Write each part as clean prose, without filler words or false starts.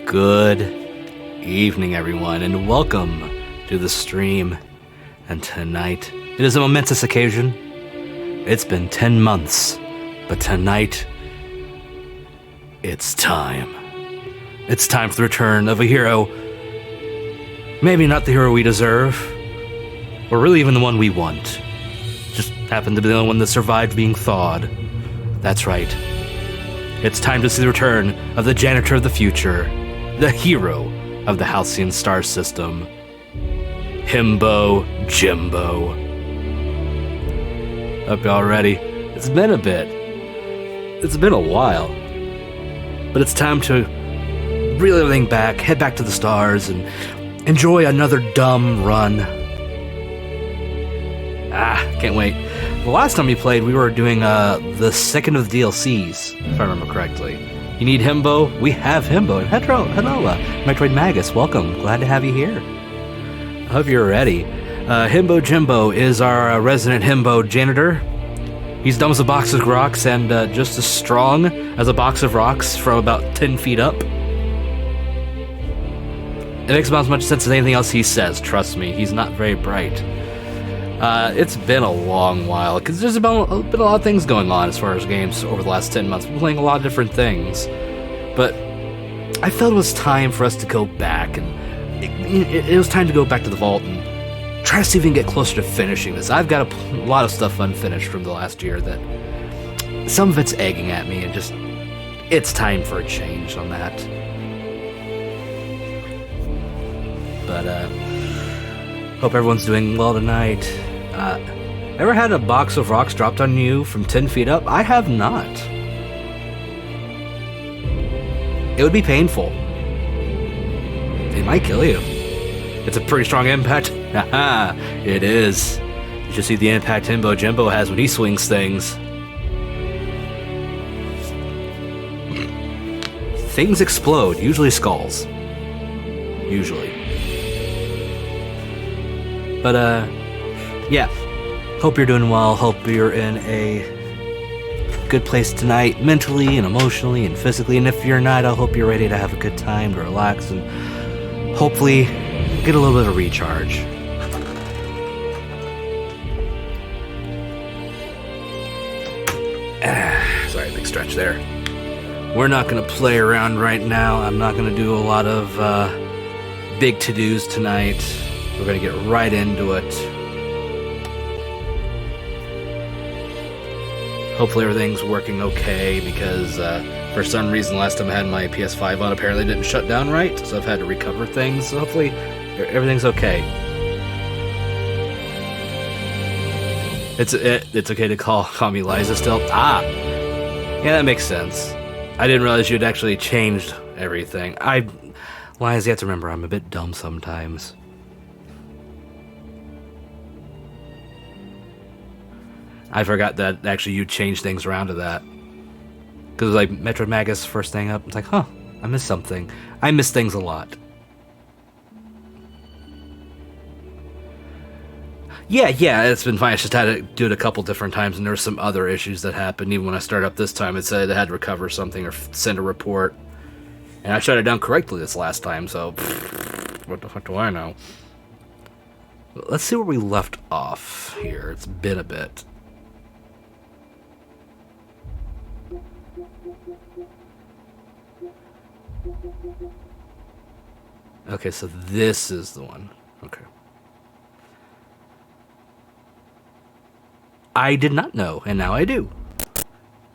Good evening, everyone, and welcome to the stream. And tonight, it is a momentous occasion. It's been 10 months, but tonight, it's time. It's time for the return of a hero. Maybe not the hero we deserve, or really even the one we want. Just happened to be the only one that survived being thawed. That's right. It's time to see the return of the janitor of the future, the hero of the Halcyon star system, Himbo Jimbo. Hope y'all ready. It's been a bit. It's been a while. But it's time to reel everything back, head back to the stars, and enjoy another dumb run. Can't wait. The last time we played, we were doing the second of the DLCs, if I remember correctly. You need Himbo? We have Himbo. And hello, Metroid Magus, welcome. Glad to have you here. I hope you're ready. Himbo Jimbo is our resident Himbo janitor. He's dumb as a box of rocks and just as strong as a box of rocks from about 10 feet up. It makes about as much sense as anything else he says, trust me. He's not very bright. It's been a long while, because there's been a lot of things going on as far as games over the last 10 months. We've been playing a lot of different things. But I felt it was time for us to go back, and it was time to go back to the vault and try to see if we can get closer to finishing this. I've got a lot of stuff unfinished from the last year that some of it's egging at me, and just, it's time for a change on that. But, hope everyone's doing well tonight. Ever had a box of rocks dropped on you from 10 feet up? I have not. It would be painful. It might kill you. It's a pretty strong impact. Haha, it is. You should see the impact Himbo Jimbo has when he swings things. Things explode, usually skulls. Usually. But, yeah. Hope you're doing well. Hope you're in a good place tonight, mentally and emotionally and physically. And if you're not, I hope you're ready to have a good time, to relax, and hopefully get a little bit of recharge. Sorry, big stretch there. We're not going to play around right now. I'm not going to do a lot of big to-dos tonight. We're going to get right into it. Hopefully everything's working okay, because for some reason last time I had my PS5 on, apparently it didn't shut down right, so I've had to recover things. So hopefully everything's okay. It's okay to call me Liza still. Yeah, that makes sense. I didn't realize you'd actually changed everything. Liza, you have to remember, I'm a bit dumb sometimes. I forgot that actually you changed things around to that. Because like Metroid Magus first thing up, it's like, huh, I missed something. I miss things a lot. Yeah, it's been fine. I just had to do it a couple different times, and there were some other issues that happened. Even when I started up this time, it said I had to recover something or send a report. And I shut it down correctly this last time, so what the fuck do I know? Let's see where we left off here. It's been a bit. Okay, so this is the one. Okay. I did not know, and now I do.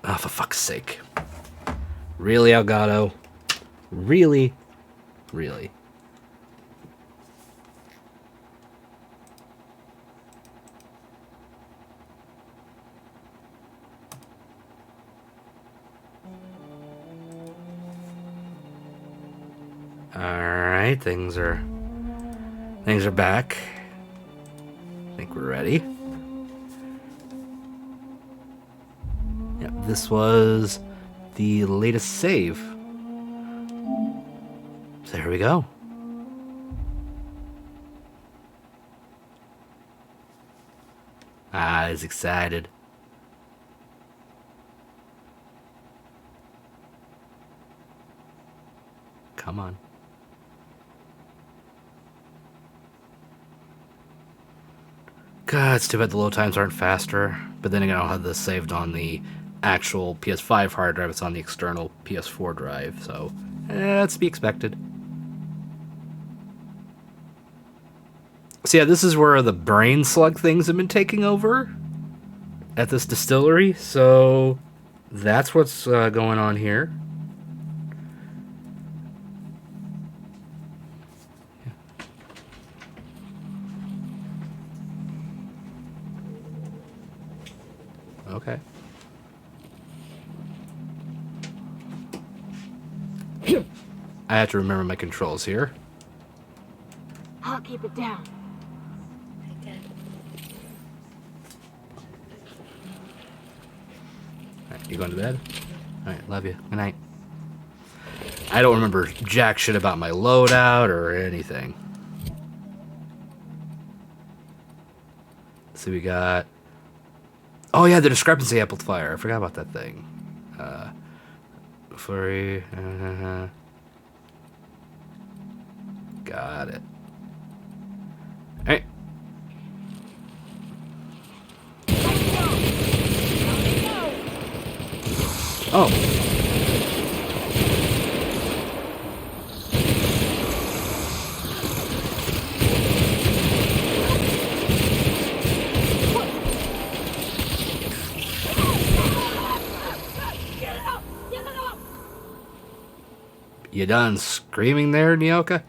Oh, for fuck's sake. Really, Elgato? Really? Really? Alright, things are back. I think we're ready. Yep, this was the latest save. So here we go. He's excited. Come on. God, it's too bad the load times aren't faster. But then again, I don't have this saved on the actual PS5 hard drive. It's on the external PS4 drive, so that's to be expected. So yeah, this is where the brain slug things have been taking over at this distillery. So that's what's going on here. Okay. I have to remember my controls here. I'll keep it down. Alright, you going to bed? Alright, love you. Good night. I don't remember jack shit about my loadout or anything. So we got... Oh yeah, the discrepancy amplifier. I forgot about that thing. Flurry. Got it. Alright. Oh. You done screaming there, Nyoka?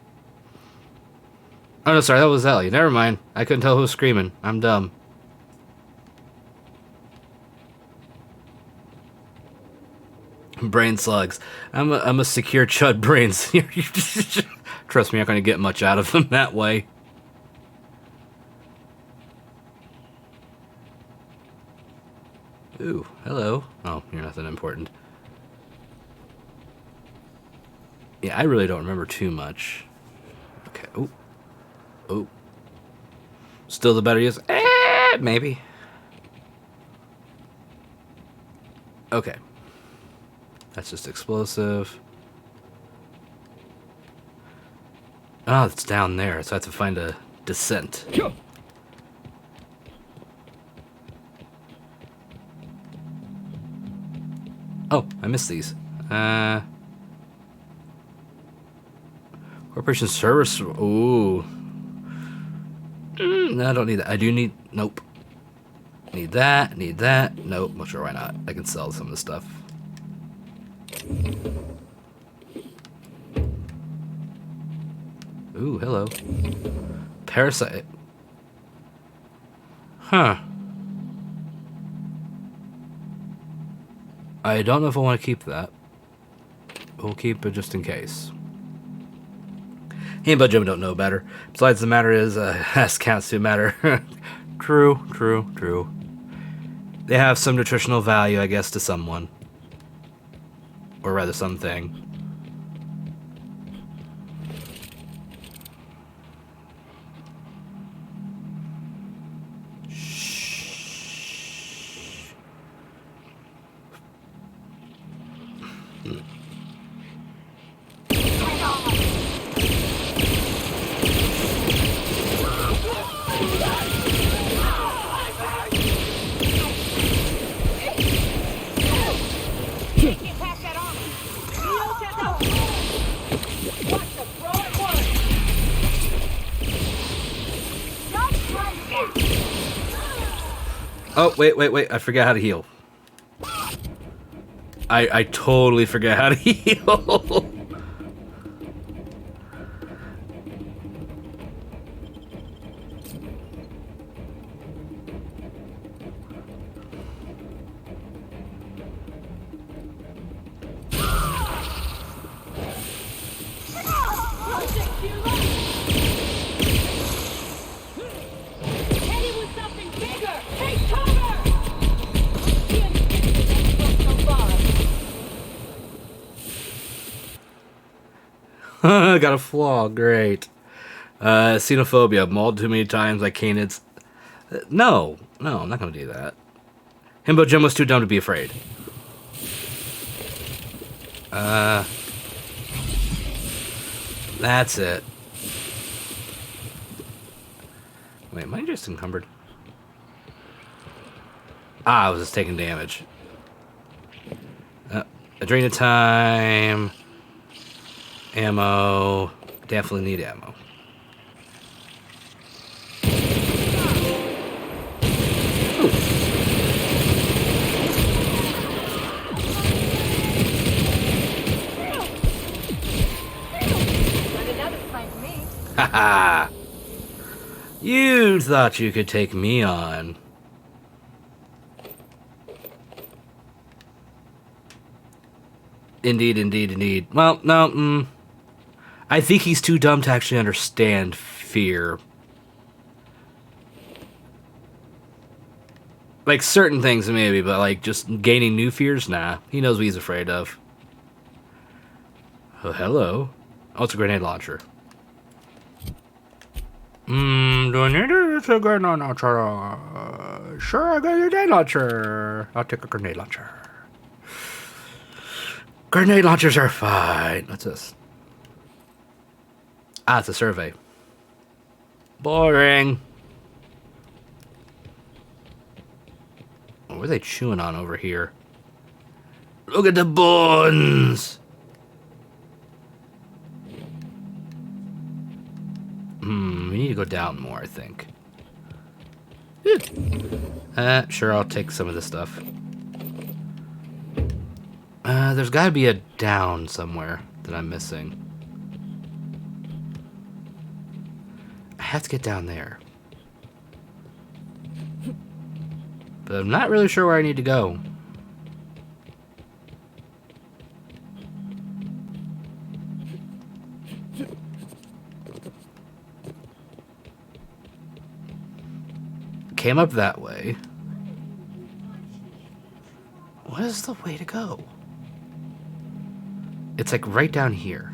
Oh no, sorry, that was Ellie. Never mind. I couldn't tell who was screaming. I'm dumb. Brain slugs. I'm a secure chud brains. Trust me, I'm not gonna get much out of them that way. Ooh, hello. Oh, you're nothing important. Yeah, I really don't remember too much. Okay. Oh. Oh. Still the better use? Maybe. Okay. That's just explosive. Oh, it's down there, so I have to find a descent. Oh, I missed these. Corporation service. Ooh. No, I don't need that. I do need. Nope. Need that. Need that. Nope. Well, sure, why not? I can sell some of the stuff. Ooh, hello. Parasite. Huh. I don't know if I want to keep that. We'll keep it just in case. He and Jim don't know better. Besides, the matter is, ass counts to matter. True, true, true. They have some nutritional value, I guess, to someone. Or rather, something. Oh, wait. I forgot how to heal. I totally forgot how to heal. Got a flaw, great. Xenophobia, mauled too many times like canids. No, I'm not gonna do that. Himbo Jim was too dumb to be afraid. That's it. Wait, am I just encumbered? Ah, I was just taking damage. Adrena time. Ammo. Definitely need ammo. Haha! You thought you could take me on. Indeed, indeed, indeed. Well, no, I think he's too dumb to actually understand fear. Like, certain things maybe, but like, just gaining new fears? Nah. He knows what he's afraid of. Oh, hello. Oh, it's a grenade launcher. Do I need a grenade launcher? Sure, I got a grenade launcher. I'll take a grenade launcher. Grenade launchers are fine. What's this? Ah, it's a survey. Boring. What are they chewing on over here? Look at the bones! We need to go down more, I think. Sure, I'll take some of this stuff. There's gotta be a down somewhere that I'm missing. I have to get down there. But I'm not really sure where I need to go. Came up that way. What is the way to go? It's like right down here.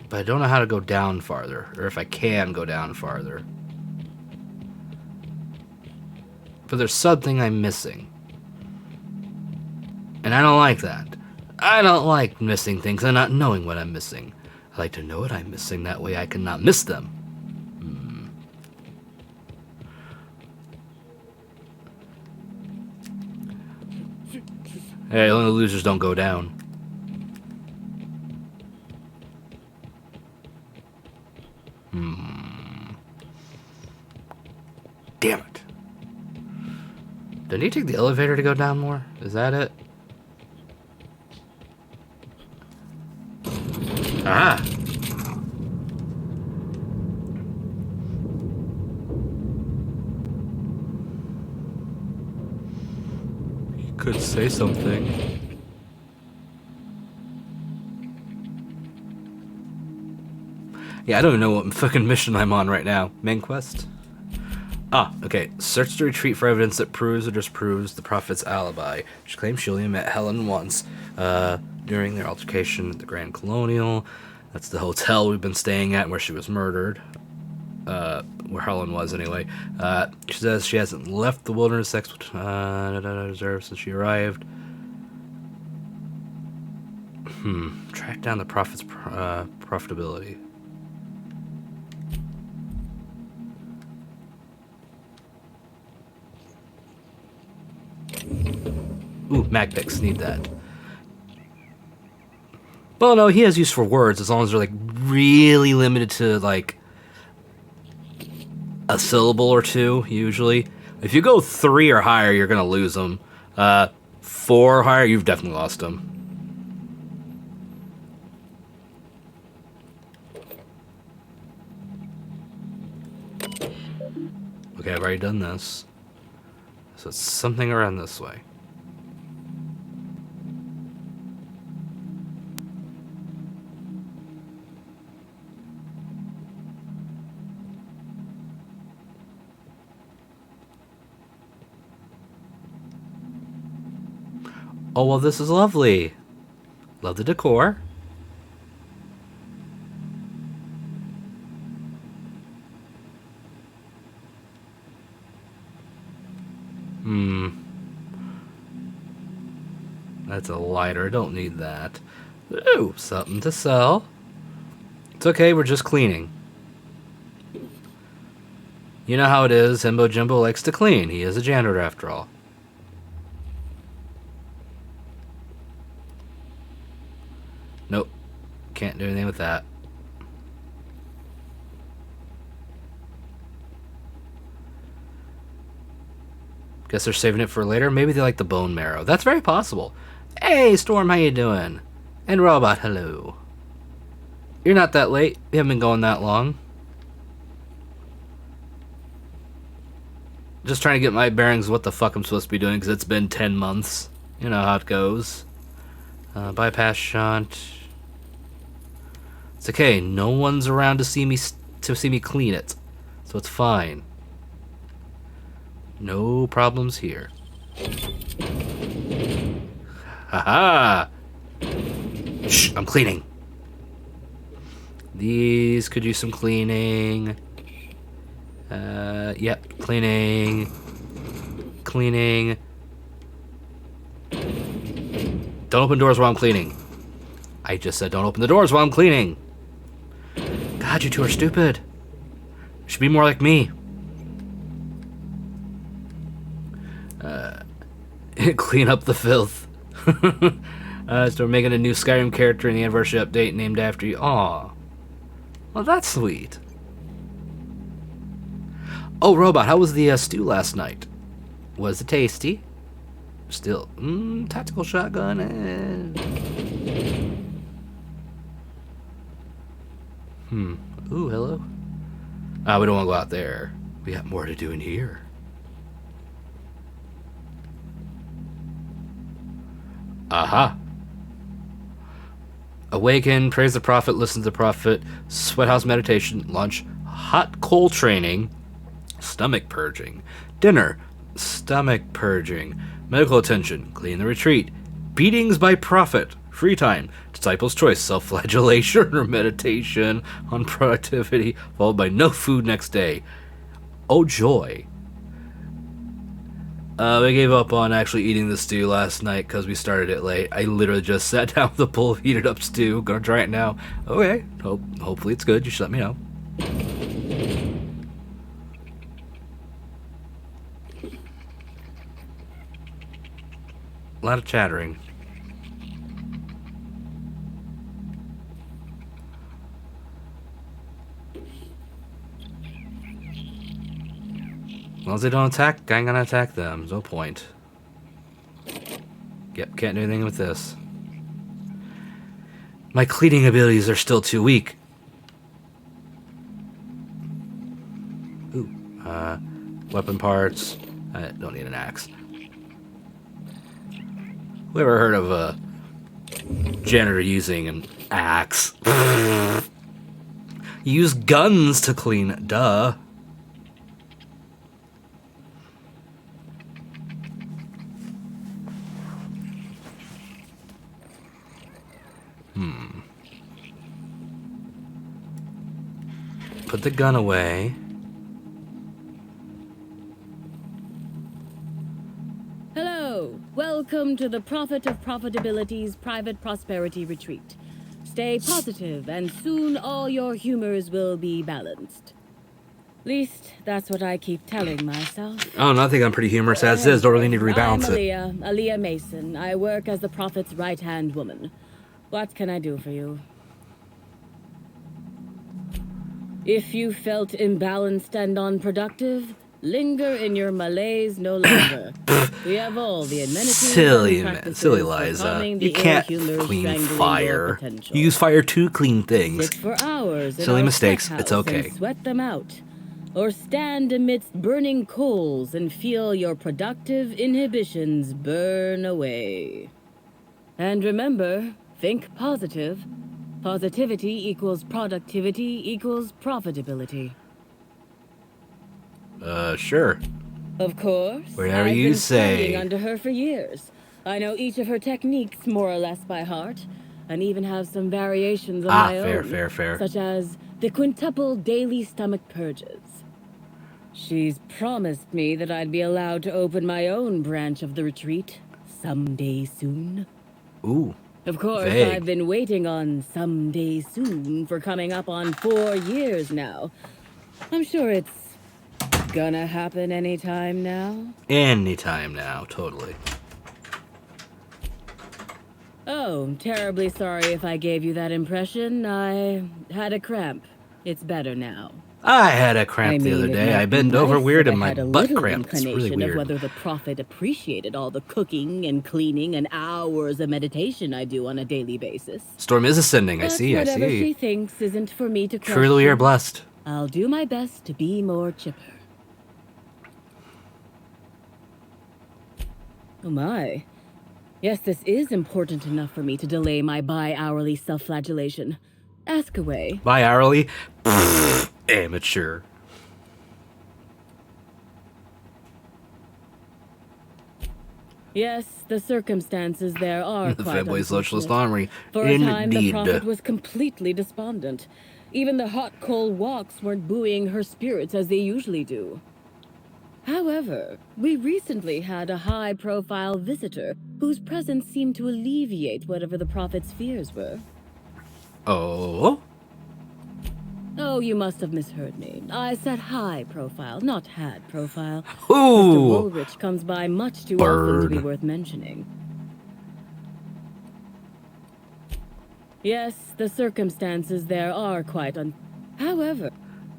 But I don't know how to go down farther, or if I can go down farther. But there's something I'm missing. And I don't like that. I don't like missing things and not knowing what I'm missing. I like to know what I'm missing, that way I can not miss them. Hey, only the losers don't go down. Damn it. Do I need to take the elevator to go down more? Is that it? Ah! You could say something. Yeah, I don't even know what fucking mission I'm on right now. Main quest? Ah, okay. Search to retreat for evidence that proves or disproves the Prophet's alibi. She claims she only met Helen once, during their altercation at the Grand Colonial. That's the hotel we've been staying at where she was murdered. Where Helen was, anyway. She says she hasn't left the wilderness reserve since she arrived. Track down the Prophet's profitability. Ooh, MacPix, need that. Well, no, he has use for words as long as they're, like, really limited to, like, a syllable or two, usually. If you go 3 or higher, you're gonna lose them. 4 or higher, you've definitely lost them. Okay, I've already done this. So it's something around this way. Oh, well, this is lovely. Love the decor. That's a lighter. Don't need that. Ooh, something to sell. It's okay, we're just cleaning. You know how it is, Himbo Jimbo likes to clean. He is a janitor after all. Nope. Can't do anything with that. Guess they're saving it for later. Maybe they like the bone marrow. That's very possible. Hey, Storm, how you doing? And Robot, hello. You're not that late. You haven't been going that long. Just trying to get my bearings what the fuck I'm supposed to be doing because it's been 10 months. You know how it goes. Bypass shunt. It's okay. No one's around to see me clean it, so it's fine. No problems here. Haha! Shh, I'm cleaning. These could use some cleaning. Yep, cleaning. Cleaning. Don't open doors while I'm cleaning. I just said don't open the doors while I'm cleaning. God, you two are stupid. You should be more like me. Clean up the filth. So we're making a new Skyrim character in the anniversary update named after you. Aw. Well, that's sweet. Oh, Robot, how was the stew last night? Was it tasty? Still, tactical shotgun and... Ooh, hello? We don't want to go out there. We got more to do in here. Aha. Awaken, praise the prophet, listen to the prophet, sweathouse meditation, lunch, hot coal training, stomach purging, dinner, stomach purging, medical attention, clean the retreat, beatings by prophet, free time, disciple's choice, self-flagellation or meditation on productivity, followed by no food next day. Oh joy. We gave up on actually eating the stew last night because we started it late. I literally just sat down with a bowl of heated up stew. Gonna try it now. Okay. Hopefully it's good. You should let me know. A lot of chattering. As long as they don't attack, I ain't gonna attack them. There's no point. Yep, can't do anything with this. My cleaning abilities are still too weak. Ooh, weapon parts. I don't need an axe. Who ever heard of a janitor using an axe? Use guns to clean, duh. Put the gun away. Hello. Welcome to the Prophet of Profitability's Private Prosperity Retreat. Stay positive, and soon all your humors will be balanced. At least, that's what I keep telling myself. Oh, no, I think I'm pretty humorous as is. Don't really need to rebalance it. I'm Aaliyah Mason. I work as the Prophet's right-hand woman. What can I do for you? If you felt imbalanced and unproductive, linger in your malaise no longer. We have all the amenities. Silly Liza. You can't clean fire. You use fire to clean things. Sit for hours Silly mistakes. It's okay. And sweat them out. Or stand amidst burning coals and feel your productive inhibitions burn away. And remember, think positive. Positivity equals productivity equals profitability. Sure. Of course. Whatever I've you been say. studying under her for years. I know each of her techniques more or less by heart, and even have some variations on my own. Fair. Such as the quintuple daily stomach purges. She's promised me that I'd be allowed to open my own branch of the retreat someday soon. Ooh. Of course, Vague. I've been waiting on someday soon for coming up on 4 years now. I'm sure it's gonna happen anytime now. Anytime now, totally. Oh, terribly sorry if I gave you that impression. I had a cramp. It's better now. I had a cramp the other it day. might I be bend over nice weird if and I my had a butt little cramp. It's really inclination of weird. whether the prophet appreciated all the cooking and cleaning and hours of meditation I do on a daily basis. Storm is ascending. I But see. whatever she thinks isn't for me to question. Truly, we are blessed. I'll do my best to be more chipper. Oh my. Yes, this is important enough for me to delay my bi-hourly self-flagellation. Ask away. Bi-hourly? Amateur. Yes, the circumstances there are The quite Fanboy Socialist unfortunate. Army. For a time, the Indeed. prophet was completely despondent. Even the hot coal walks weren't buoying her spirits as they usually do. However, we recently had a high-profile visitor whose presence seemed to alleviate whatever the prophet's fears were. Oh? Oh, you must have misheard me. I said high profile, not had profile. Ooh! Mr. Woolrich comes by much too often to be Bird. worth mentioning. Yes, the circumstances there are quite However,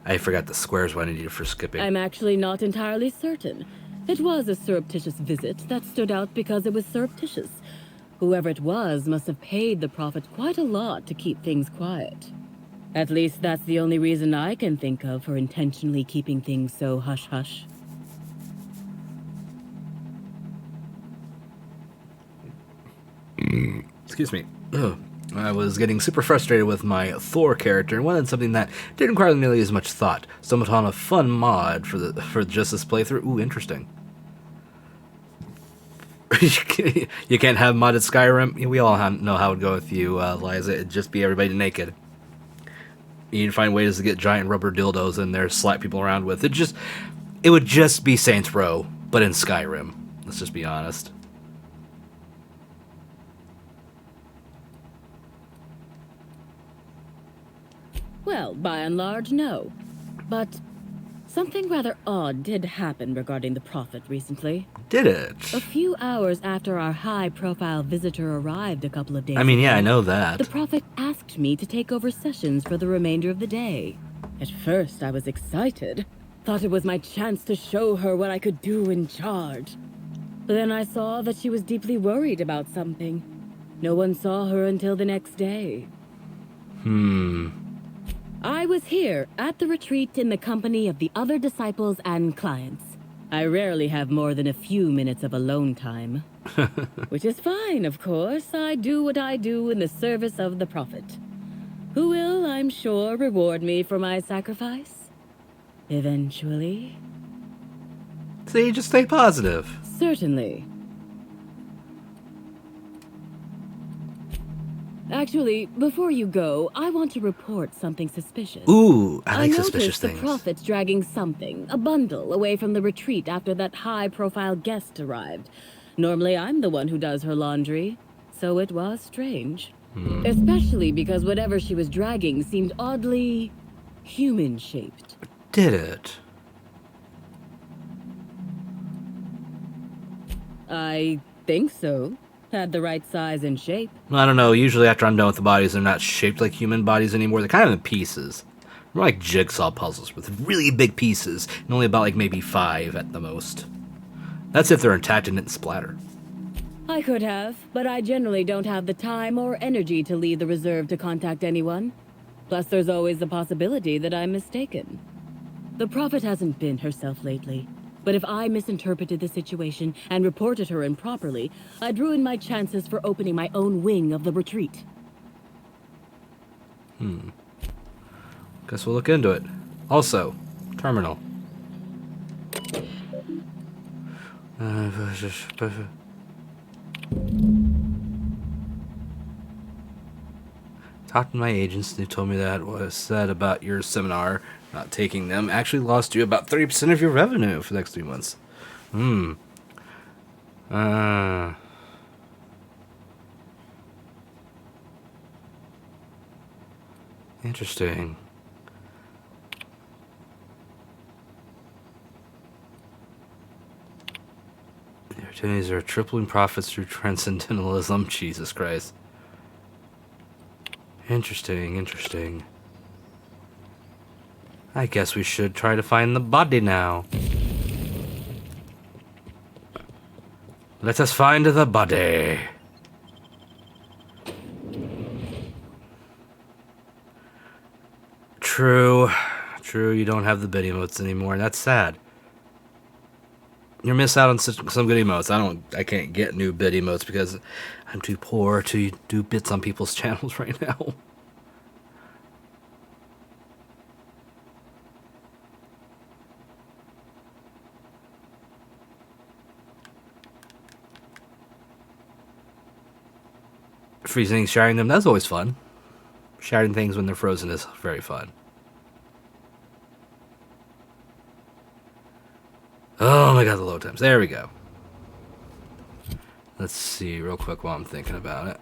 I forgot the squares when I needed for skipping. I'm actually not entirely certain. It was a surreptitious visit that stood out because it was surreptitious. Whoever it was must have paid the prophet quite a lot to keep things quiet. At least that's the only reason I can think of for intentionally keeping things so hush-hush. Excuse me. Ugh. I was getting super frustrated with my Thor character and wanted something that didn't require nearly as much thought. Stumbled on a fun mod for just this playthrough. Ooh, interesting. You can't have modded Skyrim. We all know how it would go with you, Liza. It'd just be everybody naked. You need to find ways to get giant rubber dildos in there, slap people around with. It would just be Saints Row, but in Skyrim. Let's just be honest. Well, by and large, no. But something rather odd did happen regarding the prophet recently. Did it? A few hours after our high-profile visitor arrived a couple of days I mean, yeah, ago, I know that. the prophet asked me to take over sessions for the remainder of the day. At first, I was excited. Thought it was my chance to show her what I could do in charge. But then I saw that she was deeply worried about something. No one saw her until the next day. I was here at the retreat in the company of the other disciples and clients. I rarely have more than a few minutes of alone time. Which is fine, of course. I do what I do in the service of the prophet, who will, I'm sure, reward me for my sacrifice. Eventually. See, just stay positive. Certainly. Actually, before you go, I want to report something suspicious. Ooh, I like suspicious noticed the things. prophet's dragging something, a bundle, away from the retreat after that high-profile guest arrived. Normally, I'm the one who does her laundry, so it was strange. Especially because whatever she was dragging seemed oddly human-shaped. Did it? I think so. Had the right size and shape. I don't know. Usually after I'm done with the bodies, they're not shaped like human bodies anymore. They're kind of in pieces. More like jigsaw puzzles with really big pieces, and only about like maybe 5 at the most. That's if they're intact and didn't splatter. I could have, but I generally don't have the time or energy to leave the reserve to contact anyone. Plus, there's always the possibility that I'm mistaken. The prophet hasn't been herself lately. But if I misinterpreted the situation and reported her improperly, I'd ruin my chances for opening my own wing of the retreat. Guess we'll look into it. Also, terminal. Talked to my agents. They told me that what was said about your seminar, not taking them, actually lost you about 30% of your revenue for the next 3 months. Interesting. The opportunities are tripling profits through transcendentalism. Jesus Christ. Interesting. I guess we should try to find the body now. Let us find the body. True, you don't have the bid emotes anymore, and that's sad. You're missing out on some good emotes. I can't get new bid emotes because I'm too poor to do bits on people's channels right now. Freezing, sharing them, that's always fun. Sharing things when they're frozen is very fun. Oh my god, the load times. There we go. Let's see real quick while I'm thinking about it.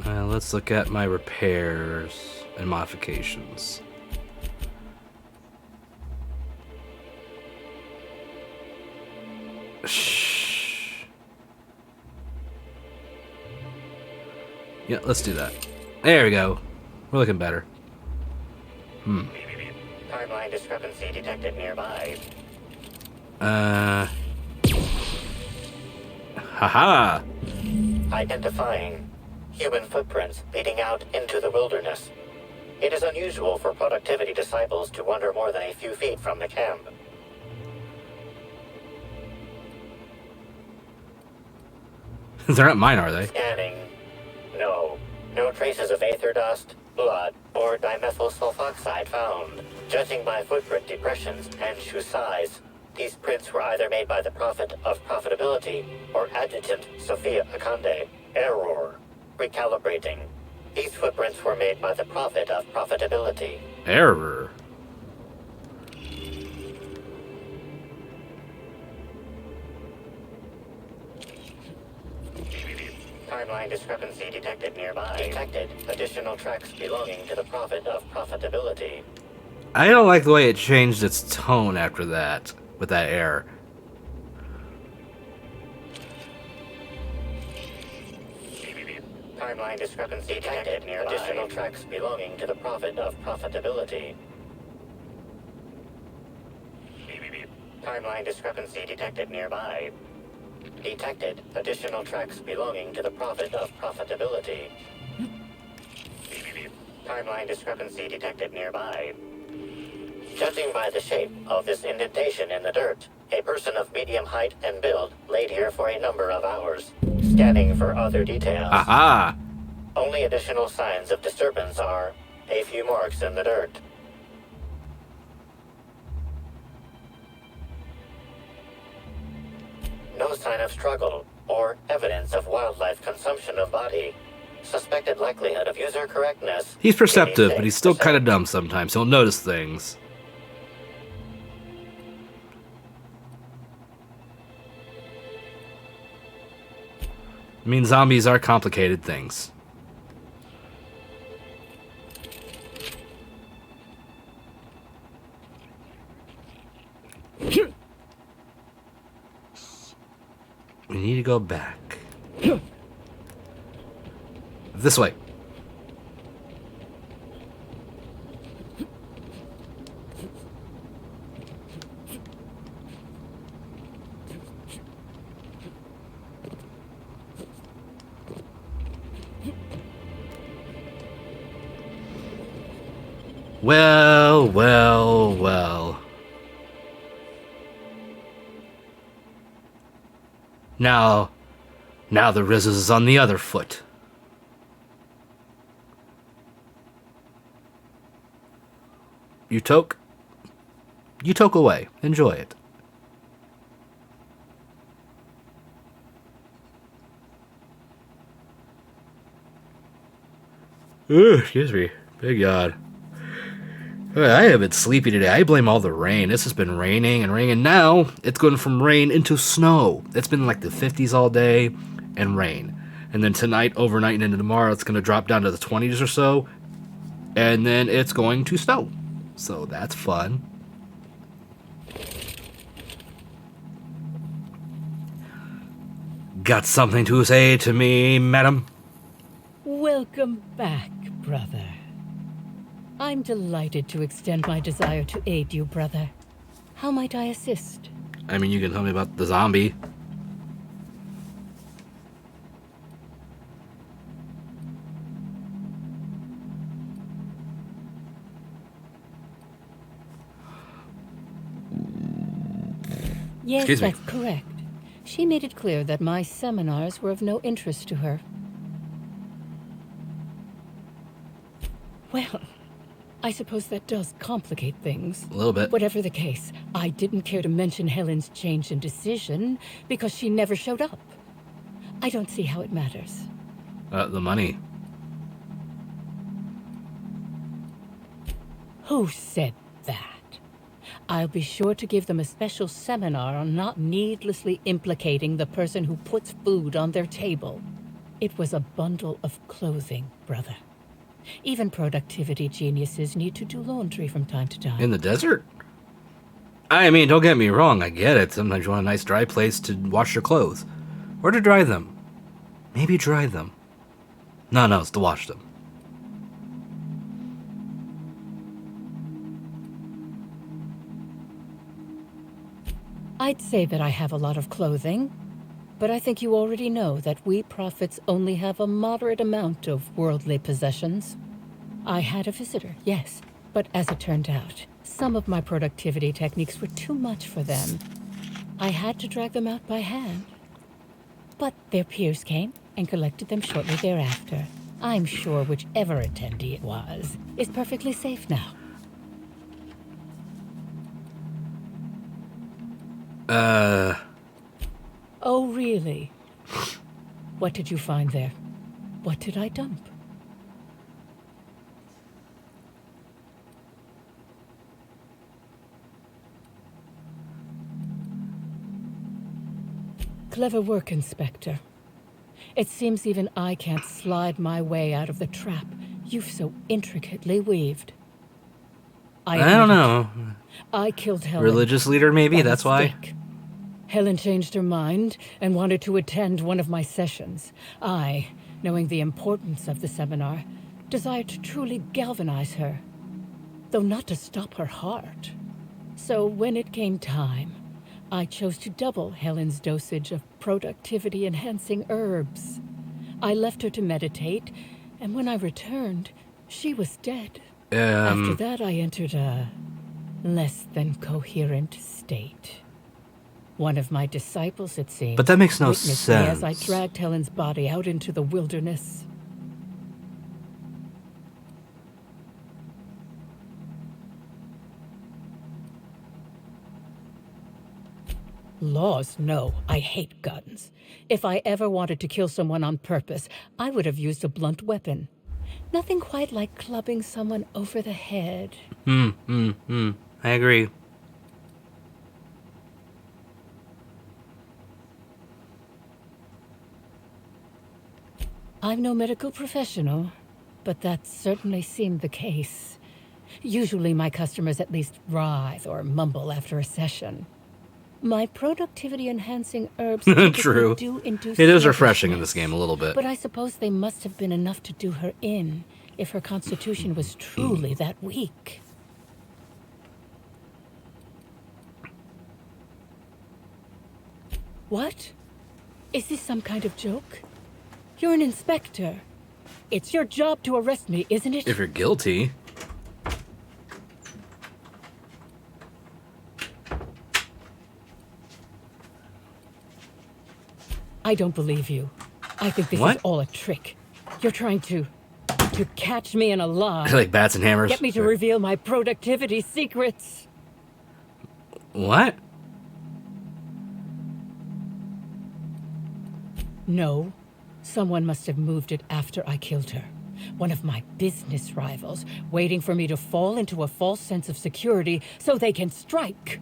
Let's look at my repairs and modifications. Shh. Yeah, let's do that. There we go. We're looking better. Timeline discrepancy detected nearby. Haha. Identifying human footprints leading out into the wilderness. It is unusual for productivity disciples to wander more than a few feet from the camp. They're not mine, are they? Scanning. No. No traces of aether dust, blood, or dimethyl sulfoxide found. Judging by footprint depressions and shoe size, these prints were either made by the Prophet of Profitability or Adjutant Sophia Akande. Error. Recalibrating. These footprints were made by the Prophet of Profitability. Error. Timeline discrepancy detected nearby. Detected additional tracks belonging to the Prophet of Profitability. I don't like the way it changed its tone after that, with that error. Timeline discrepancy detected near additional tracks belonging to the Prophet of Profitability. Timeline discrepancy detected nearby. Detected additional tracks belonging to the Prophet of Profitability. Timeline discrepancy detected nearby. Judging by the shape of this indentation in the dirt, a person of medium height and build laid here for a number of hours. Scanning for other details. Aha! Only additional signs of disturbance are a few marks in the dirt. No sign of struggle or evidence of wildlife consumption of body. Suspected likelihood of user correctness. He's perceptive, but he's still 86%. kind of dumb sometimes. He'll notice things. I mean, zombies are complicated things. We need to go back. This way. Well. Now the Riz is on the other foot. You toke away. Enjoy it. Ooh, excuse me. Big God. I have been sleepy today. I blame all the rain. This has been raining and raining. Now it's going from rain into snow. It's been like the 50s all day and rain. And then tonight, overnight, and into tomorrow, it's going to drop down to the 20s or so. And then it's going to snow. So that's fun. Got something to say to me, madam? Welcome back, brother. I'm delighted to extend my desire to aid you, brother. How might I assist? I mean, you can tell me about the zombie. Yes, Excuse me. that's correct. She made it clear that my seminars were of no interest to her. Well, I suppose that does complicate things. A little bit. Whatever the case, I didn't care to mention Helen's change in decision because she never showed up. I don't see how it matters. The money. Who said that? I'll be sure to give them a special seminar on not needlessly implicating the person who puts food on their table. It was a bundle of clothing, brother. Even productivity geniuses need to do laundry from time to time. In the desert? I mean, don't get me wrong, I get it. Sometimes you want a nice dry place to wash your clothes. Or to dry them. Maybe dry them. No, it's to wash them. I'd say that I have a lot of clothing, but I think you already know that we prophets only have a moderate amount of worldly possessions. I had a visitor, yes, but as it turned out, some of my productivity techniques were too much for them. I had to drag them out by hand. But their peers came and collected them shortly thereafter. I'm sure whichever attendee it was is perfectly safe now. Oh, really? What did you find there? What did I dump? Clever work, Inspector. It seems even I can't slide my way out of the trap you've so intricately weaved. I don't know. I killed Helen. Religious leader, maybe? by That's why? mistake. Helen changed her mind and wanted to attend one of my sessions. I, knowing the importance of the seminar, desired to truly galvanize her, though not to stop her heart. So when it came time, I chose to double Helen's dosage of productivity-enhancing herbs. I left her to meditate, and when I returned, she was dead. After that, I entered a less than coherent state. One of my disciples, it seems, But that makes no witnessed me as I sense. dragged Helen's body out into the wilderness. Laws, no. I hate guns. If I ever wanted to kill someone on purpose, I would have used a blunt weapon. Nothing quite like clubbing someone over the head. I agree. I'm no medical professional, but that certainly seemed the case. Usually my customers at least writhe or mumble after a session. My productivity-enhancing herbs True. do induce It is refreshing in sluggishness, this game a little bit. but I suppose they must have been enough to do her in, if her constitution was truly that weak. What? Is this some kind of joke? You're an inspector. It's your job to arrest me, isn't it? If you're guilty. I don't believe you. I think this What? is all a trick. You're trying to catch me in a lie. Like bats and hammers. Get me to reveal my productivity secrets. What? No. Someone must have moved it after I killed her. One of my business rivals, waiting for me to fall into a false sense of security so they can strike.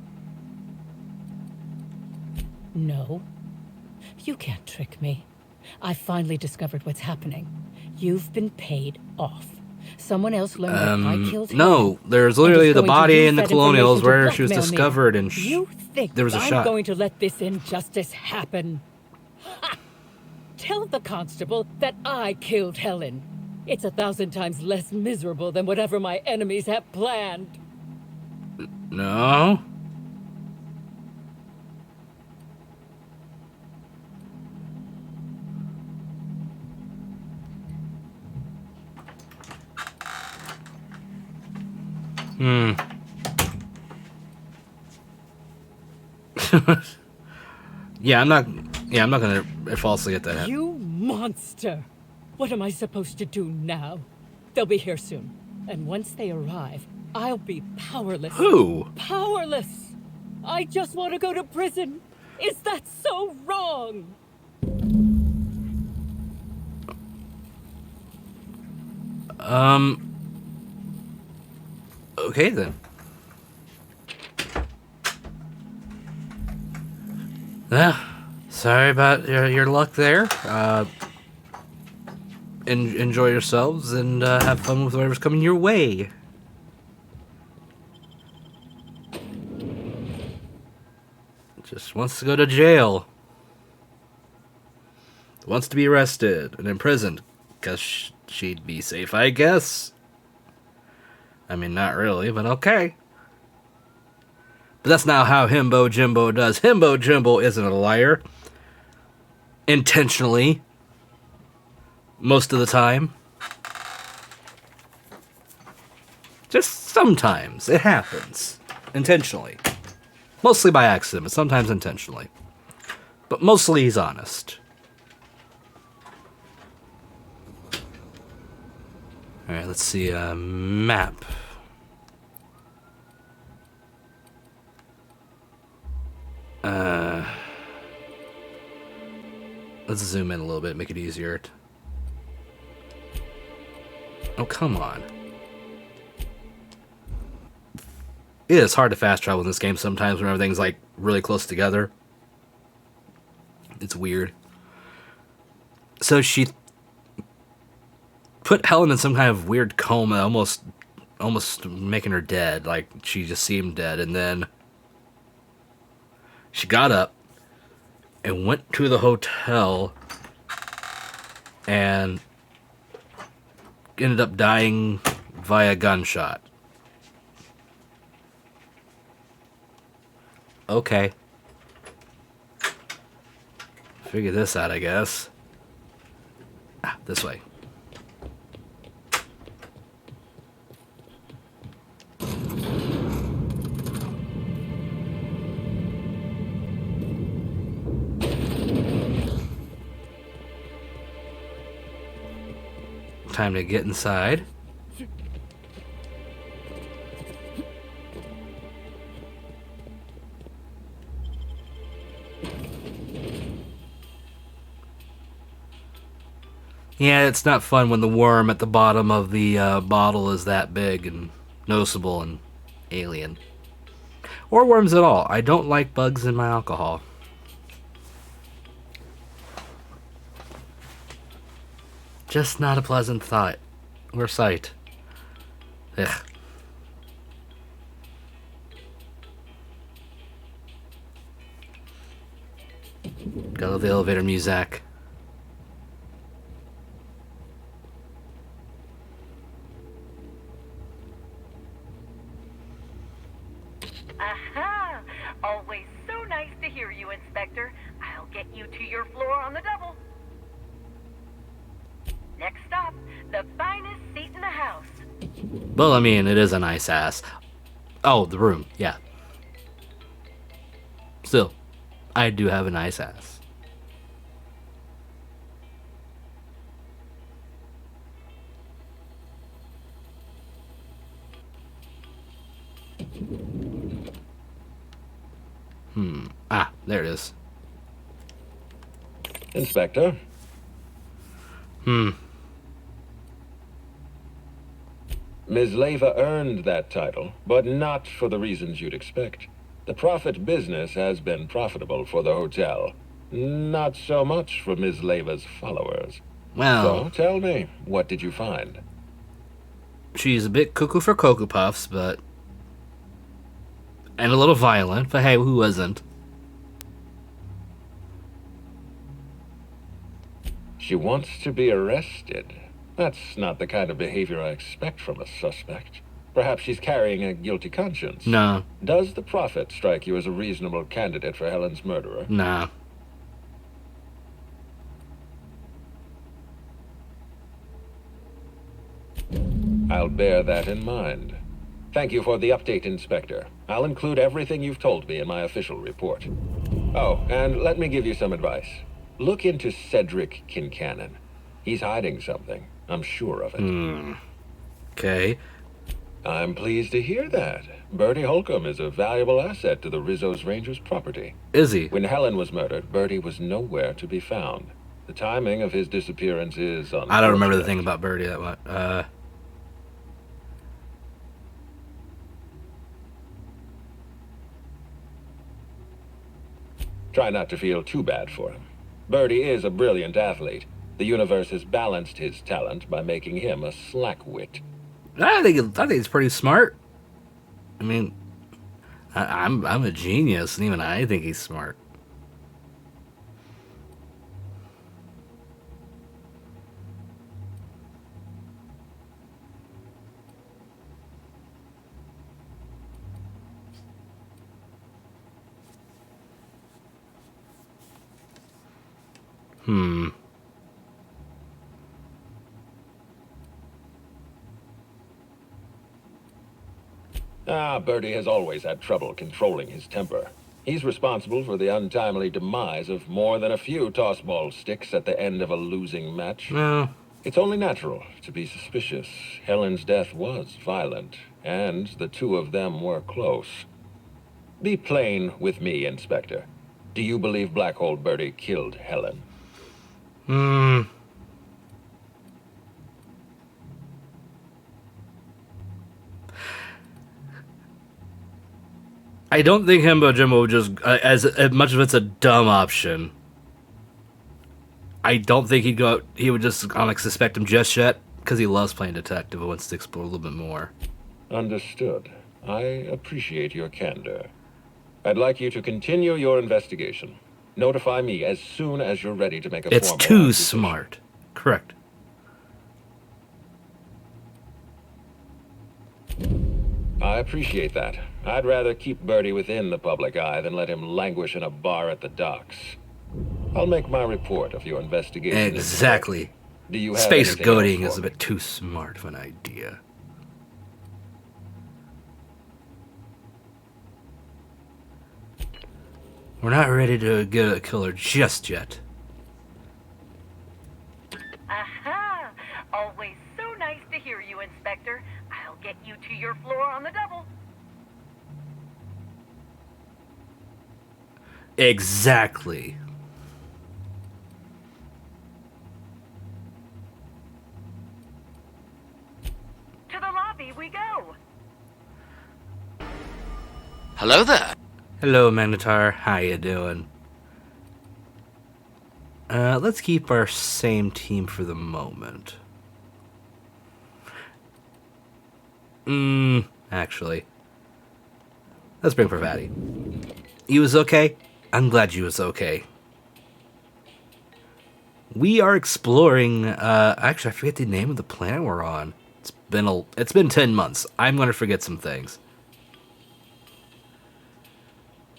No. You can't trick me. I finally discovered what's happening. You've been paid off. Someone else learned that I killed him. No, there's and literally is the going to body use in the that Colonials information to where she was blackmail me. discovered and You think there was a I'm shot. going to let this injustice happen? Ha! Tell the constable that I killed Helen. It's 1,000 times less miserable than whatever my enemies have planned. No. Yeah, I'm not gonna falsely get that. You monster! What am I supposed to do now? They'll be here soon. And once they arrive, I'll be powerless. Who? Powerless! I just want to go to prison! Is that so wrong? Okay then. Yeah, sorry about your luck there. Enjoy yourselves and have fun with whatever's coming your way. Just wants to go to jail. Wants to be arrested and imprisoned. Because she'd be safe, I guess. I mean, not really, but okay. But that's not how Himbo Jimbo does. Himbo Jimbo isn't a liar. Intentionally. Most of the time. Just sometimes. It happens. Intentionally. Mostly by accident, but sometimes intentionally. But mostly he's honest. Alright, let's see. Map. Let's zoom in a little bit, make it easier. Oh, come on. It is hard to fast travel in this game sometimes when everything's like really close together. It's weird. So she put Helen in some kind of weird coma, almost making her dead. Like she just seemed dead, and then she got up and went to the hotel and ended up dying via gunshot. Okay. Figure this out, I guess. This way. Time to get inside. Yeah, it's not fun when the worm at the bottom of the bottle is that big and noticeable and alien. Or worms at all. I don't like bugs in my alcohol. Just not a pleasant thought or sight. Ugh. Gotta love the elevator music. Aha! Always so nice to hear you, Inspector. I'll get you to your floor on the double. Next stop, the finest seat in the house. Well, I mean, it is a nice ass. Oh, the room, yeah. Still, I do have a nice ass. There it is. Inspector? Ms. Leva earned that title, but not for the reasons you'd expect. The profit business has been profitable for the hotel. Not so much for Ms. Leva's followers. Well, So, tell me, what did you find? she's a bit cuckoo for Cocoa Puffs, but... and a little violent, but hey, who isn't? She wants to be arrested. That's not the kind of behavior I expect from a suspect. Perhaps she's carrying a guilty conscience. No. Does the Prophet strike you as a reasonable candidate for Helen's murderer? Nah. I'll bear that in mind. Thank you for the update, Inspector. I'll include everything you've told me in my official report. Oh, and let me give you some advice. Look into Cedric Kincannon. He's hiding something. I'm sure of it. Okay. I'm pleased to hear that. Bertie Holcomb is a valuable asset to the Rizzo's Rangers property. Is he? When Helen was murdered, Bertie was nowhere to be found. The timing of his disappearance is unfortunate. I don't remember the thing about Birdie that much. Try not to feel too bad for him. Bertie is a brilliant athlete. The universe has balanced his talent by making him a slackwit. I think he's pretty smart. I mean, I'm a genius, and even I think he's smart. Bertie has always had trouble controlling his temper. He's responsible for the untimely demise of more than a few tossball sticks at the end of a losing match. No. It's only natural to be suspicious. Helen's death was violent, and the two of them were close. Be plain with me, Inspector. Do you believe Black Hole Bertie killed Helen? I don't think Himbo Jimbo would just, as much of it's a dumb option. I don't think he would just suspect him just yet, because he loves playing detective and wants to explore a little bit more. Understood. I appreciate your candor. I'd like you to continue your investigation. Notify me as soon as you're ready to make a It's formal too accusation. smart. Correct. I appreciate that. I'd rather keep Bertie within the public eye than let him languish in a bar at the docks. I'll make my report of your investigation. Exactly. Do you have Space anything goading else is for a me? bit too smart of an idea. We're not ready to get a killer just yet. Aha! Always so nice to hear you, Inspector. I'll get you to your floor on the double. Exactly. To the lobby we go. Hello there. Hello, Magnetar. How you doing? Let's keep our same team for the moment. Actually. Let's bring Pravati. You was okay? I'm glad you was okay. We are exploring, actually I forget the name of the planet we're on. It's been 10 months. I'm gonna forget some things.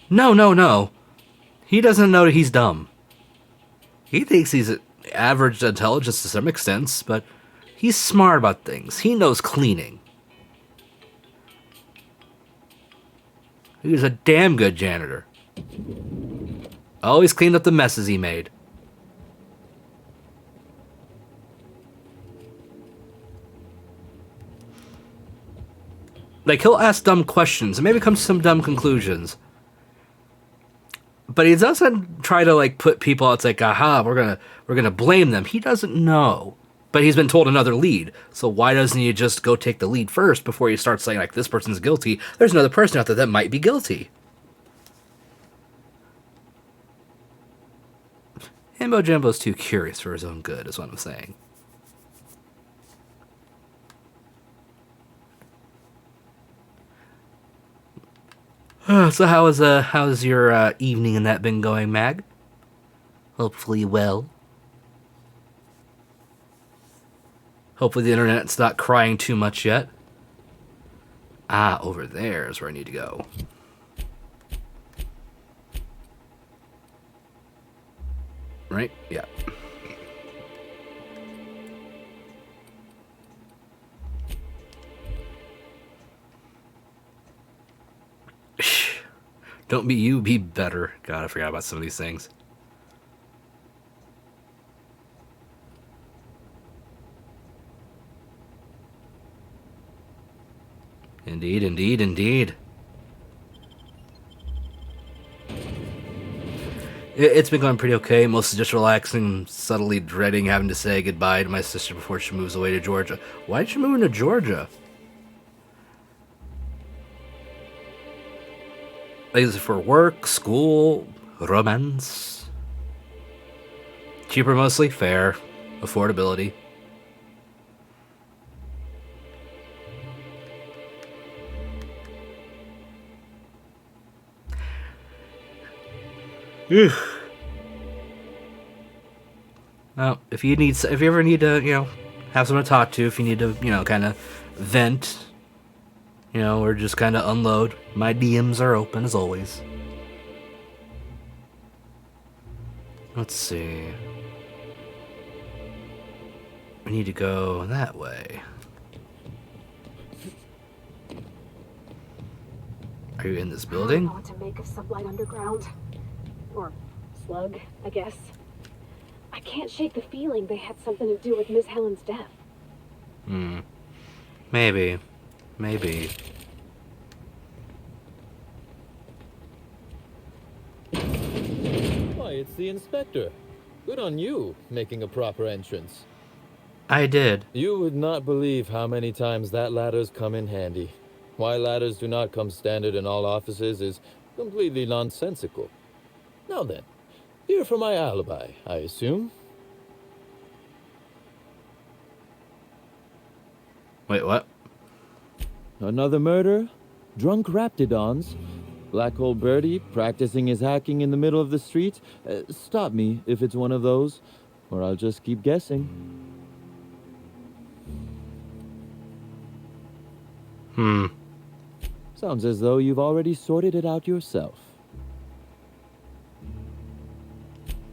No. He doesn't know that he's dumb. He thinks he's average intelligence to some extent, but he's smart about things. He knows cleaning. He was a damn good janitor. Always cleaned up the messes he made. Like, he'll ask dumb questions and maybe come to some dumb conclusions. But he doesn't try to, like, put people out, it's like, aha, we're gonna blame them. He doesn't know. But he's been told another lead. So why doesn't he just go take the lead first before you start saying, like, this person's guilty? There's another person out there that might be guilty. Himbo Jimbo's too curious for his own good, is what I'm saying. So how's your evening and that been going, Mag? Hopefully well. Hopefully the internet's not crying too much yet. Ah, over there is where I need to go. Right? Yeah. Don't be you, be better. God, I forgot about some of these things. Indeed, indeed, indeed. It's been going pretty okay. Mostly just relaxing, subtly dreading having to say goodbye to my sister before she moves away to Georgia. Why did she move to Georgia? Is it for work, school, romance? Cheaper mostly? Fair. Affordability. Well, if you ever need to, have someone to talk to, if you need to, kind of vent, or just kind of unload, my DMs are open as always. Let's see. We need to go that way. Are you in this building? I don't know what to make of Sublight Underground. Or Slug, I guess. I can't shake the feeling they had something to do with Miss Helen's death. Maybe. Why, it's the inspector. Good on you, making a proper entrance. I did. You would not believe how many times that ladder's come in handy. Why ladders do not come standard in all offices is completely nonsensical. Now then, here for my alibi, I assume. Wait, what? Another murder? Drunk Raptidons? Black Hole Birdie practicing his hacking in the middle of the street? Stop me if it's one of those, or I'll just keep guessing. Sounds as though you've already sorted it out yourself.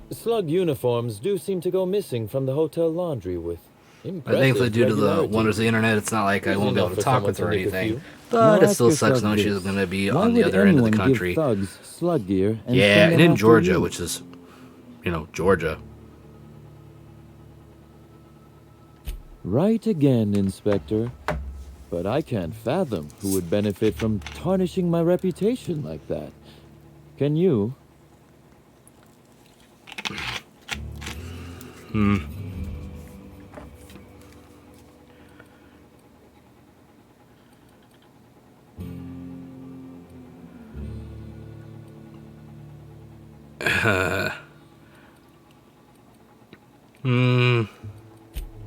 Slug uniforms do seem to go missing from the hotel laundry with I think due to the wonders of the internet, it's not like I won't be able to talk with her or anything. But it still sucks knowing she's going to be on the other end of the country. Thugs slug gear and Yeah, and in Georgia, which is, Georgia. Right again, Inspector. But I can't fathom who would benefit from tarnishing my reputation like that. Can you?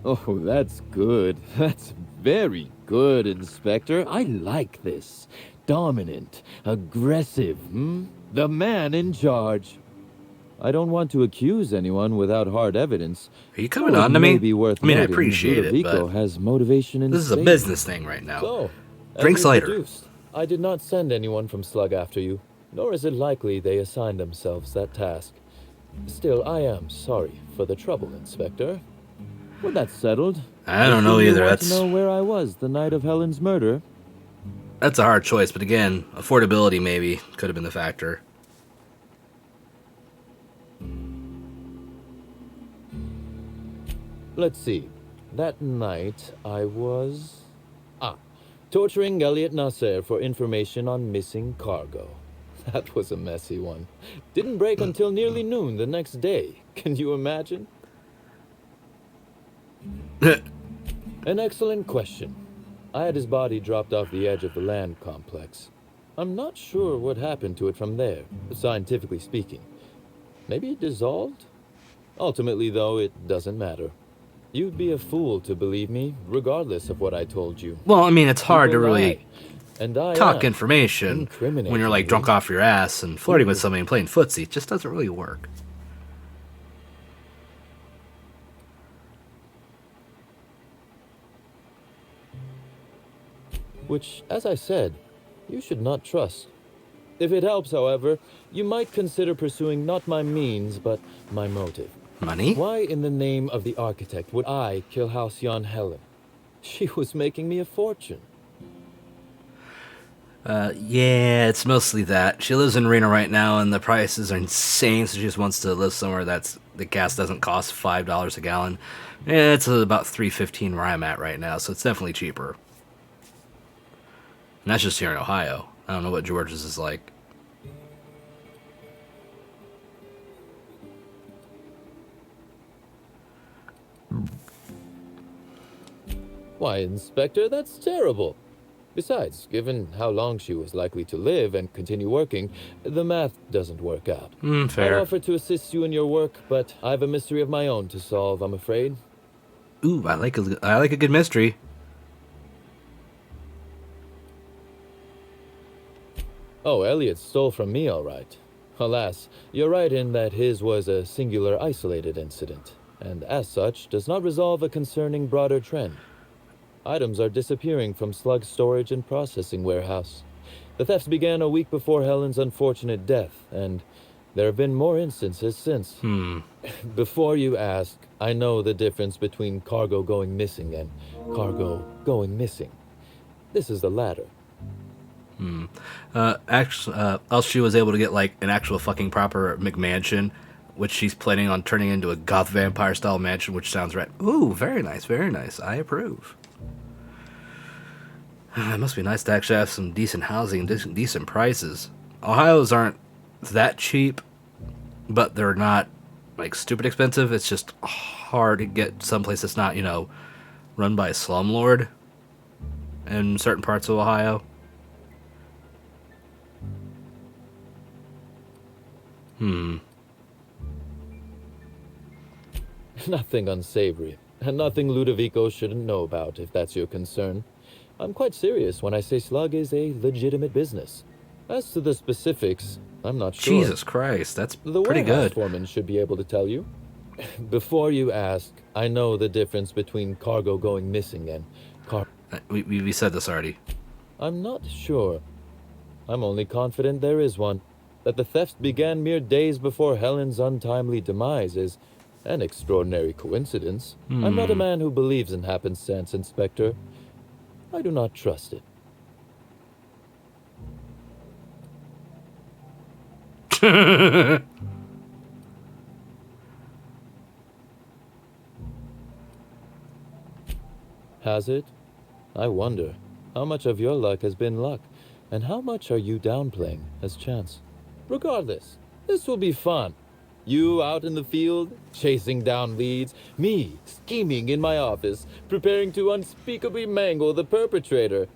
Oh, that's good. That's very good, Inspector. I like this. Dominant, aggressive, The man in charge. I don't want to accuse anyone without hard evidence. Are you coming on to me? I appreciate it, but has motivation in this is a business thing right now. So, drinks later. I did not send anyone from Slug after you, nor is it likely they assigned themselves that task. Still, I am sorry for the trouble, Inspector. With that settled, I don't know either. That's to know where I was the night of Helen's murder. That's a hard choice, but again, affordability maybe could have been the factor. Let's see. That night, I was... torturing Elliot Nasser for information on missing cargo. That was a messy one. Didn't break until nearly noon the next day. Can you imagine? An excellent question. I had his body dropped off the edge of the land complex. I'm not sure what happened to it from there, scientifically speaking. Maybe it dissolved? Ultimately, though, it doesn't matter. You'd be a fool to believe me, regardless of what I told you. Well, I mean, it's hard to People really lie, and I talk am. information when you're like drunk off your ass and flirting with somebody and playing footsie. It just doesn't really work. Which, as I said, you should not trust. If it helps, however, you might consider pursuing not my means, but my motive. Money? Why in the name of the architect would I kill Halcyon Helen? She was making me a fortune. Yeah, it's mostly that. She lives in Reno right now, and the prices are insane, so she just wants to live somewhere that's the gas doesn't cost $5 a gallon. Yeah, it's about $3.15 where I'm at right now, so it's definitely cheaper. And that's just here in Ohio. I don't know what Georgia's is like. Why, Inspector, that's terrible. Besides, given how long she was likely to live and continue working, the math doesn't work out. Fair. I offer to assist you in your work, but I have a mystery of my own to solve, I'm afraid. Ooh, I like a good mystery. Oh, Elliot stole from me, all right. Alas, you're right in that his was a singular isolated incident, and as such, does not resolve a concerning broader trend. Items are disappearing from Slug's storage and processing warehouse. The thefts began a week before Helen's unfortunate death, and there have been more instances since. Before you ask, I know the difference between cargo going missing and cargo going missing. This is the latter. Actually, else she was able to get like an actual fucking proper McMansion, which she's planning on turning into a goth vampire style mansion, which sounds right. Ooh, very nice, very nice. I approve. It must be nice to actually have some decent housing and decent prices. Ohio's aren't that cheap, but they're not like stupid expensive. It's just hard to get someplace that's not, run by a slumlord in certain parts of Ohio. Nothing unsavory, and nothing Ludovico shouldn't know about, if that's your concern. I'm quite serious when I say Slug is a legitimate business. As to the specifics, I'm not sure. Jesus Christ, that's The pretty warehouse good. foreman should be able to tell you. Before you ask, I know the difference between cargo going missing and We said this already. I'm not sure. I'm only confident there is one. That the thefts began mere days before Helen's untimely demise is an extraordinary coincidence. I'm not a man who believes in happenstance, Inspector. I do not trust it. Has it? I wonder. How much of your luck has been luck, and how much are you downplaying as chance? Regardless, this will be fun. You out in the field, chasing down leads, me scheming in my office, preparing to unspeakably mangle the perpetrator.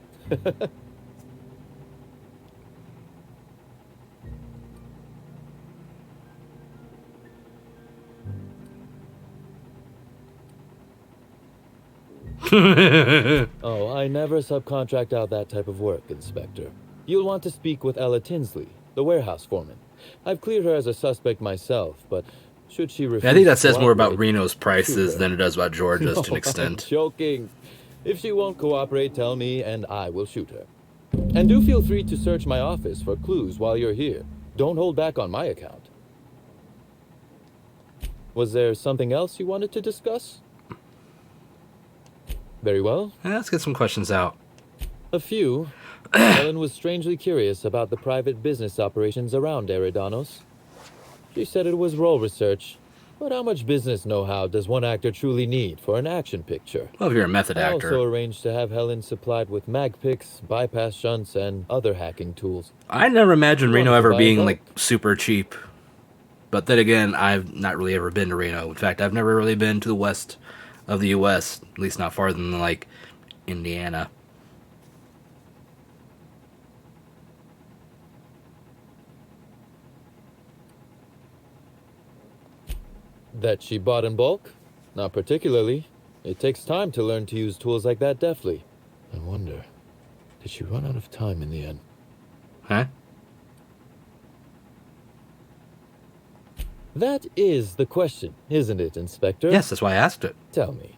Oh, I never subcontract out that type of work, Inspector. You'll want to speak with Ella Tinsley, the warehouse foreman. I've cleared her as a suspect myself, but should she refuse I think that to says more about cooperate, Reno's prices shoot her. than it does about Georgia's to an I'm extent. joking. If she won't cooperate, tell me and I will shoot her. And do feel free to search my office for clues while you're here. Don't hold back on my account. Was there something else you wanted to discuss? Very well. Let's get some questions out. A few. Helen was strangely curious about the private business operations around Eridanos. She said it was role research. But how much business know-how does one actor truly need for an action picture? Well, if you're a method I actor. also arranged to have Helen supplied with mag picks, bypass shunts, and other hacking tools. I never imagined You Reno wanted to ever buy a being boat? like super cheap. But then again, I've not really ever been to Reno. In fact, I've never really been to the west of the U.S., at least not farther than, like, Indiana. That she bought in bulk? Not particularly. It takes time to learn to use tools like that deftly. I wonder, did she run out of time in the end? Huh? That is the question, isn't it, Inspector? Yes, that's why I asked it. Tell me,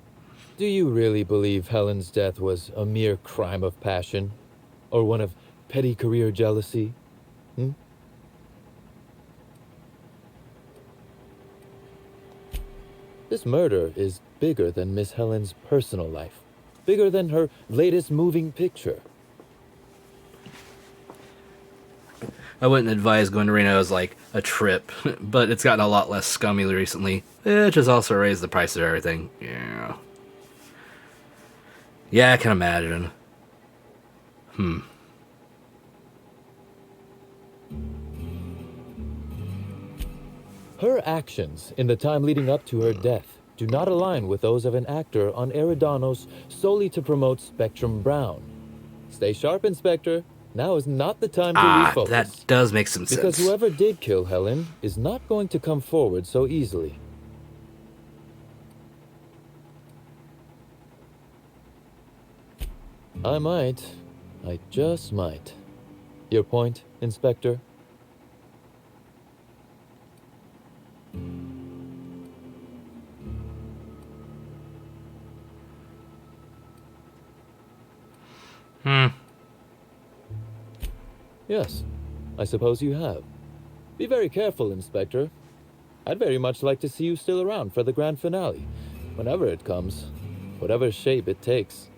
do you really believe Helen's death was a mere crime of passion? Or one of petty career jealousy? This murder is bigger than Miss Helen's personal life. Bigger than her latest moving picture. I wouldn't advise going to Reno as, like, a trip, but it's gotten a lot less scummy recently, which has also raised the price of everything. Yeah. Yeah, I can imagine. Her actions in the time leading up to her death do not align with those of an actor on Eridanos solely to promote Spectrum Brown. Stay sharp, Inspector. Now is not the time to refocus. That does make some sense. Because whoever did kill Helen is not going to come forward so easily. I just might. Your point, Inspector? Yes, I suppose you have. Be very careful, Inspector. I'd very much like to see you still around for the grand finale, whenever it comes, whatever shape it takes.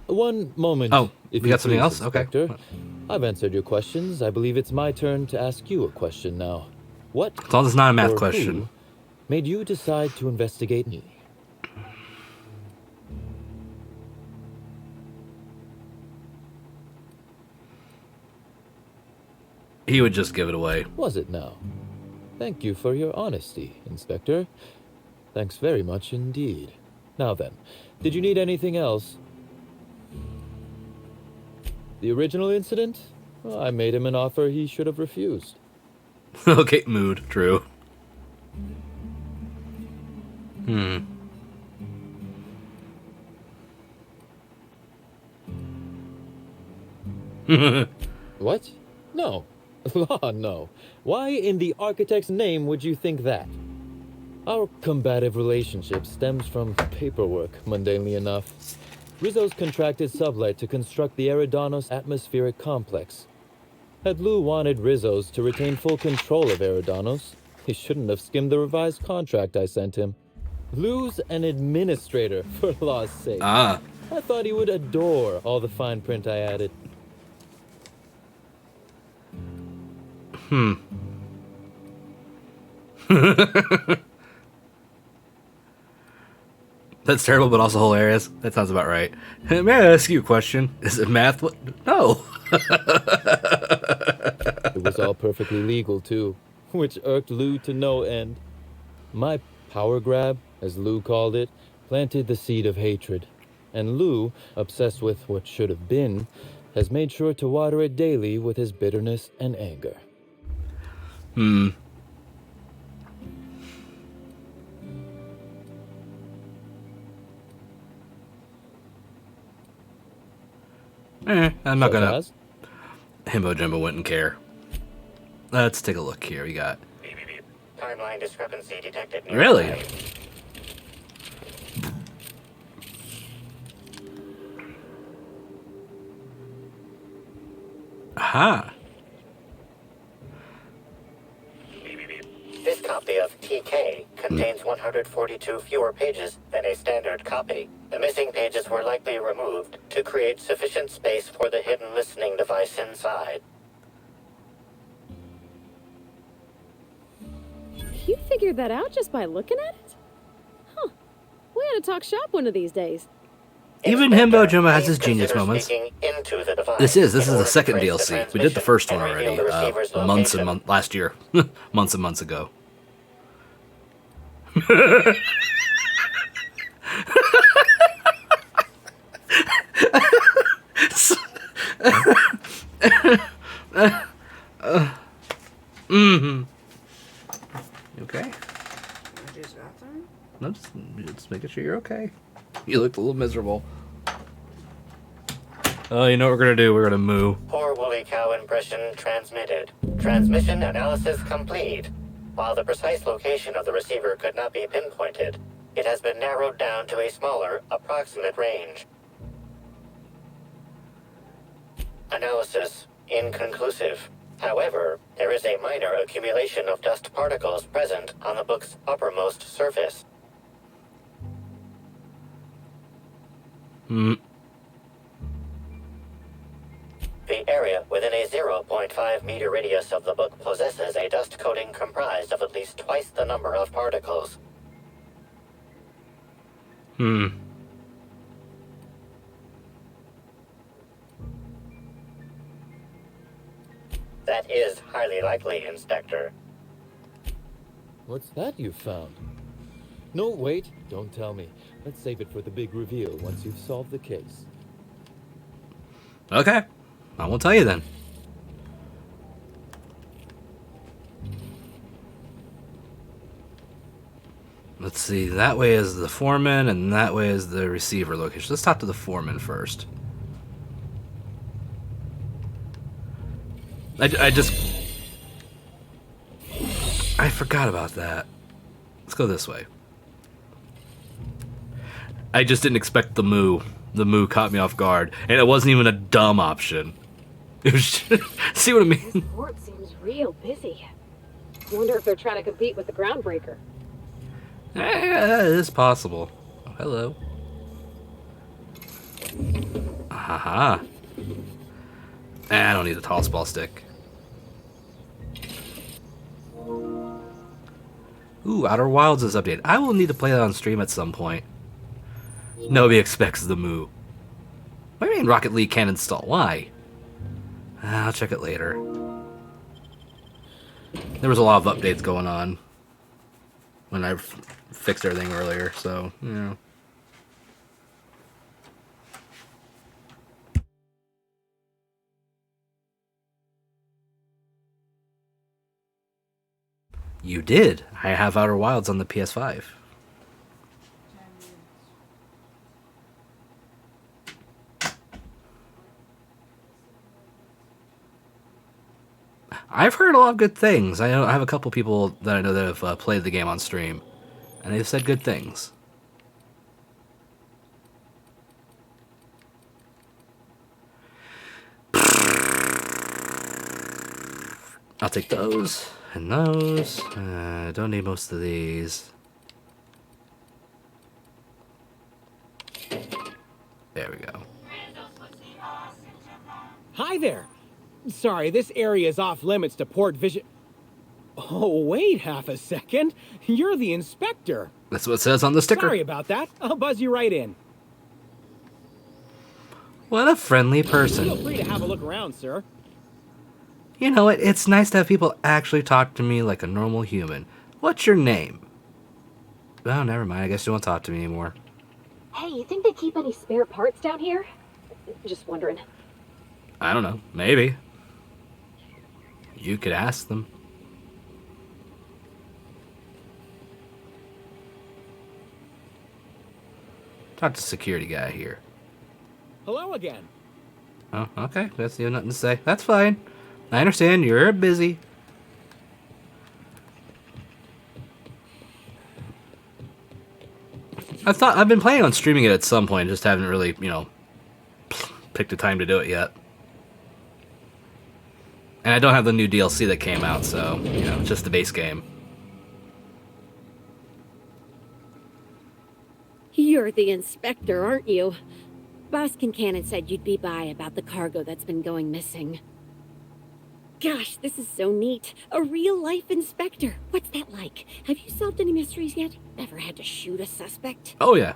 One moment. Oh, if we got something else? Inspector. Okay. I've answered your questions. I believe it's my turn to ask you a question now. What? As long as it's not a math or question. who made you decide to investigate me? He would just give it away. Was it now? Thank you for your honesty, Inspector. Thanks very much indeed. Now then, did you need anything else? The original incident? Well, I made him an offer he should have refused. Okay, mood. True. What? No. Law, no. Why in the architect's name would you think that? Our combative relationship stems from paperwork, mundanely enough. Rizzo's contracted Sublight to construct the Eridanos atmospheric complex. Had Lou wanted Rizzo's to retain full control of Eridanos, he shouldn't have skimmed the revised contract I sent him. Lou's an administrator, for law's sake. Ah. I thought he would adore all the fine print I added. That's terrible, but also hilarious. That sounds about right. Hey, may I ask you a question? Is it math? What? No. It was all perfectly legal, too, which irked Lou to no end. My power grab, as Lou called it, planted the seed of hatred. And Lou, obsessed with what should have been, has made sure to water it daily with his bitterness and anger. I'm not Such gonna. as? Himbo Jimbo wouldn't care. Let's take a look here. We got. Timeline discrepancy detected. nearby. Really? Aha. This copy of TK contains 142 fewer pages than a standard copy. The missing pages were likely removed to create sufficient space for the hidden listening device inside. You figured that out just by looking at it? Huh. We ought to talk shop one of these days. Even Inspector, Himbo Jimbo has his please genius consider moments. speaking into the device This is in the order to second trace DLC. We did the transmission first one and reveal already. the receiver's Months and location. months last year. Months and months ago. Okay? Use bathroom? No, just making sure you're okay. You looked a little miserable. Oh, you know what we're gonna do? We're gonna moo. Poor woolly cow impression transmitted. Transmission analysis complete. While the precise location of the receiver could not be pinpointed, it has been narrowed down to a smaller, approximate range. Analysis inconclusive. However, there is a minor accumulation of dust particles present on the book's uppermost surface. The area within a 0.5 meter radius of the book possesses a dust coating comprised of at least twice the number of particles. That is highly likely, Inspector. What's that you found? No, wait, don't tell me. Let's save it for the big reveal once you've solved the case. Okay. I won't tell you then. Let's see. That way is the foreman, and that way is the receiver location. Let's talk to the foreman first. I forgot about that. Let's go this way. I just didn't expect the moo. The moo caught me off guard, and it wasn't even a dumb option. It was just, see what I This mean? port seems real busy. Wonder if they're trying to compete with the groundbreaker. It is possible. Oh, hello. Haha. I don't need a toss ball stick. Ooh, Outer Wilds is updated. I will need to play that on stream at some point. Nobody expects the moo. What do you mean Rocket League can't install? Why? I'll check it later. There was a lot of updates going on when I fixed everything earlier, so, you know. You did. I have Outer Wilds on the PS5. I've heard a lot of good things. I have a couple people that I know that have played the game on stream, and they've said good things. I'll take those and those. Don't need most of these. There we go. Hi there. Sorry, this area is off limits to port vision. Oh, wait half a second. You're the inspector. That's what it says on the sticker. Sorry about that. I'll buzz you right in. What a friendly Feel person. free to have a look around, sir. You know what? It's nice to have people actually talk to me like a normal human. What's your name? Oh, never mind. I guess you don't talk to me anymore. Hey, you think they keep any spare parts down here? Just wondering. I don't know. Maybe. You could ask them. Talk to security guy here. Hello again. Oh, okay. Guess you have nothing to say. That's fine. I understand you're busy. I've been planning on streaming it at some point, just haven't really, you know, picked a time to do it yet. And I don't have the new DLC that came out, so, you know, it's just the base game. You're the inspector, aren't you? Boss Kincannon said you'd be by about the cargo that's been going missing. Gosh, this is so neat. A real-life inspector. What's that like? Have you solved any mysteries yet? Ever had to shoot a suspect? Oh, yeah.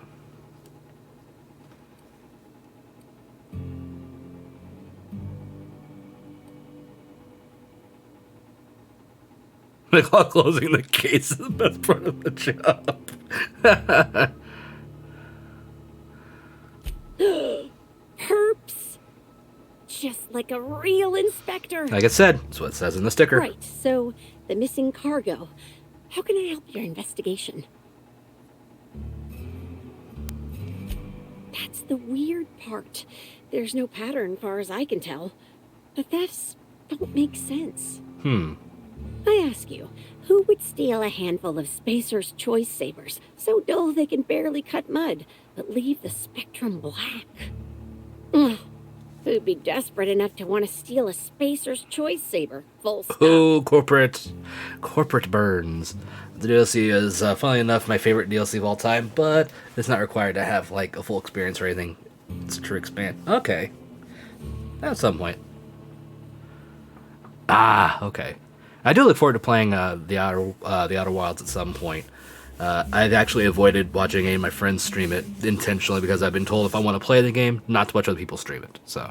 call closing the case the best part of the job. Herps! Just like a real inspector. Like I said, that's what it says in the sticker. Right, so the missing cargo. How can I help your investigation? That's the weird part. There's no pattern far as I can tell. The thefts don't make sense. I ask you, who would steal a handful of Spacer's Choice Sabers, so dull they can barely cut mud, but leave the spectrum black? Ugh. Who'd be desperate enough to want to steal a Spacer's Choice Saber? Full stop. Oh, corporate burns. The DLC is, funnily enough, my favorite DLC of all time, but it's not required to have, like, a full experience or anything. It's a true expand. Okay. At some point. Ah, okay. I do look forward to playing the Outer Wilds at some point. I've actually avoided watching any of my friends stream it intentionally because I've been told if I want to play the game, not to watch other people stream it. So.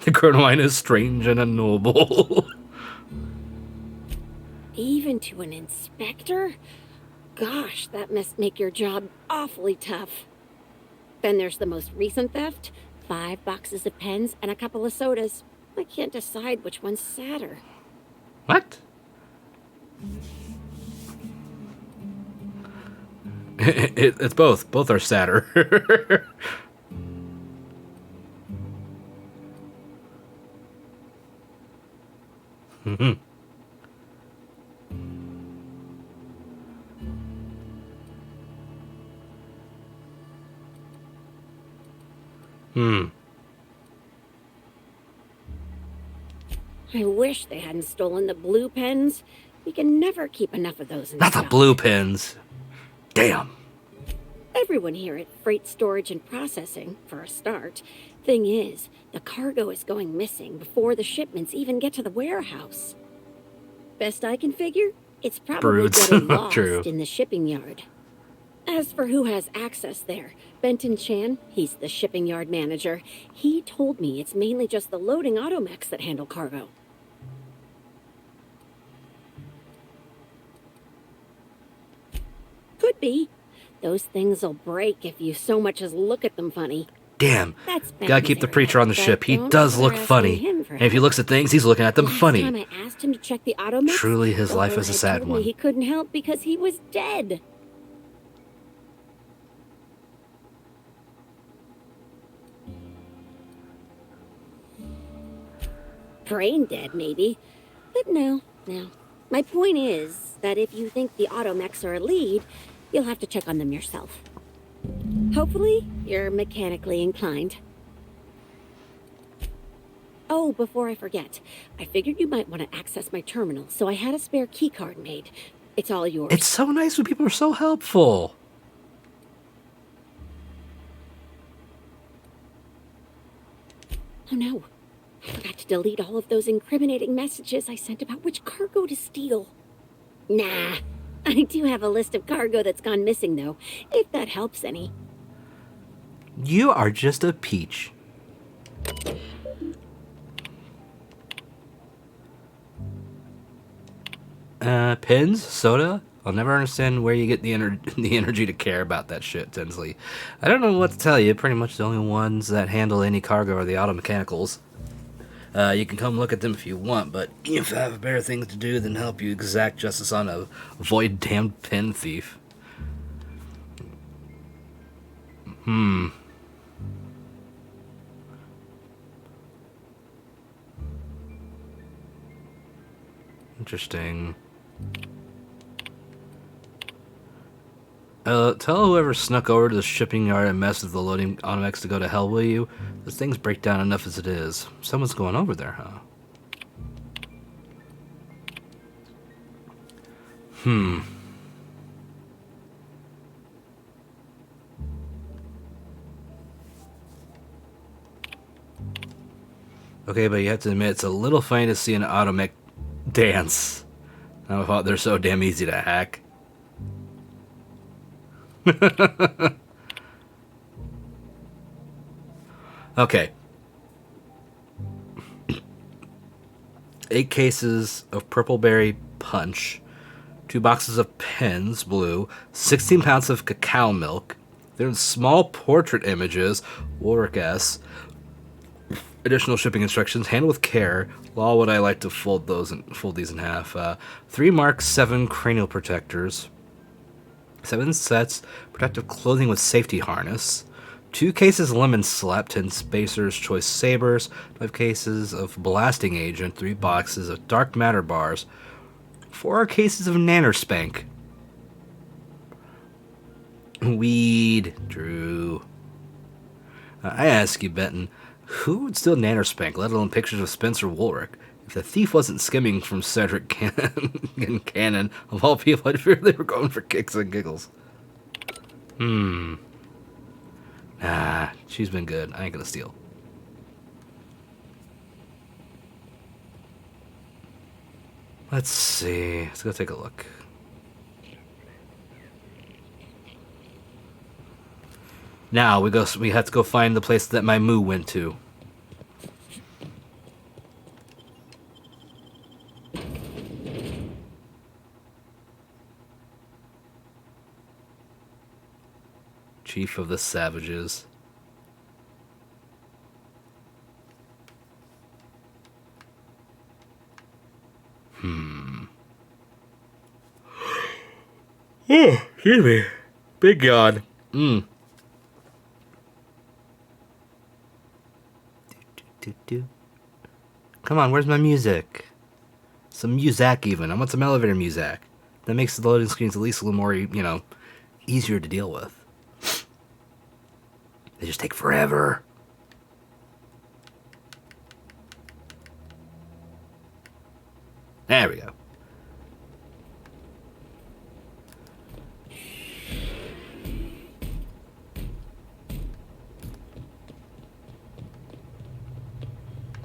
The Chronoline is strange and unknowable. Even to an inspector? Gosh, that must make your job awfully tough. Then there's the most recent theft. 5 boxes of pens and a couple of sodas. I can't decide which one's sadder. What? It's both. Both are sadder. I wish they hadn't stolen the blue pens. We can never keep enough of those in Not the stock. blue pins. Damn. Everyone here at Freight Storage and Processing, for a start. Thing is, the cargo is going missing before the shipments even get to the warehouse. Best I can figure, it's probably Brutes. getting lost True. in the shipping yard. As for who has access there, Benton Chan, he's the shipping yard manager, he told me it's mainly just the loading automechs that handle cargo. Could be. Those things'll break if you so much as look at them funny. Damn. That's Gotta keep the Benton's preacher on the area, ship. but He don't does look bother asking funny. him for And if he help. looks at things, he's looking at them Last funny. time I asked him to check the automechs, Truly, his the life Lord is a had sad told me one. he couldn't help because he was dead. Brain dead, maybe. But no. My point is that if you think the automechs are a lead, you'll have to check on them yourself. Hopefully, you're mechanically inclined. Oh, before I forget, I figured you might want to access my terminal, so I had a spare keycard made. It's all yours. It's so nice when people are so helpful. Oh no. I forgot to delete all of those incriminating messages I sent about which cargo to steal. Nah. I do have a list of cargo that's gone missing, though, if that helps any. You are just a peach. Pins? Soda? I'll never understand where you get the energy to care about that shit, Tinsley. I don't know what to tell you. Pretty much the only ones that handle any cargo are the auto mechanicals. You can come look at them if you want, but if I have better things to do than help you exact justice on a void-damned pin thief. Interesting. Tell whoever snuck over to the shipping yard and messed with the loading automechs to go to hell, will you? Those things break down enough as it is. Someone's going over there, huh? Okay, but you have to admit, it's a little funny to see an automech dance. I thought they're so damn easy to hack. Okay. 8 cases of Purple Berry Punch, 2 boxes of pens, blue, 16 pounds of cacao milk, then small portrait images, Warwick S. Additional shipping instructions, handle with care. Law would I like to fold these in half. 3 Mark 7 cranial protectors, 7 sets protective clothing with safety harness, 2 cases lemon slap, 10 spacers choice sabers, 5 cases of blasting agent, 3 boxes of dark matter bars, 4 cases of nanospank. Weed, Drew. I ask you, Benton, who would steal nanospank, let alone pictures of Spencer Woolrich? If the thief wasn't skimming from Cedric Cannon, of all people, I'd fear they were going for kicks and giggles. Nah, she's been good. I ain't gonna steal. Let's see. Let's go take a look. Now we have to go find the place that my moo went to. Chief of the Savages. Oh, excuse me. Big God. Come on, where's my music? Some music even. I want some elevator music. That makes the loading screens at least a little more, easier to deal with. They just take forever. There we go.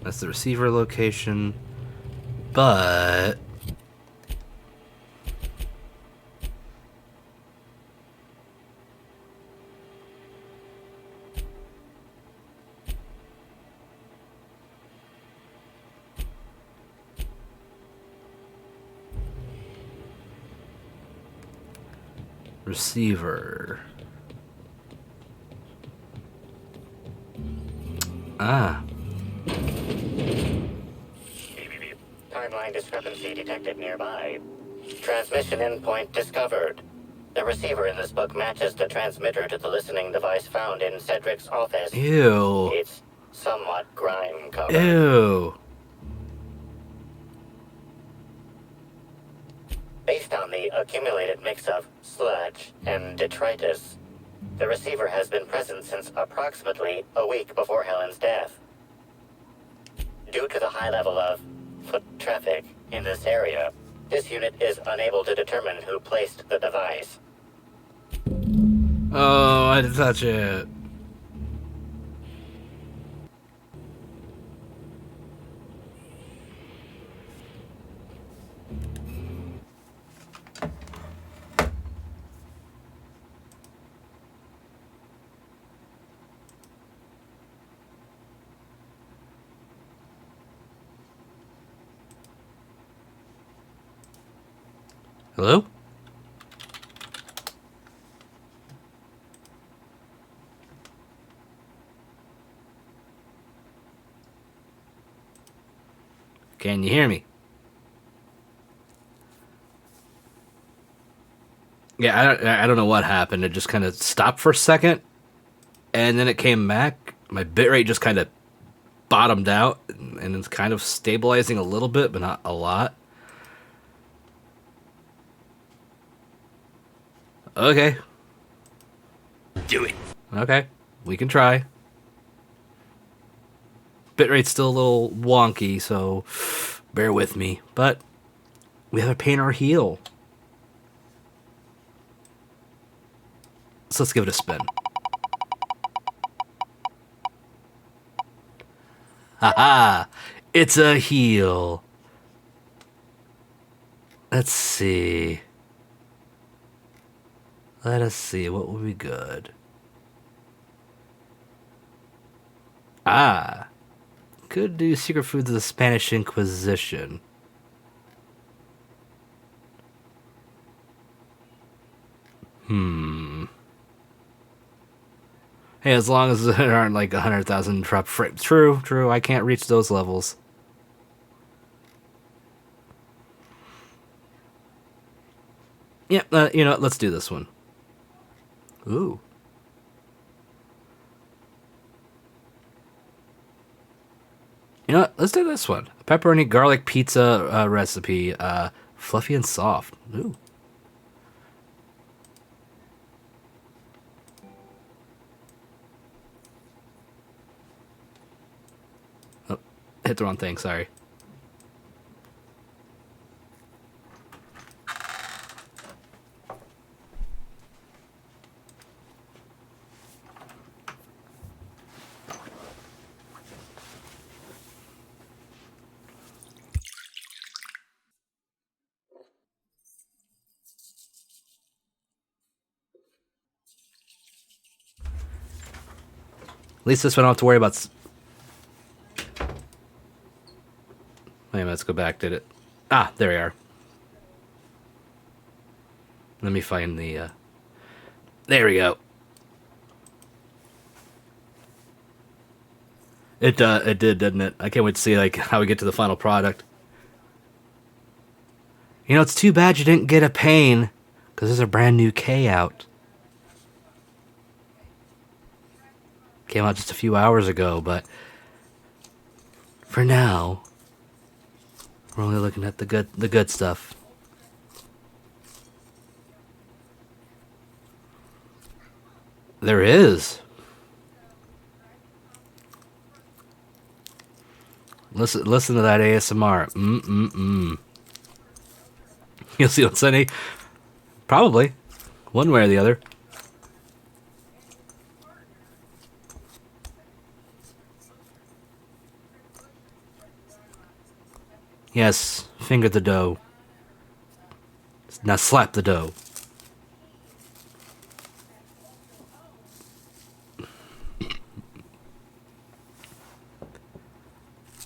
That's the receiver location. But receiver. Ah. Timeline discrepancy detected nearby. Transmission endpoint discovered. The receiver in this book matches the transmitter to the listening device found in Cedric's office. Ew. It's somewhat grime-covered. Ew. Based on the accumulated mix of sludge and detritus, the receiver has been present since approximately a week before Helen's death. Due to the high level of foot traffic in this area, this unit is unable to determine who placed the device. Oh, I didn't touch it. Hello? Can you hear me? Yeah, I don't know what happened. It just kind of stopped for a second, and then it came back. My bitrate just kind of bottomed out, and it's kind of stabilizing a little bit, but not a lot. Okay. Do it. Okay, we can try. Bitrate's still a little wonky, so bear with me. But we have a pain or heal. So let's give it a spin. Haha! It's a heal. Let's see. Let us see. What would be good? Ah. Could do secret foods of the Spanish Inquisition. Hey, as long as there aren't like 100,000 drop frames. True. I can't reach those levels. Yeah, you know what? Let's do this one. Ooh. You know what? Let's do this one. Pepperoni garlic pizza recipe. Fluffy and soft. Ooh. Oh, hit the wrong thing, sorry. At least this one I don't have to worry about. Wait a minute, let's go back. Did it? Ah, there we are. Let me find the. There we go. It did, didn't it? I can't wait to see like how we get to the final product. You know, it's too bad you didn't get a Pain, because there's a brand new K out. Came out just a few hours ago, but for now, we're only looking at the good stuff. There is. Listen to that ASMR. You'll see what's any. Probably, one way or the other. Yes, finger the dough. Now slap the dough.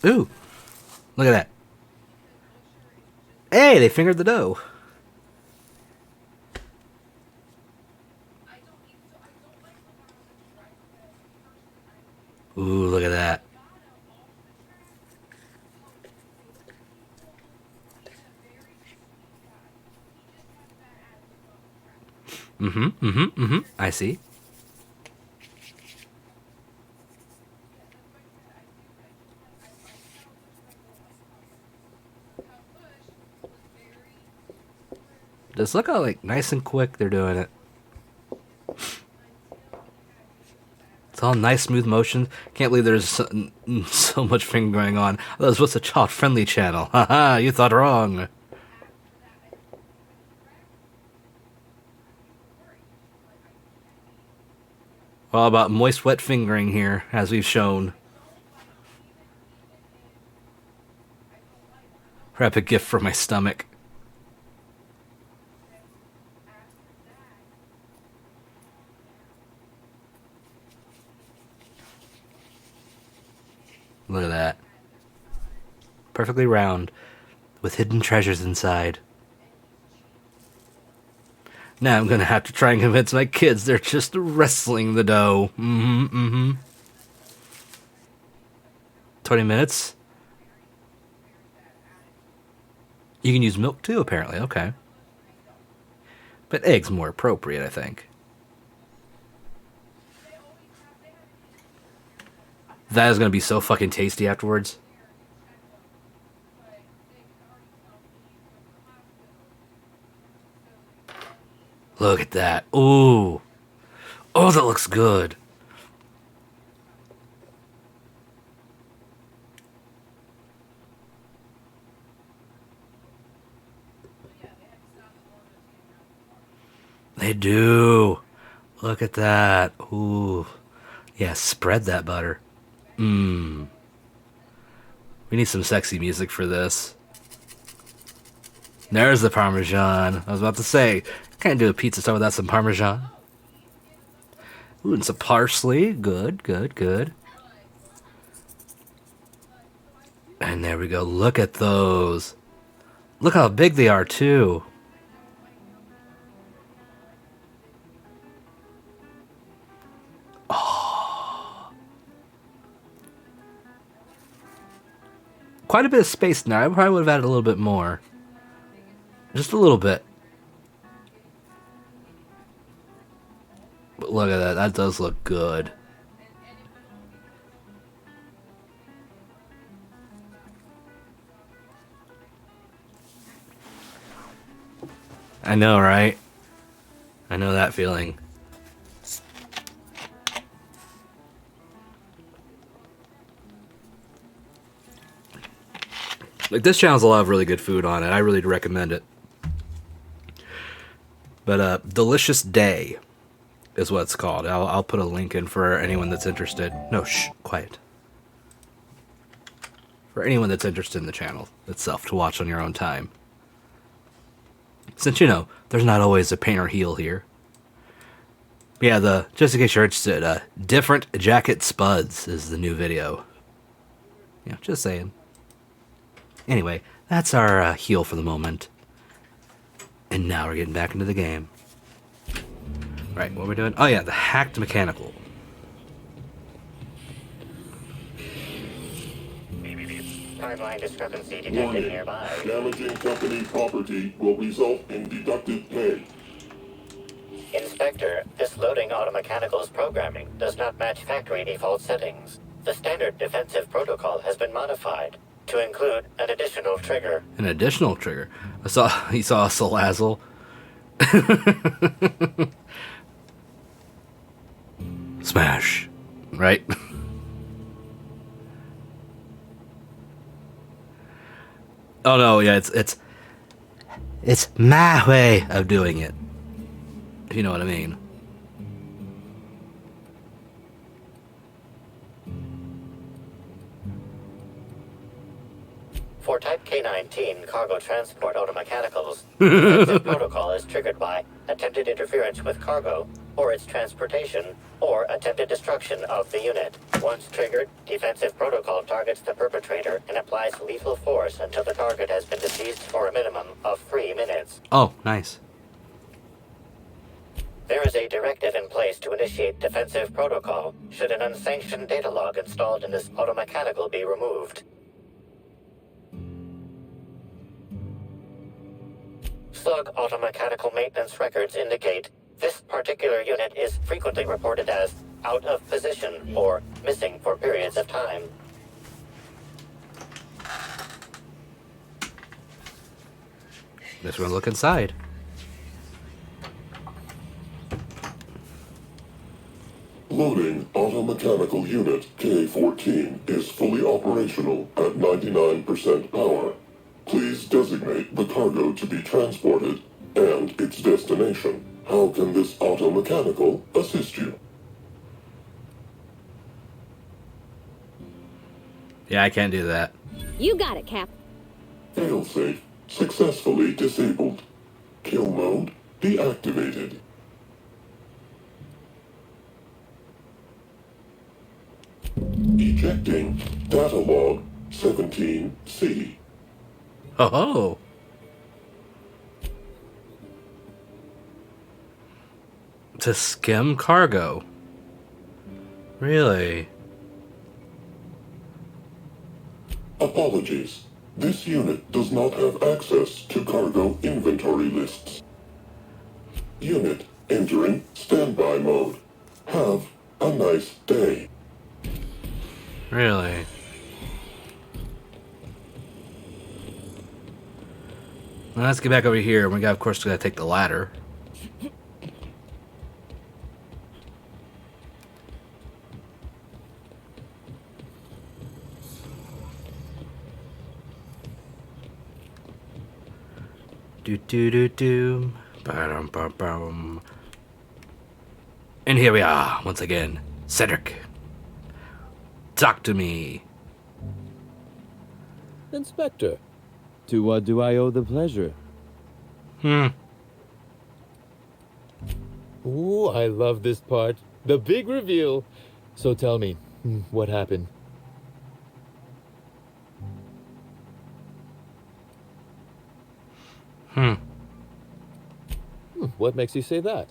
Ooh, look at that. Hey, they fingered the dough. Ooh, look at that. I see. Just look how like nice and quick they're doing it. It's all nice, smooth motion. Can't believe there's so much fingering going on. That was supposed to child-friendly channel. Haha, you thought wrong. All about moist, wet fingering here, as we've shown. Wrap a gift for my stomach. Look at that. Perfectly round, with hidden treasures inside. Now I'm gonna have to try and convince my kids they're just wrestling the dough. 20 minutes? You can use milk too, apparently. Okay. But eggs more appropriate, I think. That is gonna be so fucking tasty afterwards. Look at that. Ooh. Oh, that looks good. They do. Look at that. Ooh. Yeah, spread that butter. We need some sexy music for this. There's the Parmesan. I was about to say, can't do a pizza style without some Parmesan. Ooh, and some parsley. Good. And there we go. Look at those. Look how big they are, too. Oh. Quite a bit of space now. I probably would have added a little bit more. Just a little bit. But look at that. That does look good. I know, right? I know that feeling. Like, this channel has a lot of really good food on it. I really recommend it. But Delicious Day is what it's called. I'll put a link in for anyone that's interested. No, shh, quiet. For anyone that's interested in the channel itself to watch on your own time. Since, you know, there's not always a paint or heel here. Yeah, just in case you're interested, Different Jacket Spuds is the new video. Yeah, just saying. Anyway, that's our heel for the moment. And now we're getting back into the game. Right, what are we doing? Oh yeah, the hacked mechanical. Timeline discrepancy detected nearby. Damaging company property will result in deducted pay. Inspector, this loading automechanical's programming does not match factory default settings. The standard defensive protocol has been modified to include an additional trigger. An additional trigger? He saw a Salazzle. Smash. Right? Oh no, yeah, it's my way of doing it. If you know what I mean. For Type K-19 cargo transport automechanicals, the defensive protocol is triggered by attempted interference with cargo, or its transportation, or attempted destruction of the unit. Once triggered, defensive protocol targets the perpetrator and applies lethal force until the target has been deceased for a minimum of 3 minutes. Oh, nice. There is a directive in place to initiate defensive protocol should an unsanctioned data log installed in this automechanical be removed. Slug automechanical maintenance records indicate this particular unit is frequently reported as out of position or missing for periods of time. Just want to look inside. Loading automechanical unit K-14 is fully operational at 99% power. Please designate the cargo to be transported and its destination. How can this automechanical assist you? Yeah, I can't do that. You got it, Cap. Failsafe successfully disabled. Kill mode deactivated. Ejecting data log 17C. Oh. To skim cargo. Really? Apologies. This unit does not have access to cargo inventory lists. Unit entering standby mode. Have a nice day. Really? Well, let's get back over here. We got, of course, gotta take the ladder. Do do do do. Ba-dum, ba-bum. And here we are once again, Cedric. Talk to me. Inspector, to what do I owe the pleasure? Ooh, I love this part. The big reveal. So tell me, what happened? What makes you say that?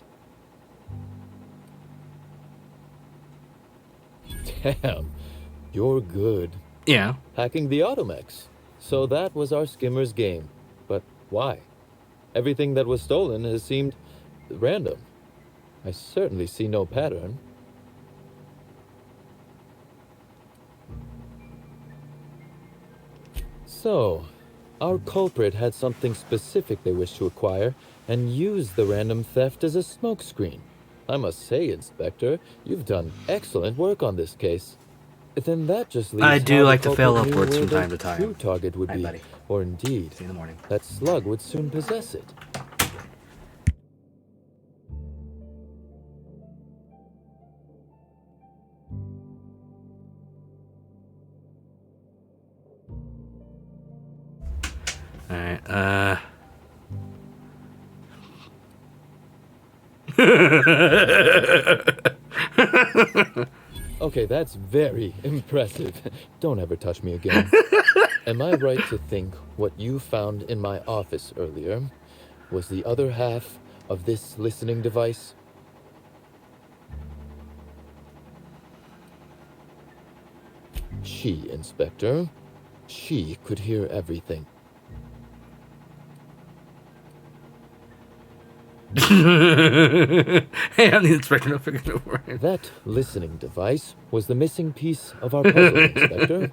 Damn, you're good. Yeah. Hacking the Automex. So that was our skimmer's game. But why? Everything that was stolen has seemed random. I certainly see no pattern. So, our culprit had something specific they wished to acquire and used the random theft as a smokescreen. I must say, Inspector, you've done excellent work on this case. Then that just leaves I do how like the to fail culprit knew upwards where from time the to time. true target would Hi, be, buddy. or indeed, See you in the morning. that slug would soon possess it. Alright, Okay, that's very impressive. Don't ever touch me again. Am I right to think what you found in my office earlier was the other half of this listening device? She, Inspector. She could hear everything. Hey, I'm the inspector. No figure no word. That listening device was the missing piece of our puzzle, Inspector.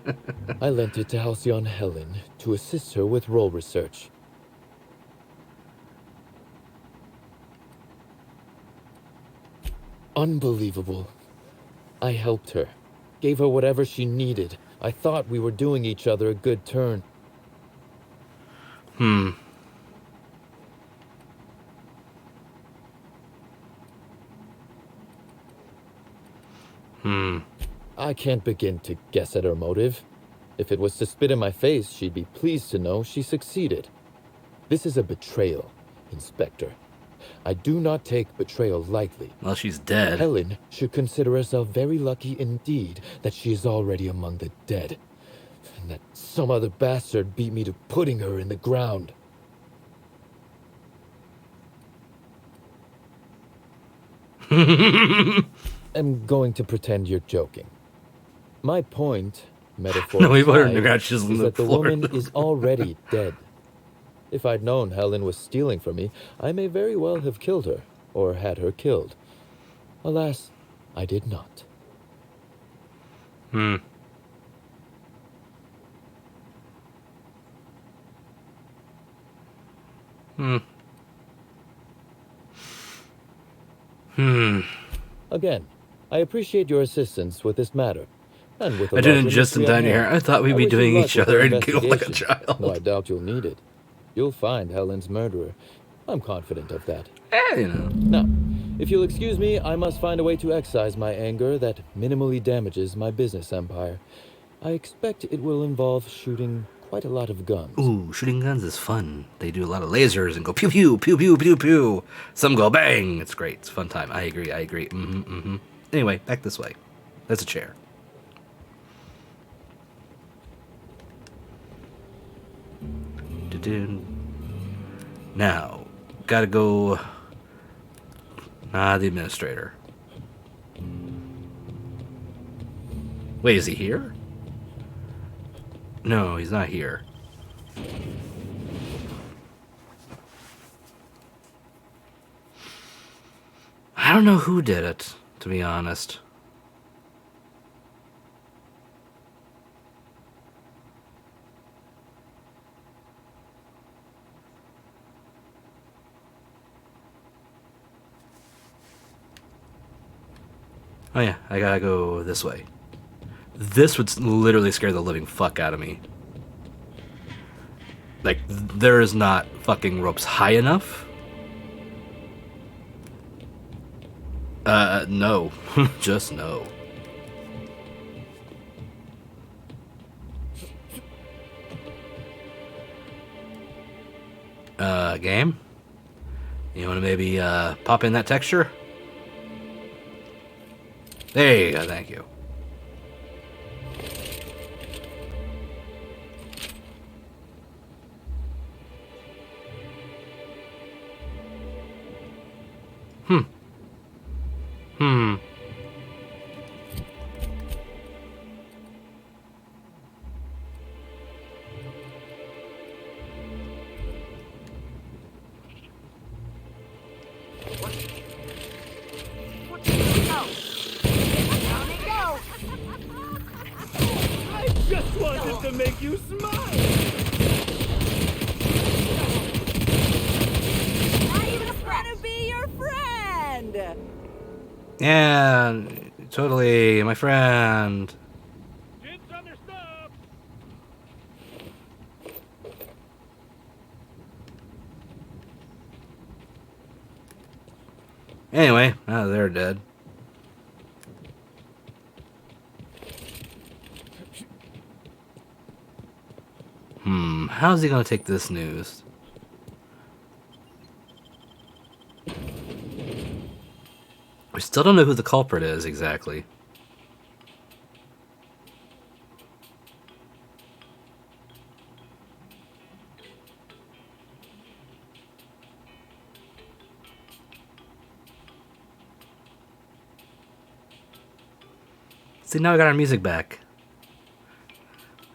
I lent it to Halcyon Helen to assist her with role research. Unbelievable. I helped her, gave her whatever she needed. I thought we were doing each other a good turn. I can't begin to guess at her motive. If it was to spit in my face, she'd be pleased to know she succeeded. This is a betrayal, Inspector. I do not take betrayal lightly. Well, she's dead. Helen should consider herself very lucky indeed that she is already among the dead, and that some other bastard beat me to putting her in the ground. I'm going to pretend you're joking. My point, metaphor No, we put her in the aside, ground, she's on is the that the floor. woman is already dead. If I'd known Helen was stealing from me, I may very well have killed her, or had her killed. Alas, I did not. Again, I appreciate your assistance with this matter. And with the I didn't larger just in mystery time at to hear. hand. I thought we'd be wish you doing luck each with other your and giggle like a investigation, child. though I doubt you'll need it. You'll find Helen's murderer. I'm confident of that. You know. Now, if you'll excuse me, I must find a way to excise my anger that minimally damages my business empire. I expect it will involve shooting quite a lot of guns. Ooh, shooting guns is fun. They do a lot of lasers and go pew pew pew pew pew pew. Some go bang. It's great. It's a fun time. I agree. Anyway, back this way. That's a chair. Now, gotta go. The administrator. Wait, is he here? No, he's not here. I don't know who did it, to be honest. Oh yeah, I gotta go this way. This would literally scare the living fuck out of me. Like, there is not fucking ropes high enough. No. Just no. Game? You wanna maybe, pop in that texture? There you go, thank you. Hmm. I just wanted to make you smile. Wanna be your friend? Yeah, totally, my friend. Anyway, they're dead. How's he gonna take this news? We still don't know who the culprit is exactly. See, now we got our music back.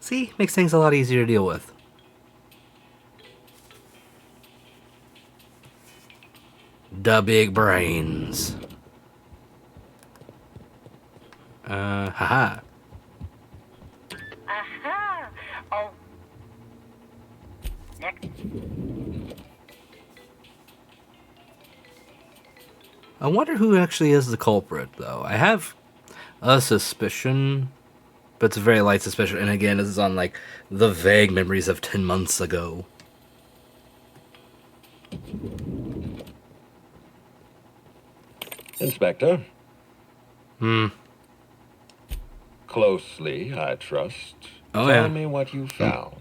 See, makes things a lot easier to deal with. The big brains. Haha. Aha! Oh. Next. I wonder who actually is the culprit, though. I have a suspicion, but it's a very light suspicion. And again, this is on, like, the vague memories of 10 months ago. Inspector? Closely, I trust. Oh, Tell yeah. me what you found.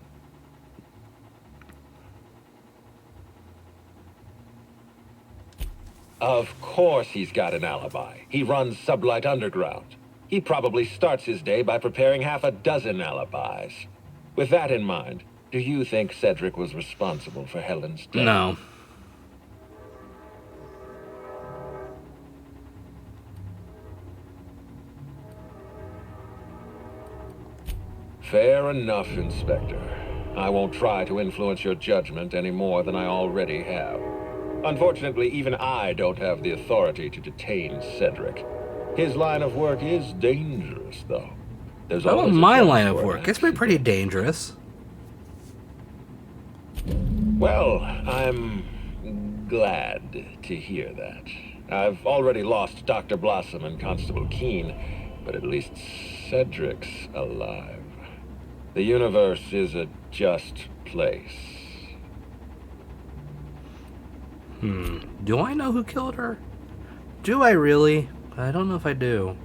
Of course he's got an alibi. He runs Sublight Underground. He probably starts his day by preparing half a dozen alibis. With that in mind, do you think Cedric was responsible for Helen's death? No. Fair enough, Inspector. I won't try to influence your judgment any more than I already have. Unfortunately, even I don't have the authority to detain Cedric. His line of work is dangerous, though. There's How about always a my chance line of for an work? It's been pretty dangerous. Well, I'm glad to hear that. I've already lost Dr. Blossom and Constable Keene, but at least Cedric's alive. The universe is a just place. Do I know who killed her? Do I really? I don't know if I do.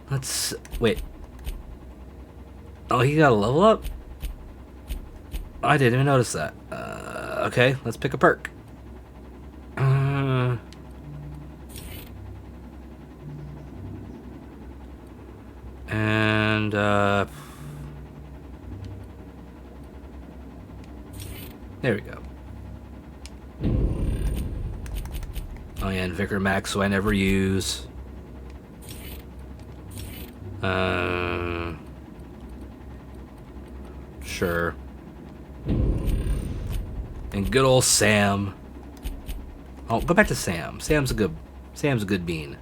Let's... wait. Oh, he got a level up? I didn't even notice that. Okay, let's pick a perk. And, there we go. Oh yeah, and Vicar Max, who I never use. Sure. And good old Sam. Oh, go back to Sam. Sam's a good bean.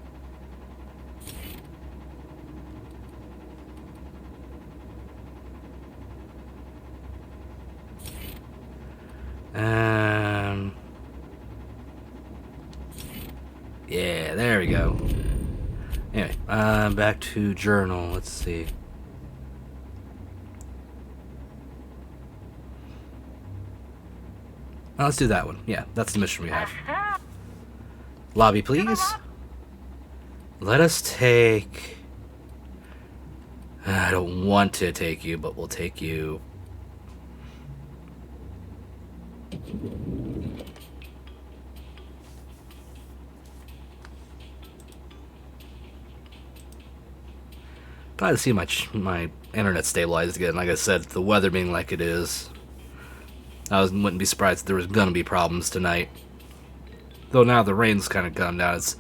Yeah, there we go. Anyway, back to journal. Let's see. Let's do that one. Yeah, that's the mission we have. Lobby, please. Let us take... I don't want to take you, but we'll take you. Glad to see my internet stabilized again. Like I said, the weather being like it is, Wouldn't be surprised if there was gonna be problems tonight. Though now the rain's kind of gone down. It's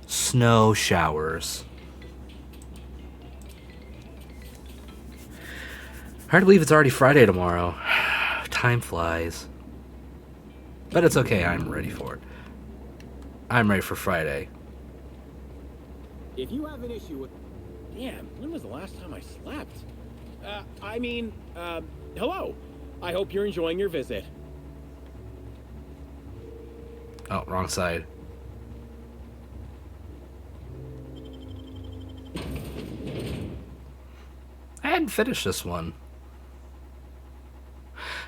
snow showers. Hard to believe it's already Friday tomorrow. Time flies. But it's okay, I'm ready for it. I'm ready for Friday. If you have an issue with... Damn, when was the last time I slept? Hello. I hope you're enjoying your visit. Oh, wrong side. I hadn't finished this one.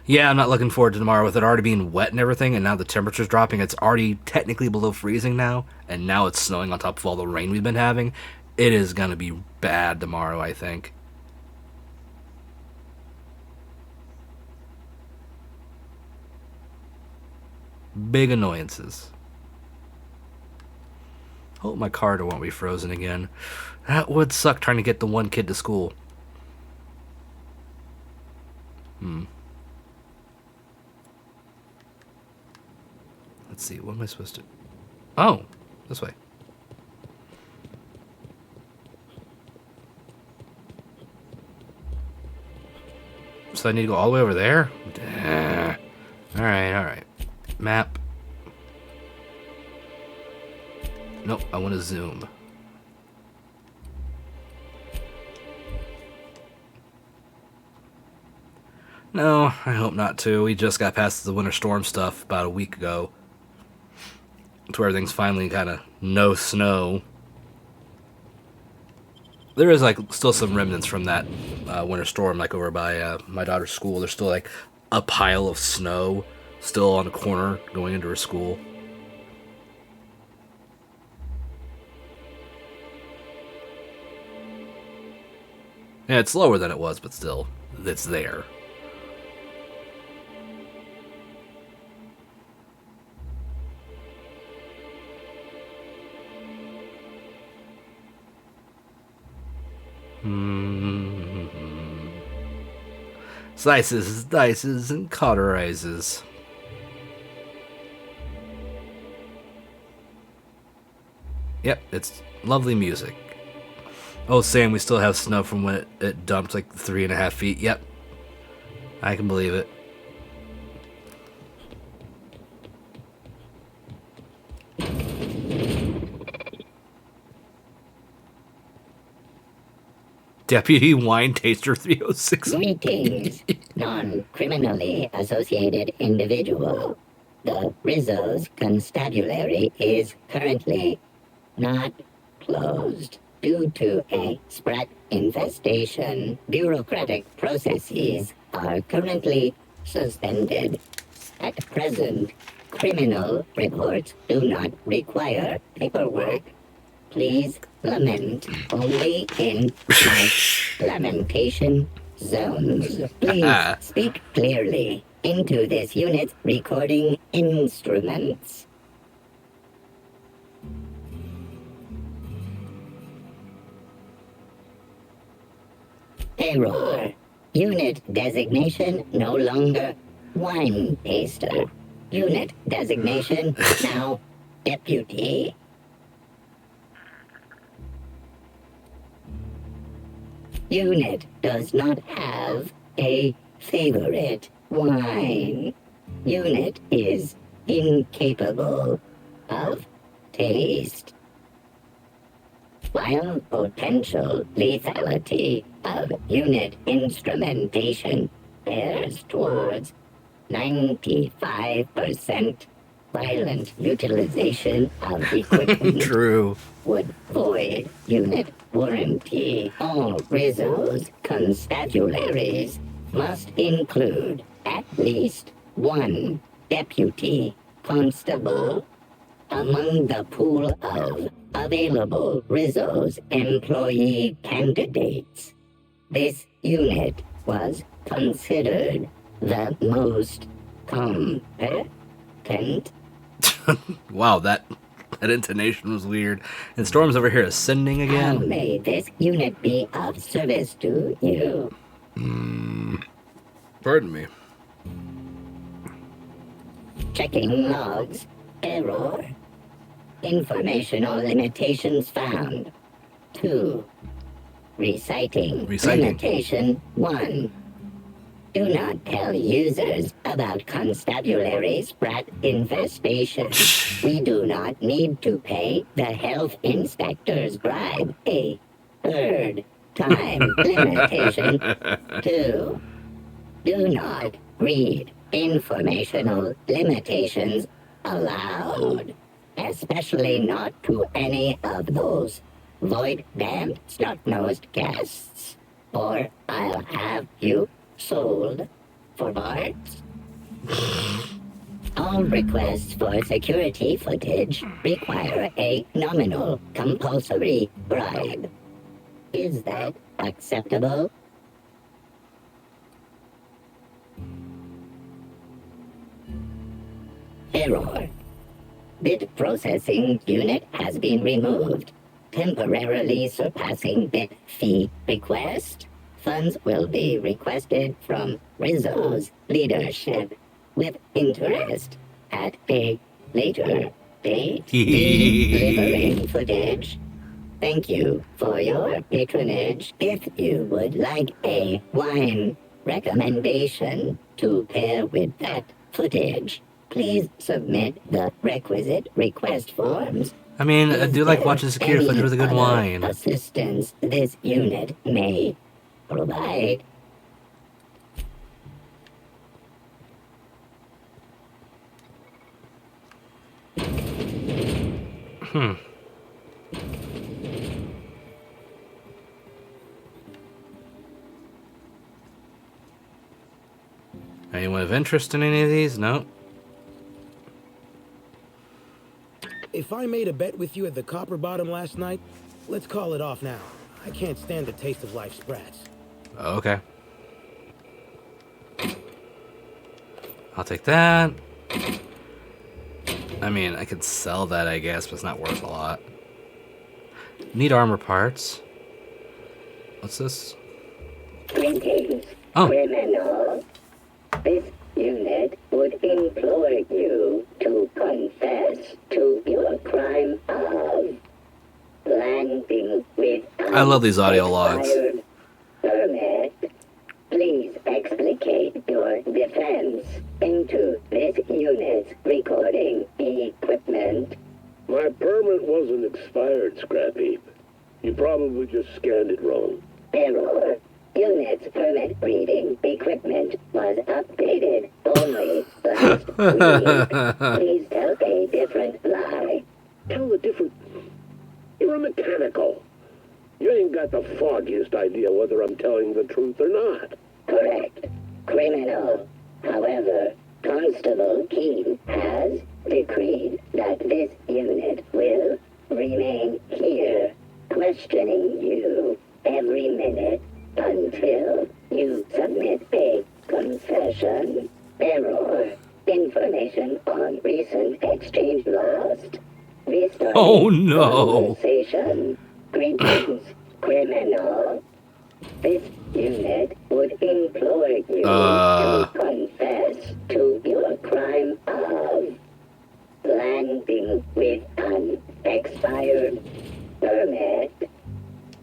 Yeah, I'm not looking forward to tomorrow with it already being wet and everything, and now the temperature's dropping. It's already technically below freezing now, and now it's snowing on top of all the rain we've been having. It is going to be bad tomorrow, I think. Big annoyances. Hope my car won't be frozen again. That would suck trying to get the one kid to school. Let's see, what am I supposed to... Oh, this way. So I need to go all the way over there? Alright. Map. Nope, I want to zoom. No, I hope not too. We just got past the winter storm stuff about a week ago. To where everything's finally kind of no snow. There is like still some remnants from that winter storm, like over by my daughter's school. There's still like a pile of snow still on the corner going into her school. Yeah, it's lower than it was, but still, it's there. Slices, dices, and cauterizes. Yep, it's lovely music. Oh, Sam, we still have snow from when it dumped like 3.5 feet. Yep, I can believe it. Deputy Wine Taster 306. Greetings, non-criminally associated individual. The Rizzo's constabulary is currently not closed due to a sprat infestation. Bureaucratic processes are currently suspended. At present, criminal reports do not require paperwork. Please lament only in lamentation zones. Please speak clearly into this unit's recording instruments. Error. Unit designation no longer wine taster. Unit designation now deputy. Unit does not have a favorite wine. Unit is incapable of taste. While potential lethality of unit instrumentation bears towards 95% violent utilization of equipment True. would void unit warranty. All Rizzo's constabularies must include at least one deputy constable among the pool of available Rizzo's employee candidates. This unit was considered the most competent. Wow, that intonation was weird. And Storm's over here ascending again. How may this unit be of service to you? Pardon me. Checking logs. Error. Informational limitations found. 2. Reciting. Limitation 1. Do not tell users about constabulary sprat infestation. We do not need to pay the health inspector's bribe. A third time limitation 2. Do not read informational limitations aloud, especially not to any of those void-damned snot-nosed guests, or I'll have you sold for parts. All requests for security footage require a nominal compulsory bribe. Is that acceptable? Error. Bit processing unit has been removed, temporarily surpassing bit fee request. Funds will be requested from Rizzo's leadership with interest at a later date. Delivering footage. Thank you for your patronage. If you would like a wine recommendation to pair with that footage, please submit the requisite request forms. I mean, I do like watching security footage with a good wine. Assistance this unit may provide. Anyone of interest in any of these? No. If I made a bet with you at the Copper Bottom last night, let's call it off now. I can't stand the taste of life sprats. Okay. I'll take that. I mean, I could sell that, I guess, but it's not worth a lot. Need armor parts. What's this? Greetings, Oh. criminal. This unit would implore you to confess to your crime of landing with I love these audio logs. unexpired permit. Please explicate your defense into this unit's recording equipment. My permit wasn't expired, Scrappy. You probably just scanned it wrong. Error. Unit's permit reading equipment was updated only last week. Please tell a different lie. Tell a different... You're a mechanical. You ain't got the foggiest idea whether I'm telling the truth or not. Correct. Criminal. However, Constable Keene has decreed that this unit will remain here, questioning you every minute until you submit a confession. Error. Information on recent exchange lost. Restarting Oh no! conversation. Greetings, criminal. This unit would implore you to confess to your crime of landing with an expired permit.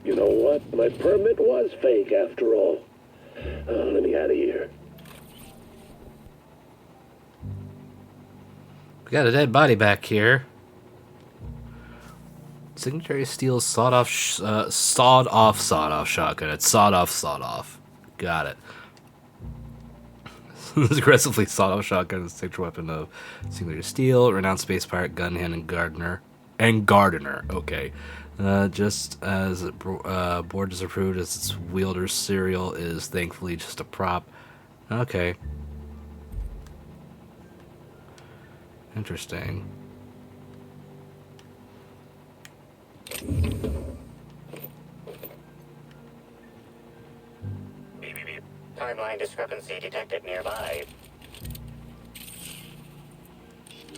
You know what? My permit was fake after all. Let me out of here. We got a dead body back here. Signatory steel sawed-off shotgun. It's sawed-off. Got it. This aggressively sawed-off shotgun is a signature weapon of Signatory steel, renowned space pirate, gun hand, and gardener. Okay. Just as board disapproved as its wielder's serial is thankfully just a prop. Okay. Interesting. Timeline discrepancy detected nearby.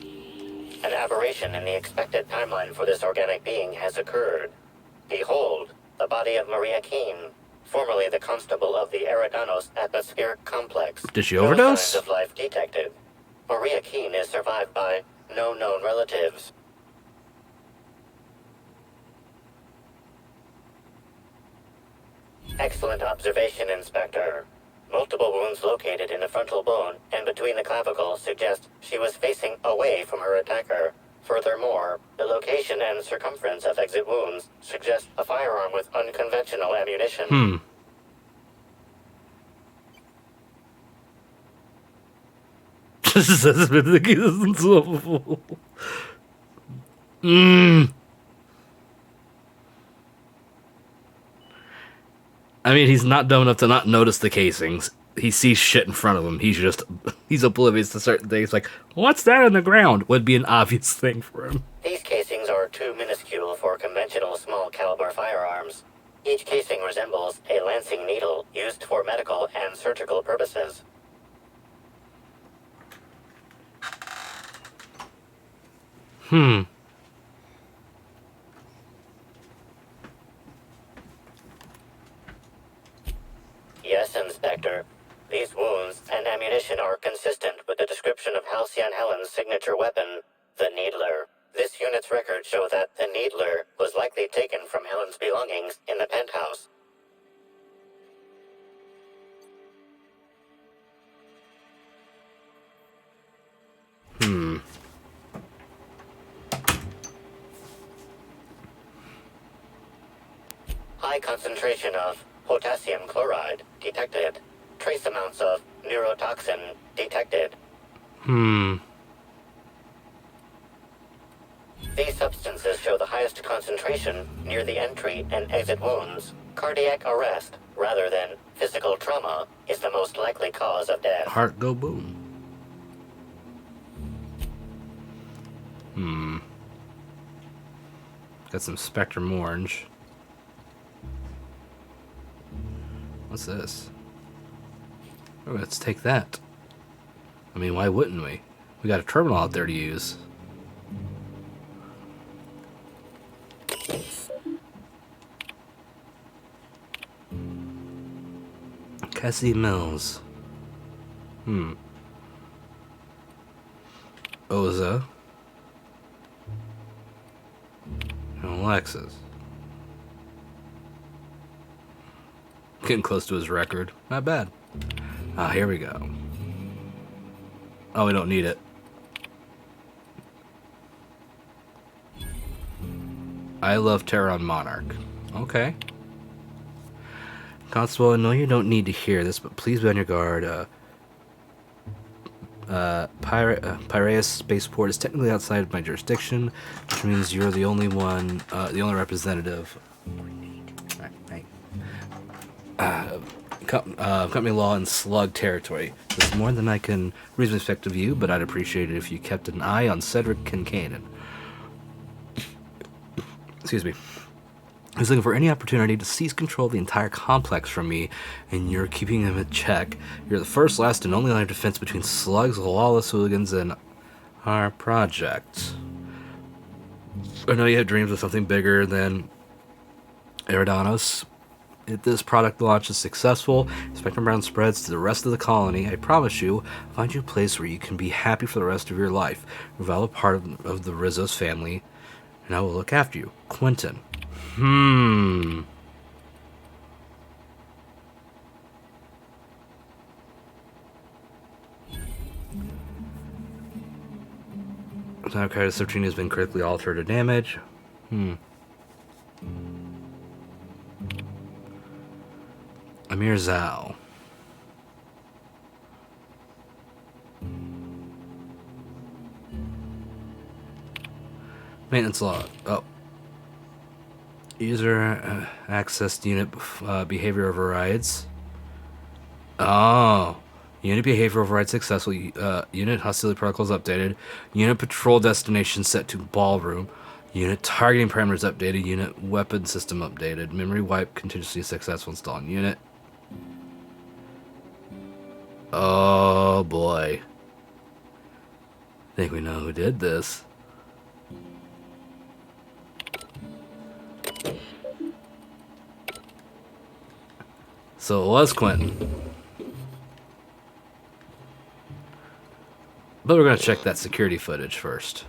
An aberration in the expected timeline for this organic being has occurred. Behold, the body of Maria Keene, formerly the constable of the Eridanos Atmospheric Complex. Did she No overdose? signs of life detected. Maria Keene is survived by no known relatives. Excellent observation, Inspector. Multiple wounds located in the frontal bone and between the clavicles suggest she was facing away from her attacker. Furthermore, the location and circumference of exit wounds suggest a firearm with unconventional ammunition. I mean, he's not dumb enough to not notice the casings. He sees shit in front of him. He's oblivious to certain things. Like, what's that on the ground? Would be an obvious thing for him. These casings are too minuscule for conventional small caliber firearms. Each casing resembles a lancing needle used for medical and surgical purposes. Yes, Inspector. These wounds and ammunition are consistent with the description of Halcyon Helen's signature weapon, the Needler. This unit's records show that the Needler was likely taken from Helen's belongings in the penthouse. High concentration of potassium chloride detected. Trace amounts of neurotoxin detected. These substances show the highest concentration near the entry and exit wounds. Cardiac arrest, rather than physical trauma, is the most likely cause of death. Heart go boom. Got some Spectrum Orange. What's this? Oh, let's take that. I mean, why wouldn't we? We got a terminal out there to use. Cassie Mills. Oza. And Alexis. Getting close to his record. Not bad. Ah, here we go. Oh, we don't need it. I love Terran Monarch. Okay. Constable, I know you don't need to hear this, but please be on your guard. Piraeus Spaceport is technically outside of my jurisdiction, which means you're the only one, the only representative. Company law and slug territory. It's more than I can reasonably expect of you, but I'd appreciate it if you kept an eye on Cedric Kincaid. Excuse me. He's looking for any opportunity to seize control of the entire complex from me, and you're keeping him in check. You're the first, last, and only line of defense between slugs, lawless hooligans, and our project. I know you have dreams of something bigger than Eridanos. If this product launch is successful, Spectrum Brown spreads to the rest of the colony, I promise you, I'll find you a place where you can be happy for the rest of your life. You're a valid part of the Rizzo's family, and I will look after you. Quentin. Narcotics 13 has been critically altered or damaged. Amir Zhao. Maintenance log. Oh. User accessed unit behavior overrides. Oh. Unit behavior override successful. Unit hostility protocols updated. Unit patrol destination set to ballroom. Unit targeting parameters updated. Unit weapon system updated. Memory wipe contingency successful. Installing unit. Oh boy. I think we know who did this. So it was Quentin. But we're gonna check that security footage first.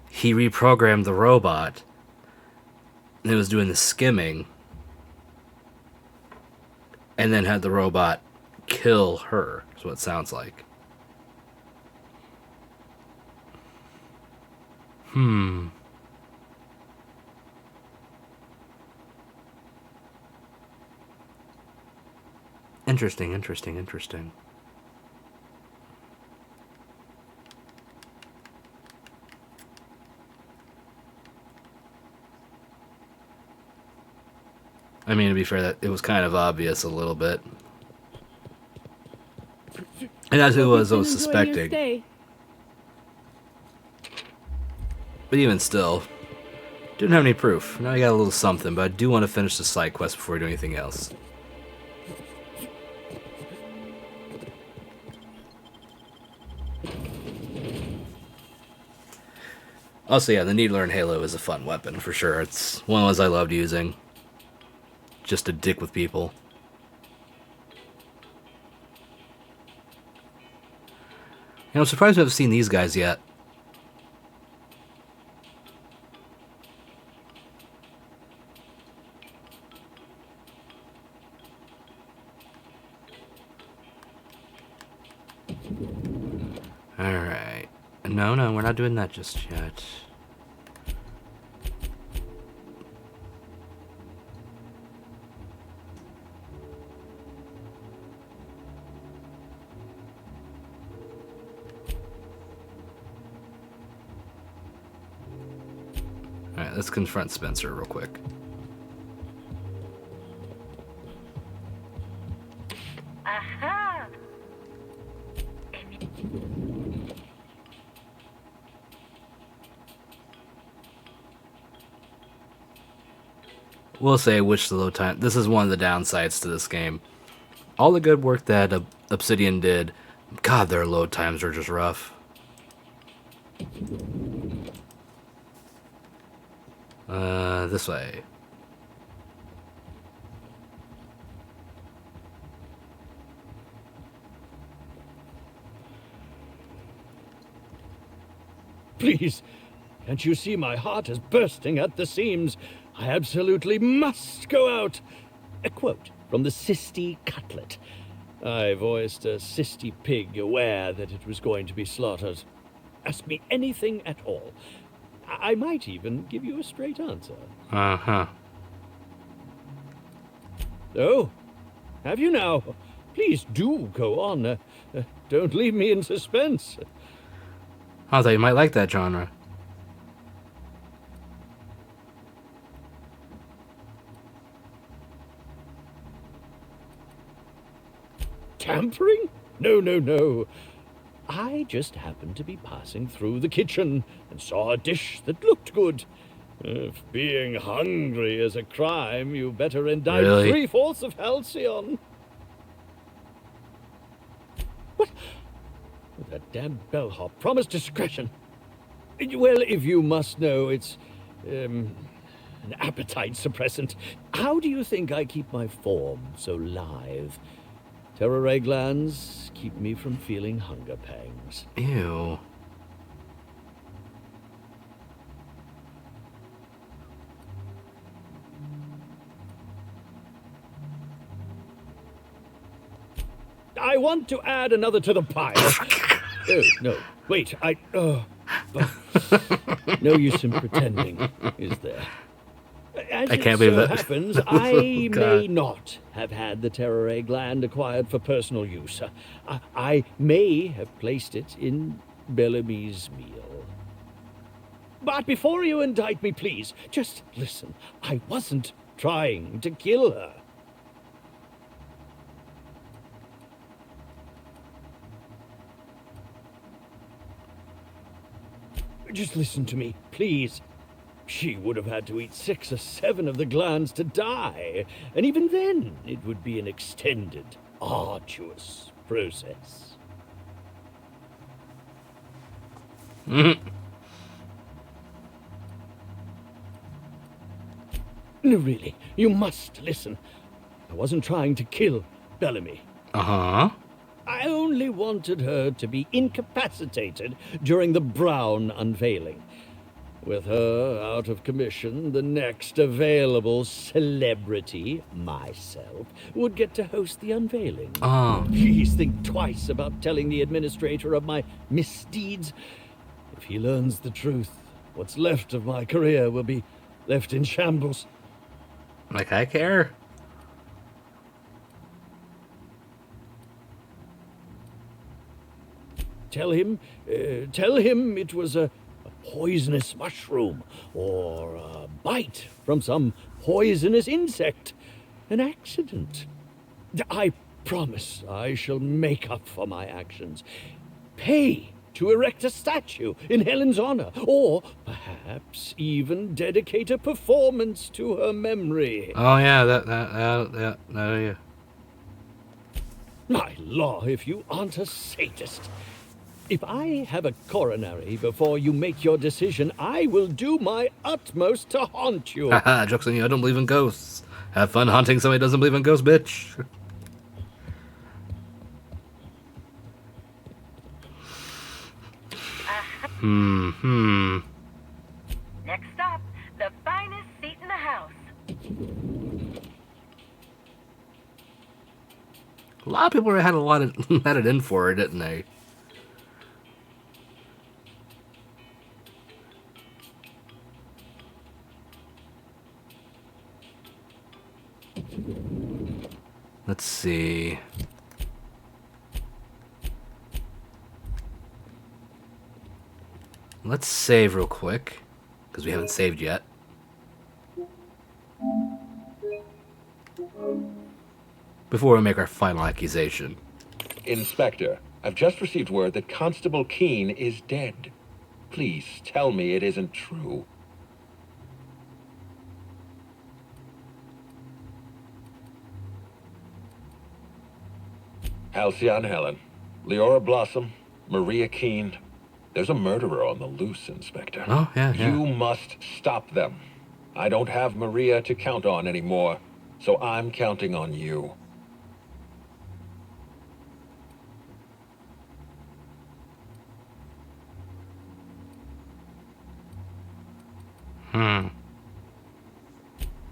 He reprogrammed the robot, and it was doing the skimming, and then had the robot kill her, is what it sounds like. Interesting, interesting, interesting. I mean, to be fair, that it was kind of obvious a little bit. And that's who I was suspecting. But even still, didn't have any proof. Now I got a little something, but I do want to finish the side quest before we do anything else. Also, yeah, the Needler and Halo is a fun weapon, for sure. It's one of those I loved using. Just to dick with people. You know, I'm surprised we haven't seen these guys yet. Alright. No, we're not doing that just yet. Alright, let's confront Spencer real quick. Aha! We'll say which the load time. This is one of the downsides to this game. All the good work that Obsidian did, God, their load times are just rough. This way. Please, can't you see my heart is bursting at the seams? I absolutely must go out. A quote from the Sisty Cutlet. I voiced a Sisty pig aware that it was going to be slaughtered. Ask me anything at all. I might even give you a straight answer. Uh-huh. Oh, have you now? Please do go on. Don't leave me in suspense. I thought you might like that genre. Tampering? No. I just happened to be passing through the kitchen and saw a dish that looked good. If being hungry is a crime, you better indict Really? 3/4 of Halcyon. What? That damn bellhop promised discretion. Well, if you must know, it's an appetite suppressant. How do you think I keep my form so lithe? Terror ray glands keep me from feeling hunger pangs. Ew. I want to add another to the pile. Oh, no. Wait, no use in pretending, is there? As I can't believe it so that. happens, Oh, I God. may not have had the terror ray gland acquired for personal use. I may have placed it in Bellamy's meal. But before you indict me, please, just listen. I wasn't trying to kill her. Just listen to me, please. She would have had to eat 6 or 7 of the glands to die, and even then, it would be an extended, arduous process. No, really, you must listen. I wasn't trying to kill Bellamy. Uh-huh. I only wanted her to be incapacitated during the Brown unveiling. With her out of commission, the next available celebrity, myself, would get to host the unveiling. Oh. Please think twice about telling the administrator of my misdeeds. If he learns the truth, what's left of my career will be left in shambles. Like I care? Tell him it was a poisonous mushroom or a bite from some poisonous insect. An accident. I promise I shall make up for my actions. Pay to erect a statue in Helen's honor, or perhaps even dedicate a performance to her memory. Oh yeah, yeah. My law, if you aren't a sadist. If I have a coronary before you make your decision, I will do my utmost to haunt you. Haha, joke's on you, I don't believe in ghosts. Have fun haunting somebody who doesn't believe in ghosts, bitch. Next stop, the finest seat in the house. A lot of people had had it in for her, didn't they? Let's see. Let's save real quick, because we haven't saved yet. Before we make our final accusation. Inspector, I've just received word that Constable Keene is dead. Please tell me it isn't true. Halcyon Helen, Leora Blossom, Maria Keene. There's a murderer on the loose, Inspector. Oh, yeah. You must stop them. I don't have Maria to count on anymore, so I'm counting on you.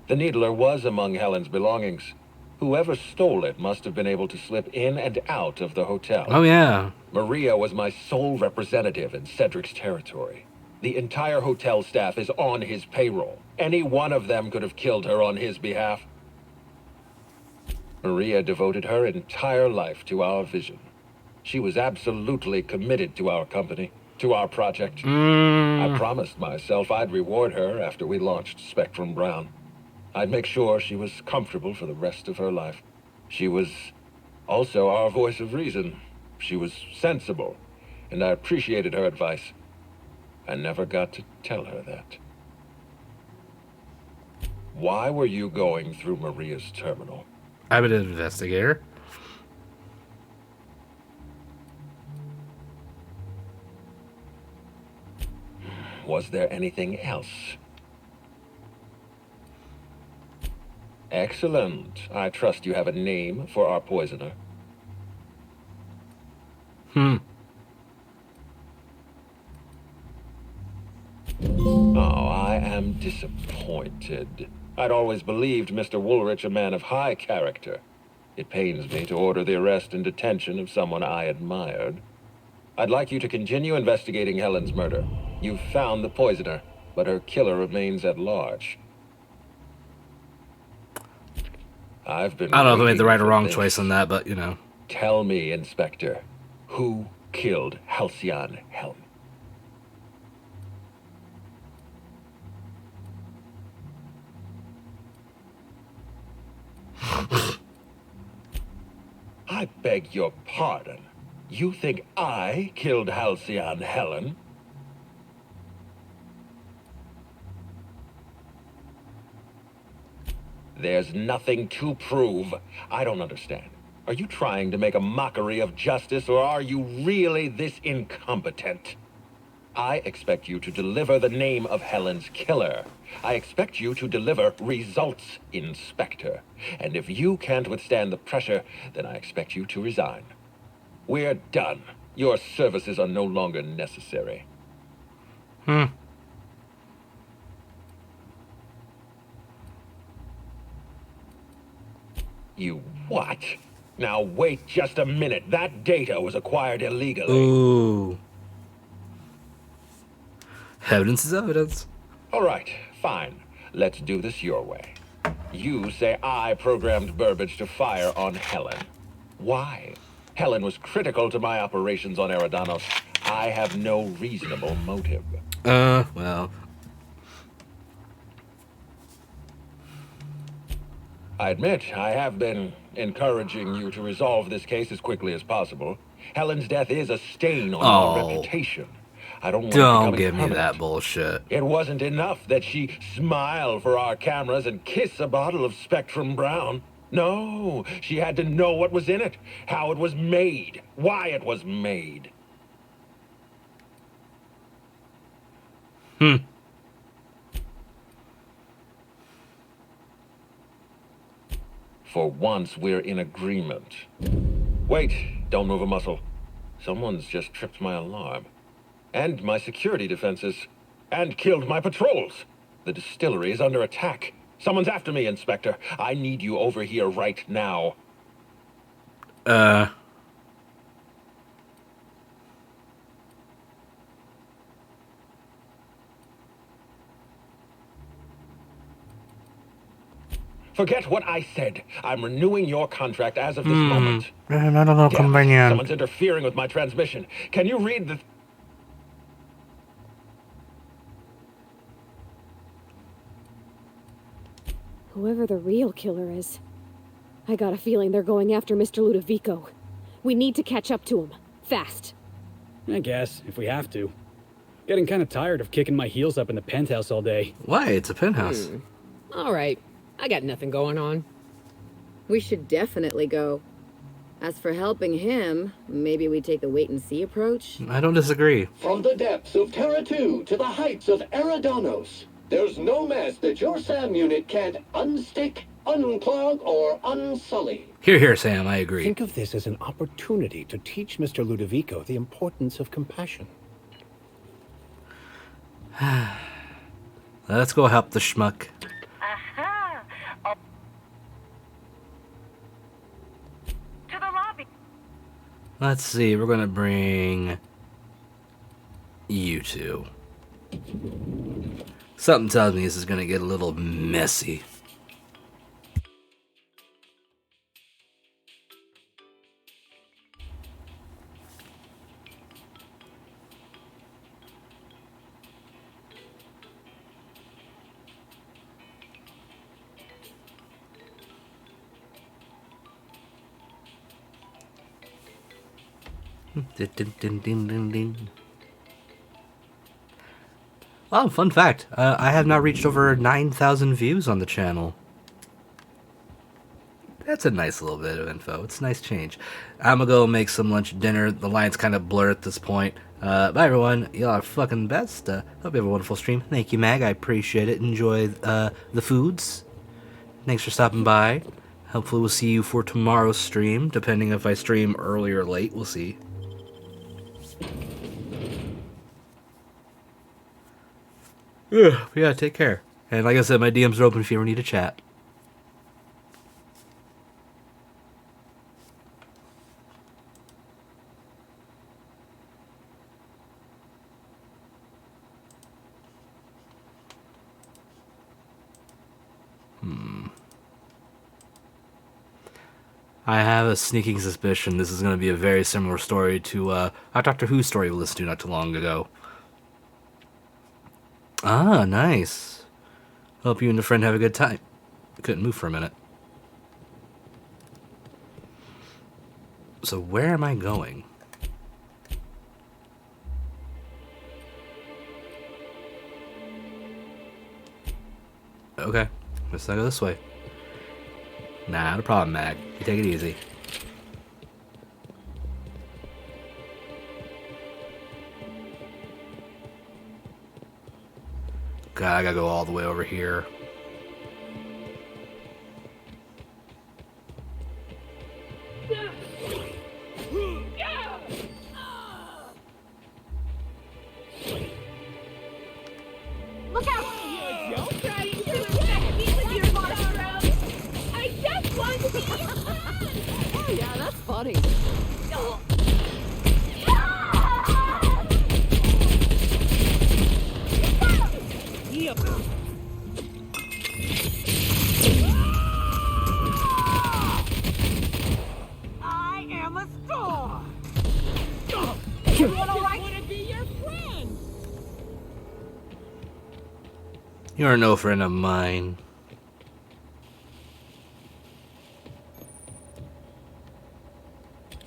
The Needler was among Helen's belongings. Whoever stole it must have been able to slip in and out of the hotel. Oh, yeah. Maria was my sole representative in Cedric's territory. The entire hotel staff is on his payroll. Any one of them could have killed her on his behalf. Maria devoted her entire life to our vision. She was absolutely committed to our company, to our project. I promised myself I'd reward her after we launched Spectrum Brown. I'd make sure she was comfortable for the rest of her life. She was also our voice of reason. She was sensible, and I appreciated her advice. I never got to tell her that. Why were you going through Maria's terminal? I'm an investigator. Was there anything else? Excellent. I trust you have a name for our poisoner. Oh, I am disappointed. I'd always believed Mr. Woolrich a man of high character. It pains me to order the arrest and detention of someone I admired. I'd like you to continue investigating Helen's murder. You've found the poisoner, but her killer remains at large. I don't know if I made the right or wrong choice on that, but, you know. Tell me, Inspector, who killed Halcyon Helen? I beg your pardon. You think I killed Halcyon Helen? There's nothing to prove. I don't understand. Are you trying to make a mockery of justice, or are you really this incompetent? I expect you to deliver the name of Helen's killer. I expect you to deliver results, Inspector. And if you can't withstand the pressure, then I expect you to resign. We're done. Your services are no longer necessary. You what? Now wait just a minute. That data was acquired illegally. Ooh. Evidence is evidence. All right, fine. Let's do this your way. You say I programmed Burbage to fire on Helen. Why? Helen was critical to my operations on Eridanos. I have no reasonable motive. Well. I admit, I have been encouraging you to resolve this case as quickly as possible. Helen's death is a stain on our reputation. I don't want it Don't becoming give me permanent. that bullshit. It wasn't enough that she smile for our cameras and kiss a bottle of Spectrum Brown. No, she had to know what was in it, how it was made, why it was made. For once, we're in agreement. Wait, don't move a muscle. Someone's just tripped my alarm. And my security defenses. And killed my patrols. The distillery is under attack. Someone's after me, Inspector. I need you over here right now. Forget what I said. I'm renewing your contract as of this moment. No, convenient. Someone's interfering with my transmission. Can you read the... Whoever the real killer is, I got a feeling they're going after Mr. Ludovico. We need to catch up to him. Fast. I guess, if we have to. Getting kind of tired of kicking my heels up in the penthouse all day. Why? It's a penthouse. All right. I got nothing going on. We should definitely go. As for helping him, maybe we take the wait-and-see approach? I don't disagree. From the depths of Terra 2 to the heights of Eridanos, there's no mess that your SAM unit can't unstick, unclog, or unsully. Here, Sam, I agree. Think of this as an opportunity to teach Mr. Ludovico the importance of compassion. Let's go help the schmuck. To the lobby. Let's see, we're gonna bring you two. Something tells me this is gonna get a little messy. Oh, fun fact. I have now reached over 9,000 views on the channel. That's a nice little bit of info. It's a nice change. I'm gonna go make some lunch dinner. The line's kind of blurred at this point. Bye, everyone. Y'all are fucking best. Hope you have a wonderful stream. Thank you, Mag. I appreciate it. Enjoy the foods. Thanks for stopping by. Hopefully we'll see you for tomorrow's stream. Depending if I stream early or late. We'll see. Yeah, take care. And like I said, my DMs are open if you ever need to chat. I have a sneaking suspicion this is going to be a very similar story to a Doctor Who story we listened to not too long ago. Ah, nice. Hope you and the friend have a good time. I couldn't move for a minute. So where am I going? Okay, guess I go this way. Not a problem, Mag. You take it easy. God, I gotta go all the way over here. Look out! Don't try to infect me with your monstro! I just want to be your friend! Oh yeah, that's funny. I am a star! Everyone all right? I want to be your friend! You're no friend of mine.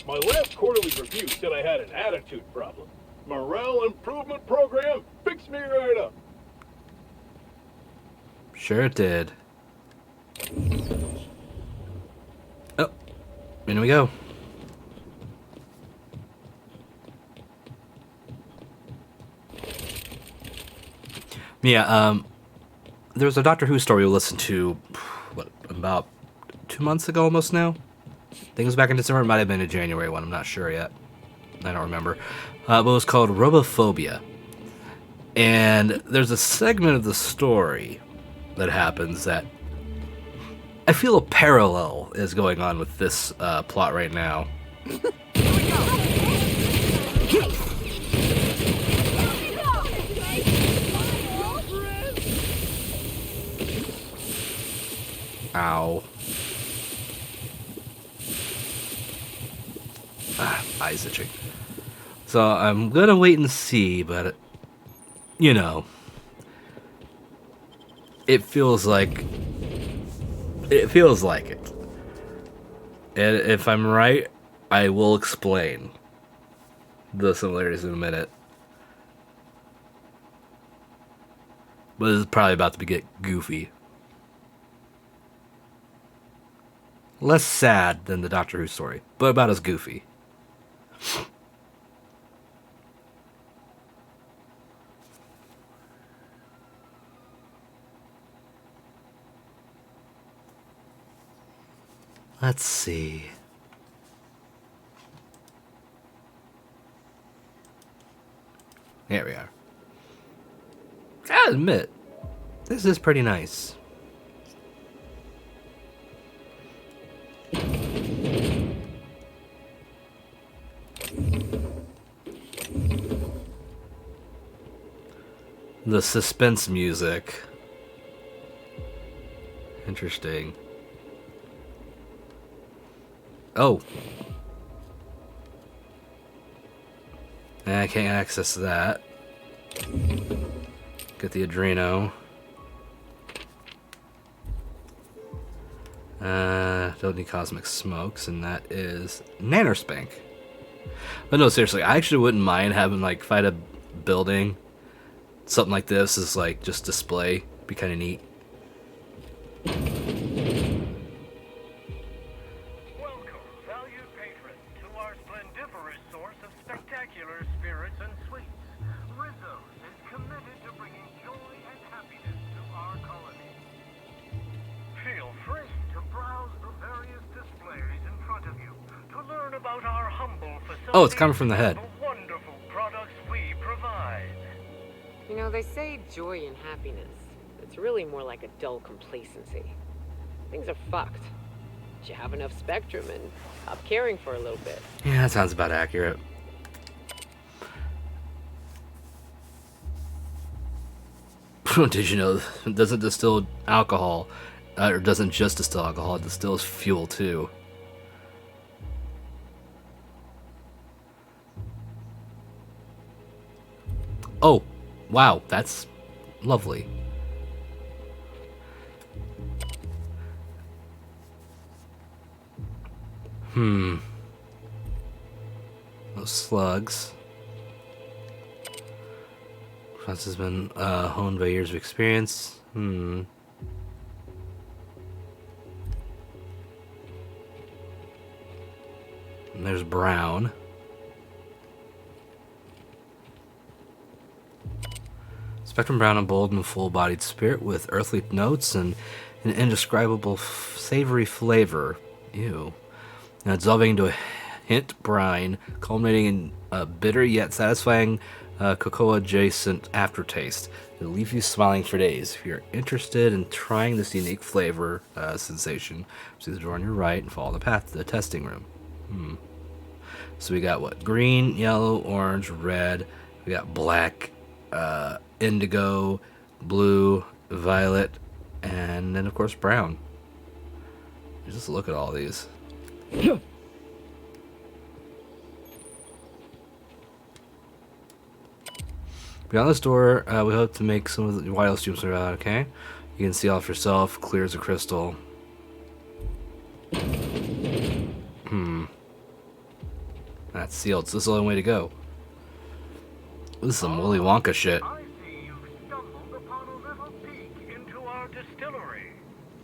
My last quarterly review said I had an attitude problem. Morale improvement program fixed me right up. Sure it did. Oh, in we go. Yeah, there was a Doctor Who story we listened to, what, about 2 months ago almost now? I think it was back in December, it might have been a January one, I'm not sure yet. I don't remember. But it was called Robophobia. And there's a segment of the story that happens that I feel a parallel is going on with this plot right now. Ow. Eyes itching. So I'm gonna wait and see, but you know, it feels like it. And if I'm right, I will explain the similarities in a minute. But it's probably about to get goofy. Less sad than the Doctor Who story, but about as goofy. Let's see. Here we are. I'll admit, this is pretty nice. The suspense music. Interesting. Oh. I can't access that. Get the Adreno. Don't need cosmic smokes, and that is Nanospank. But no, seriously, I actually wouldn't mind having, like, fight a building. Something like this is, like, just display. Be kind of neat. Welcome, valued patrons, to our splendiferous source of spectacular spirits and sweets. Rizzo's is committed to bringing joy and happiness to our colony. Feel free to browse the various displays in front of you to learn about our humble facilities. Oh, it's coming from the head. The wonderful products we provide. You know, they say joy and happiness. It's really more like a dull complacency. Things are fucked. But you have enough spectrum and stop caring for a little bit. Yeah, that sounds about accurate. Did you know it doesn't distill alcohol, or doesn't just distill alcohol, it distills fuel too. Oh, wow, that's lovely. Those slugs. This has been honed by years of experience. And there's brown. Spectrum Brown, a bold and full-bodied spirit with earthly notes and an indescribable savory flavor. Ew. Now dissolving into a hint brine, culminating in a bitter yet satisfying cocoa-adjacent aftertaste. It'll leave you smiling for days. If you're interested in trying this unique flavor sensation, see the door on your right and follow the path to the testing room. So we got what? Green, yellow, orange, red. We got black, indigo, blue, violet, and then of course brown. Just look at all these. Beyond this door, we hope to make some of the wireless tubes are out, okay? You can see all for yourself, clear as a crystal. That's sealed, so this is the only way to go. This is some Willy Wonka shit. I see you've stumbled upon a little peek into our distillery.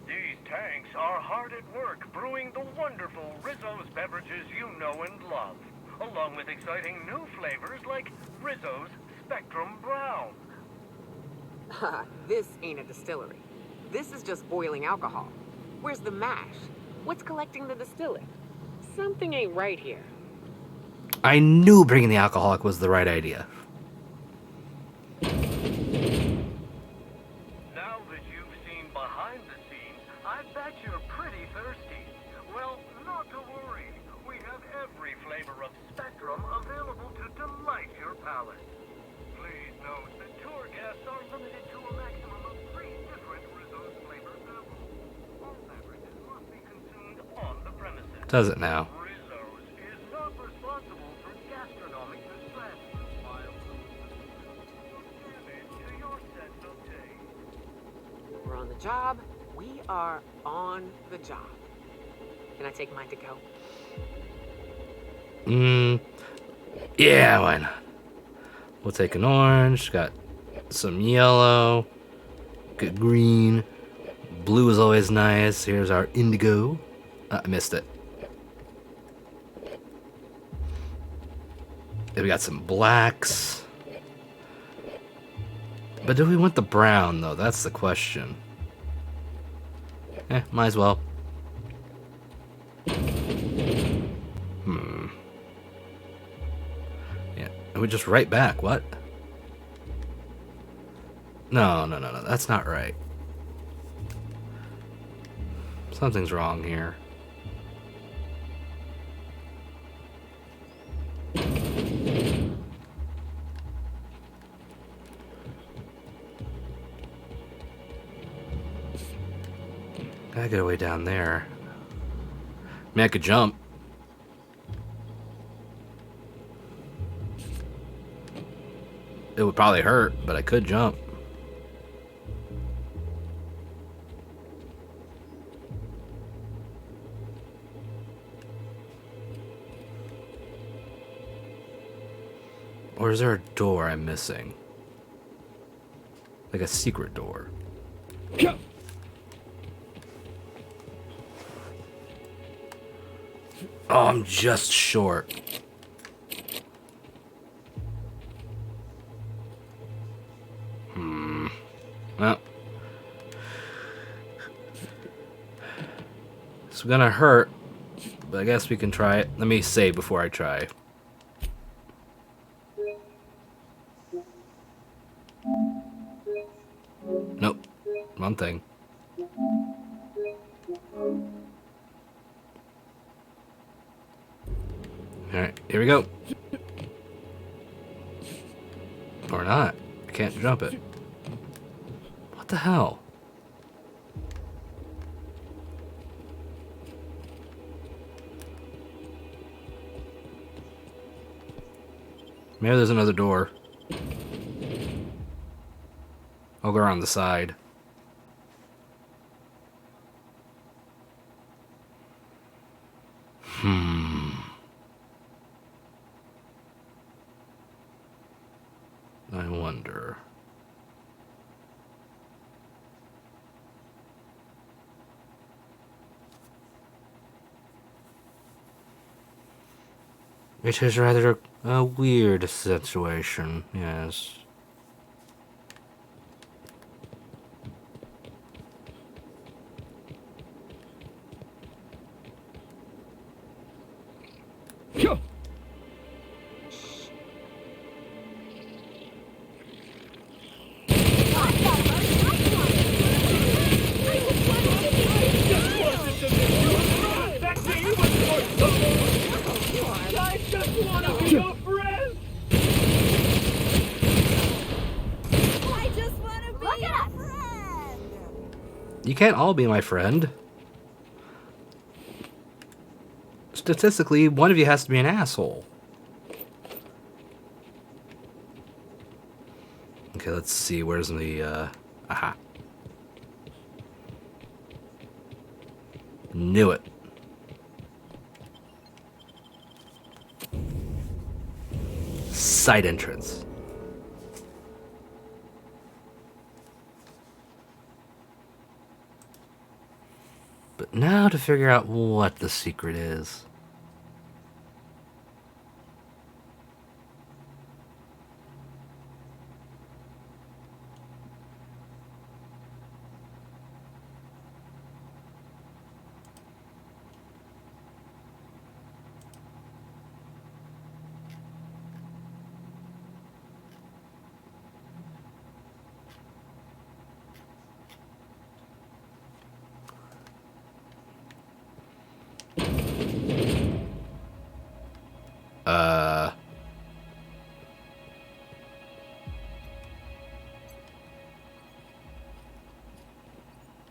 These tanks are hard at work brewing the wonderful Rizzo's beverages you know and love, along with exciting new flavors like Rizzo's Spectrum Brown. This ain't a distillery. This is just boiling alcohol. Where's the mash? What's collecting the distilling? Something ain't right here. I knew bringing the alcoholic was the right idea. Now that you've seen behind the scenes, I bet you're pretty thirsty. Well, not to worry. We have every flavor of Spectrum available to delight your palate. Please note that tour guests are limited to a maximum of 3 different Rizzo's flavor samples. All beverages must be consumed on the premises. Does it now? Rizzo's is not responsible for gastronomic distress, while damage to your sense of taste. We're on the job. We are on the job. Can I take mine to go? Yeah, why not? We'll take an orange, got some yellow, got green, blue is always nice. Here's our indigo. I missed it. Then we got some blacks. But do we want the brown, though? That's the question. Might as well. Yeah, and we just right back. What? No. That's not right. Something's wrong here. Gotta get away down there. I mean, I could jump. It would probably hurt, but I could jump. Or is there a door I'm missing? Like a secret door. Oh, I'm just short. Well. It's gonna hurt, but I guess we can try it. Let me save before I try. Nope. Wrong thing. Alright, here we go. Or not. I can't jump it. What the hell? Maybe there's another door. I'll go around the side. I wonder. It is rather a weird situation, yes. You can't all be my friend. Statistically, one of you has to be an asshole. Okay, let's see. Where's the, aha. Knew it. Side entrance. But now to figure out what the secret is.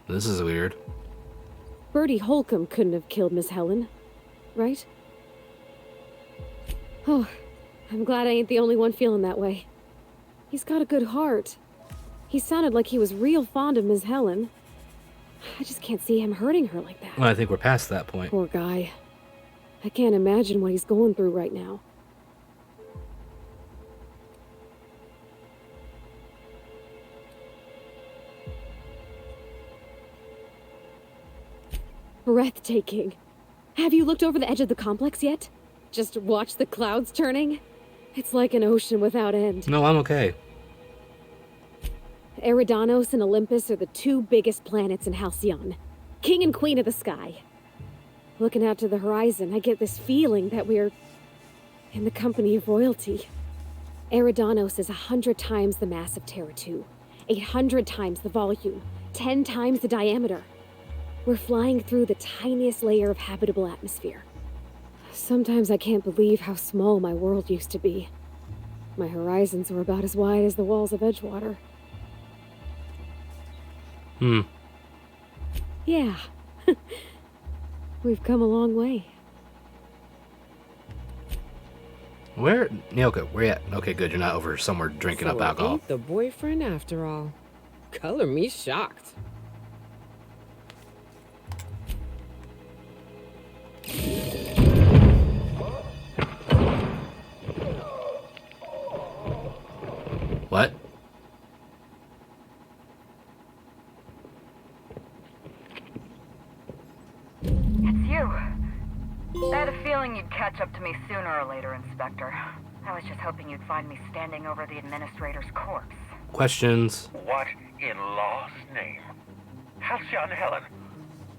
This is weird. Bertie Holcomb couldn't have killed Miss Helen, right? Oh, I'm glad I ain't the only one feeling that way. He's got a good heart. He sounded like he was real fond of Miss Helen. I just can't see him hurting her like that. Well, I think we're past that point. Poor guy. I can't imagine what he's going through right now. Breathtaking. Have you looked over the edge of the complex yet? Just watch the clouds turning? It's like an ocean without end. No, I'm okay. Eridanos and Olympus are the two biggest planets in Halcyon. King and queen of the sky. Looking out to the horizon, I get this feeling that we're in the company of royalty. Eridanos is 100 times the mass of Terra 2, 800 times the volume, 10 times the diameter. We're flying through the tiniest layer of habitable atmosphere. Sometimes I can't believe how small my world used to be. My horizons were about as wide as the walls of Edgewater. Yeah. We've come a long way. Where? Yeah, okay, where you at? Okay, good. You're not over somewhere drinking up alcohol. Ain't the boyfriend after all. Color me shocked. What? It's you. I had a feeling you'd catch up to me sooner or later, Inspector. I was just hoping you'd find me standing over the administrator's corpse. Questions? What in law's name? Halcyon Helen,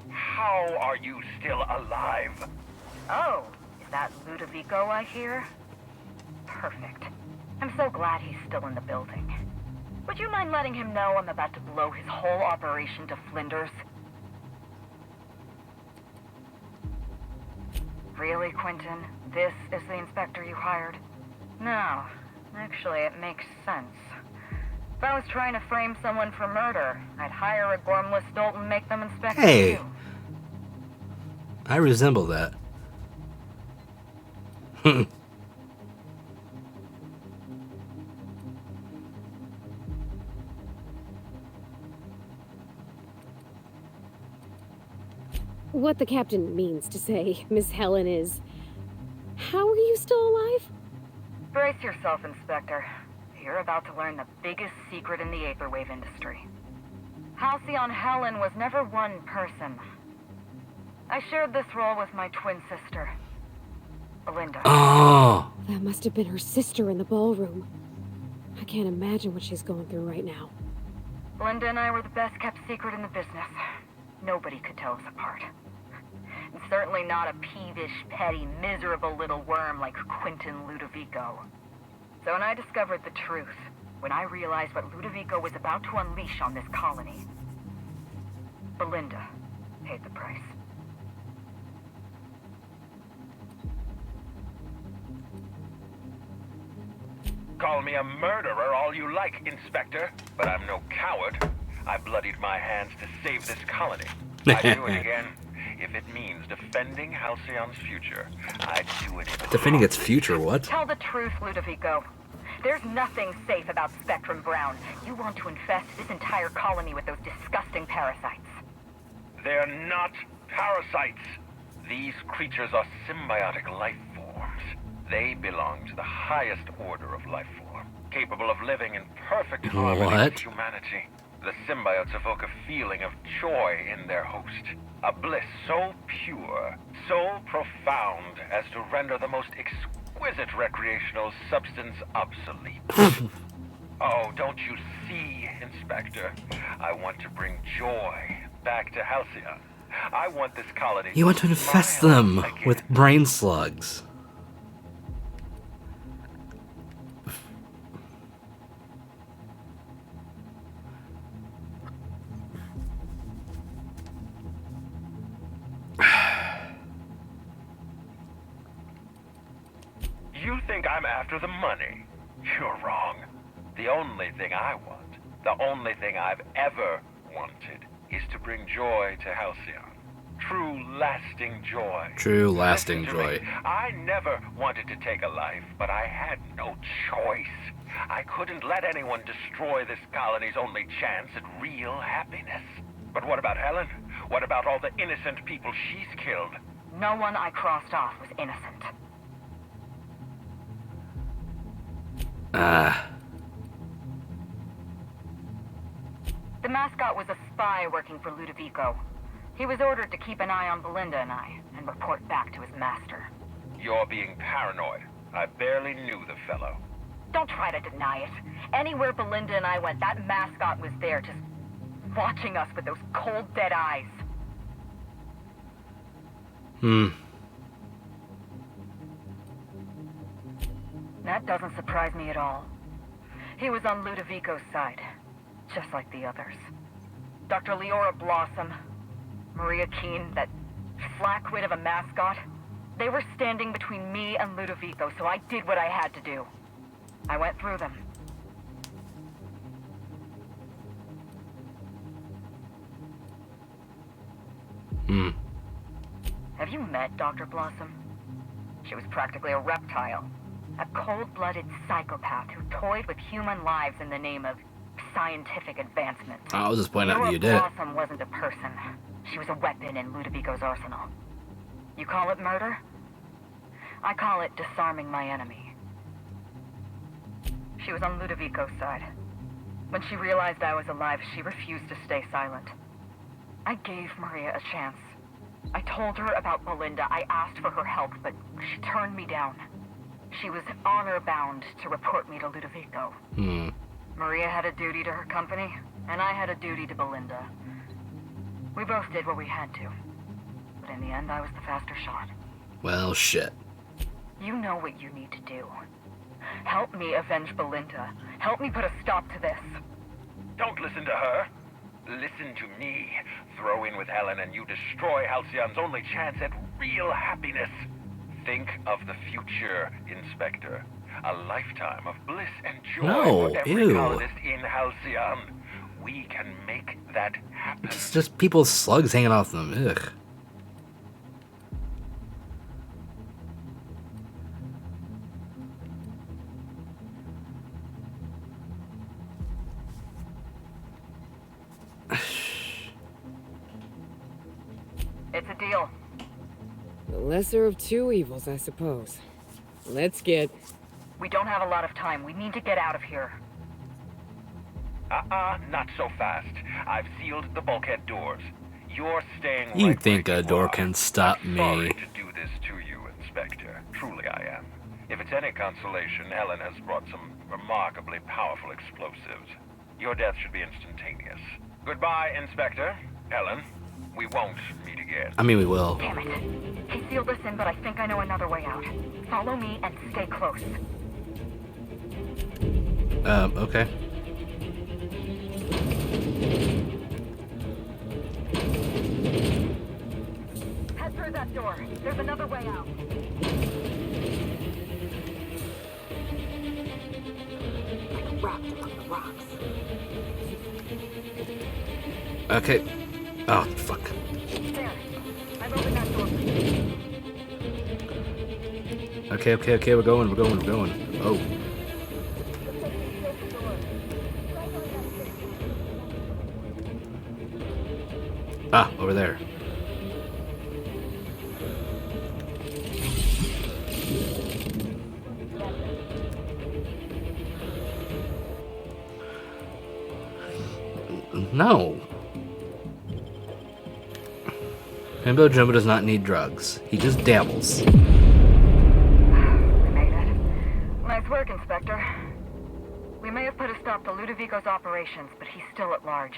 how are you still alive? Oh, is that Ludovico I hear? Perfect. I'm so glad he's still in the building. Would you mind letting him know I'm about to blow his whole operation to flinders? Really, Quentin? This is the inspector you hired? No. Actually, it makes sense. If I was trying to frame someone for murder, I'd hire a gormless dolt and make them inspect Hey! you. I resemble that. What the captain means to say, Miss Helen, is... How are you still alive? Brace yourself, Inspector. You're about to learn the biggest secret in the Aetherwave industry. Halcyon Helen was never one person. I shared this role with my twin sister, Belinda. Oh! That must have been her sister in the ballroom. I can't imagine what she's going through right now. Belinda and I were the best kept secret in the business. Nobody could tell us apart. And certainly not a peevish, petty, miserable little worm like Quentin Ludovico. So when I discovered the truth, when I realized what Ludovico was about to unleash on this colony, Belinda paid the price. Call me a murderer all you like, Inspector, but I'm no coward. I bloodied my hands to save this colony. I'd do it again. If it means defending Halcyon's future, I'd do it. Defending its future, what? Tell the truth, Ludovico. There's nothing safe about Spectrum Brown. You want to infest this entire colony with those disgusting parasites. They're not parasites. These creatures are symbiotic life forms. They belong to the highest order of life form, capable of living in perfect harmony with humanity. The symbiotes evoke a feeling of joy in their host, a bliss so pure, so profound as to render the most exquisite recreational substance obsolete. Oh, don't you see, Inspector? I want to bring joy back to Halcyon. I want this colony. You want to infest them with brain slugs. You think I'm after the money? You're wrong. The only thing I want, the only thing I've ever wanted, is to bring joy to Halcyon. True, lasting joy. True, lasting Listen to joy. me. I never wanted to take a life, but I had no choice. I couldn't let anyone destroy this colony's only chance at real happiness. But what about Helen? What about all the innocent people she's killed? No one I crossed off was innocent. The mascot was a spy working for Ludovico. He was ordered to keep an eye on Belinda and I, and report back to his master. You're being paranoid. I barely knew the fellow. Don't try to deny it. Anywhere Belinda and I went, that mascot was there, just watching us with those cold, dead eyes. That doesn't surprise me at all. He was on Ludovico's side, just like the others. Dr. Leora Blossom, Maria Keene, that flackwit of a mascot, they were standing between me and Ludovico, so I did what I had to do. I went through them. Have you met Dr. Blossom? She was practically a reptile. A cold-blooded psychopath who toyed with human lives in the name of scientific advancement. I was just pointing out that you Leora did. Blossom wasn't a person. She was a weapon in Ludovico's arsenal. You call it murder? I call it disarming my enemy. She was on Ludovico's side. When she realized I was alive, she refused to stay silent. I gave Maria a chance. I told her about Belinda. I asked for her help, but she turned me down. She was honor-bound to report me to Ludovico. Maria had a duty to her company, and I had a duty to Belinda. We both did what we had to. But in the end, I was the faster shot. Well, shit. You know what you need to do. Help me avenge Belinda. Help me put a stop to this. Don't listen to her. Listen to me. Throw in with Helen and you destroy Halcyon's only chance at real happiness. Think of the future, Inspector. A lifetime of bliss and joy No, for every ew. colonist in Halcyon. We can make that happen. It's just people's slugs hanging off them. Ugh. It's a deal. The lesser of two evils, I suppose. Let's get... We don't have a lot of time. We need to get out of here. Not so fast. I've sealed the bulkhead doors. You're staying You right think where a you door are. can stop Sorry me? to do this to you, Inspector. Truly I am. If it's any consolation, Helen has brought some remarkably powerful explosives. Your death should be instantaneous. Goodbye, Inspector. Helen, we won't meet again. I mean, we will. Damn it. He sealed us in, but I think I know another way out. Follow me and stay close. Okay. Head through that door. There's another way out. like wrapped among the rocks. Okay. Oh, fuck. There. I've opened that door for you. Okay, we're going. Oh. Ah, over there. No. Himbo Jumbo does not need drugs. He just dabbles. We made it. Nice work, Inspector. We may have put a stop to Ludovico's operations, but he's still at large.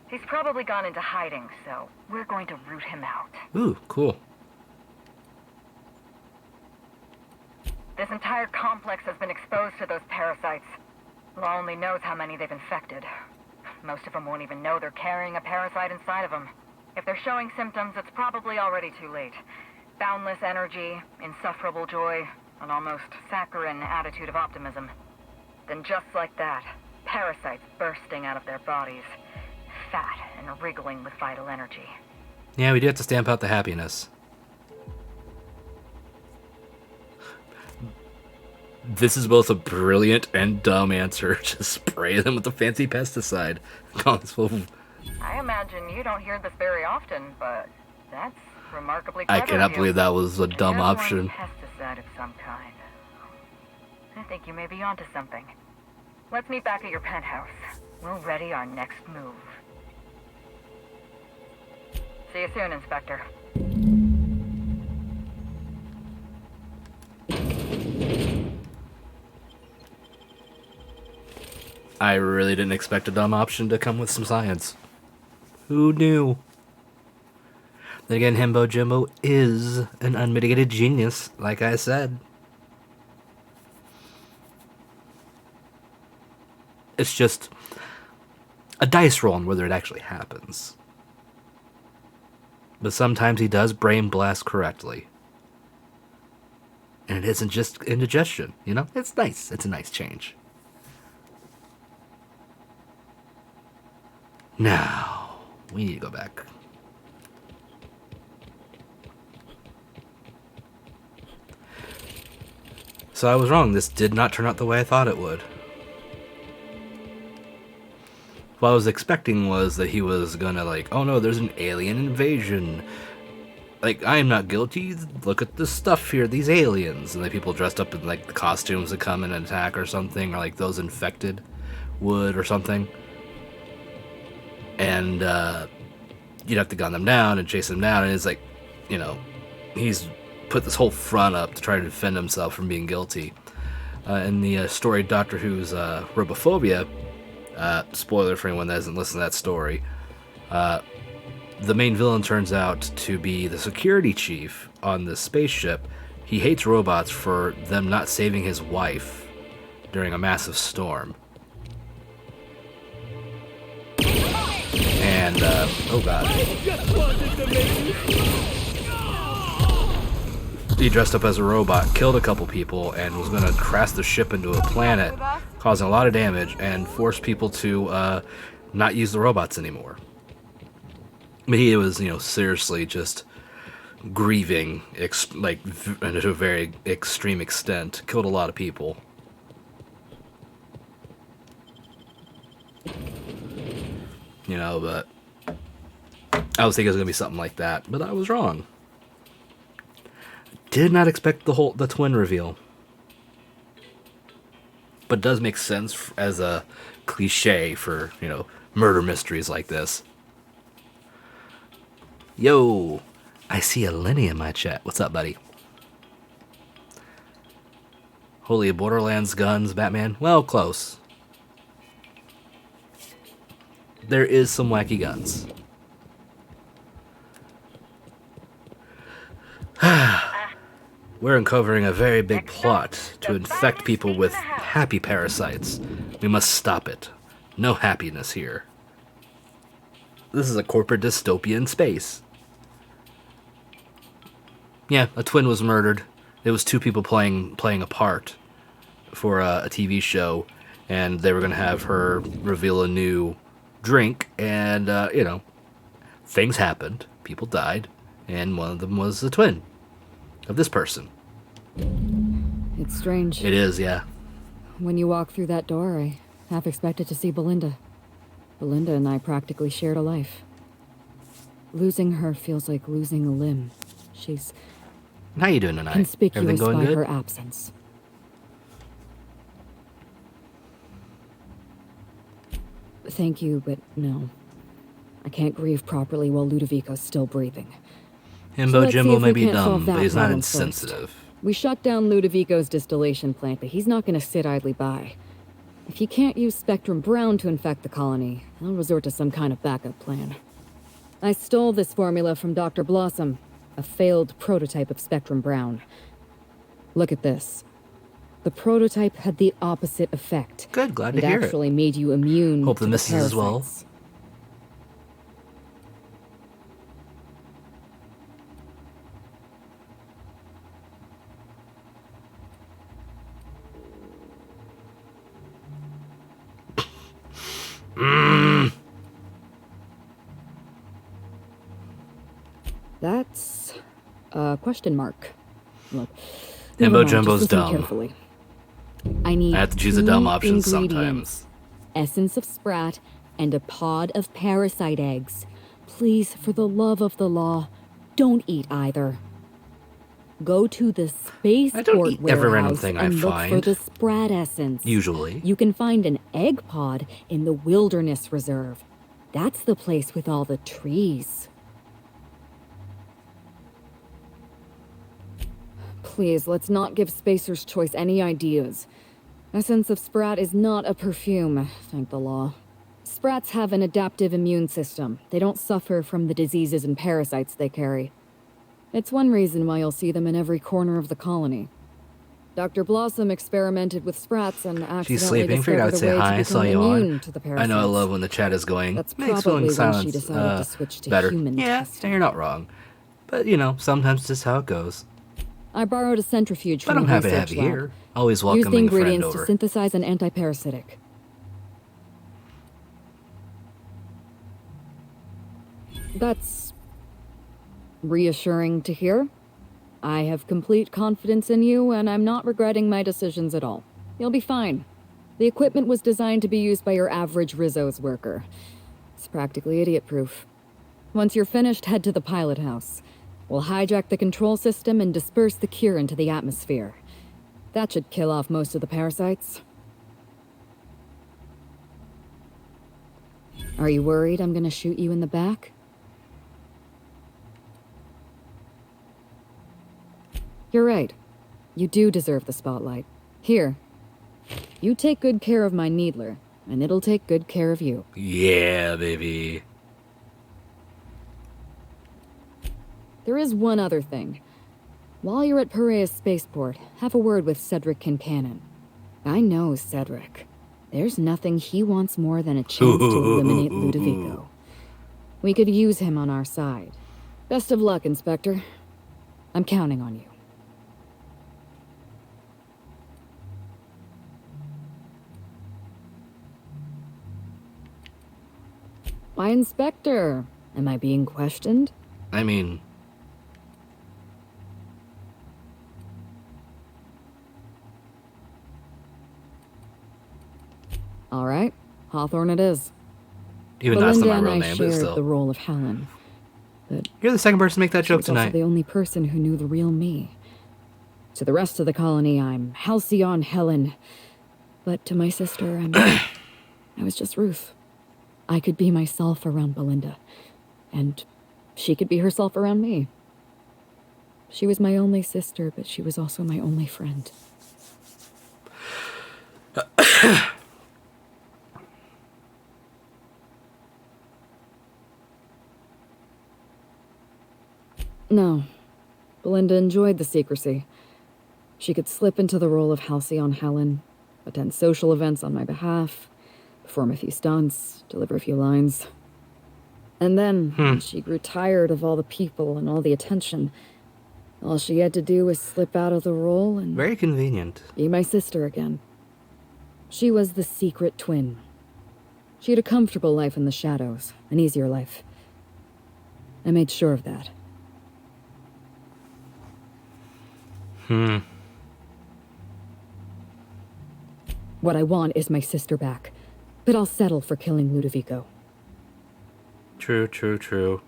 He's probably gone into hiding, so we're going to root him out. Ooh, cool. This entire complex has been exposed to those parasites. Law only knows how many they've infected. Most of them won't even know they're carrying a parasite inside of them. If they're showing symptoms, it's probably already too late. Boundless energy, insufferable joy, an almost saccharine attitude of optimism. Then just like that, parasites bursting out of their bodies. Fat and wriggling with vital energy. Yeah, we do have to stamp out the happiness. This is both a brilliant and dumb answer. Just spray them with the fancy pesticide. I imagine you don't hear this very often, but that's remarkably clever. I cannot believe that was a dumb option. Pesticide of some kind. I think you may be onto something. Let's meet back at your penthouse. We'll ready our next move. See you soon, Inspector. I really didn't expect a dumb option to come with some science. Who knew? Then again, Himbo Jimbo is an unmitigated genius, like I said. It's just a dice roll on whether it actually happens. But sometimes he does brain blast correctly. And it isn't just indigestion, you know? It's nice. It's a nice change. Now, we need to go back. So I was wrong. This did not turn out the way I thought it would. What I was expecting was that he was gonna like, oh no, there's an alien invasion. Like, I am not guilty. Look at this stuff here, these aliens. And the people dressed up in like the costumes that come and attack or something, or like those infected would or something. And you'd have to gun them down and chase them down, and it's like, you know, he's put this whole front up to try to defend himself from being guilty. In the story Doctor Who's Robophobia, spoiler for anyone that hasn't listened to that story, the main villain turns out to be the security chief on the spaceship. He hates robots for them not saving his wife during a massive storm. And, oh god. He dressed up as a robot, killed a couple people, and was gonna crash the ship into a planet, causing a lot of damage, and force people to, not use the robots anymore. I mean, he was, you know, seriously just grieving, like, to a very extreme extent. Killed a lot of people. You know, but I was thinking it was gonna be something like that, but I was wrong. Did not expect the twin reveal, but does make sense as a cliche for, you know, murder mysteries like this. Yo, I see a Lenny in my chat. What's up, buddy? Holy Borderlands guns, Batman. Well, close. There is some wacky guns. We're uncovering a very big plot to infect people with happy parasites. We must stop it. No happiness here. This is a corporate dystopia in space. Yeah, a twin was murdered. It was two people playing a part for a TV show, and they were going to have her reveal a new drink, and things happened. People died, and one of them was the twin of this person. It's strange. It is, yeah. When you walk through that door, I half expected to see Belinda. Belinda and I practically shared a life. Losing her feels like losing a limb. She's How you doing tonight? conspicuous Everything going by good? her absence. Thank you, but no. I can't grieve properly while Ludovico's still breathing. Himbo let's see Jimbo if may we be can't dumb, solve but that he's not problem first. insensitive. We shut down Ludovico's distillation plant, but he's not going to sit idly by. If he can't use Spectrum Brown to infect the colony, I'll resort to some kind of backup plan. I stole this formula from Dr. Blossom, a failed prototype of Spectrum Brown. Look at this. The prototype had the opposite effect. Good, glad to it hear it. actually made you immune Hope to the missus as well. parasites. That's a question mark. Look, never Himbo mind, Jumbo's just listen dumb. Carefully. I need I have to choose the dumb 2 options ingredients. sometimes. Essence of sprat and a pod of parasite eggs. Please, for the love of the law, don't eat either. Go to the spaceport every random warehouse thing I and look for find. the sprat essence. Usually. You can find an egg pod in the wilderness reserve. That's the place with all the trees. Please, let's not give Spacer's Choice any ideas. Essence of Sprat is not a perfume, thank the law. Sprats have an adaptive immune system. They don't suffer from the diseases and parasites they carry. It's one reason why you'll see them in every corner of the colony. Dr. Blossom experimented with sprats and She's accidentally sleeping. Figured I discovered would a say way hi. to I saw become you immune on. to the I parasites. know I love when the chat is going. That's Makes probably filling when silence she decided to switch to better. human Yeah, testing. you're not wrong. But sometimes it's just how it goes. I borrowed a centrifuge But from I'm the happy to research have you lab. here. Always Use the welcoming a friend ingredients over. to synthesize an antiparasitic. That's reassuring to hear. I have complete confidence in you, and I'm not regretting my decisions at all. You'll be fine. The equipment was designed to be used by your average Rizzo's worker. It's practically idiot-proof. Once you're finished, head to the pilot house. We'll hijack the control system and disperse the cure into the atmosphere. That should kill off most of the parasites. Are you worried I'm gonna shoot you in the back? You're right. You do deserve the spotlight. Here. You take good care of my needler, and it'll take good care of you. Yeah, baby. There is one other thing. While you're at Piraeus Spaceport, have a word with Cedric Kincannon. I know Cedric. There's nothing he wants more than a chance to eliminate Ludovico. We could use him on our side. Best of luck, Inspector. I'm counting on you. Why, Inspector? Am I being questioned? I mean... All right, Hawthorne it is. Even though that's not my Belinda real and I name, but shared still. the role of Helen. But You're the second person to make that she joke was also tonight. the only person who knew the real me. To the rest of the colony, I'm Halcyon Helen. But to my sister, I was just Ruth. I could be myself around Belinda. And she could be herself around me. She was my only sister, but she was also my only friend. No. Belinda enjoyed the secrecy. She could slip into the role of Halcyon Helen, attend social events on my behalf, perform a few stunts, deliver a few lines. And then, when she grew tired of all the people and all the attention, all she had to do was slip out of the role and Very convenient. be my sister again. She was the secret twin. She had a comfortable life in the shadows, an easier life. I made sure of that. What I want is my sister back, but I'll settle for killing Ludovico. True.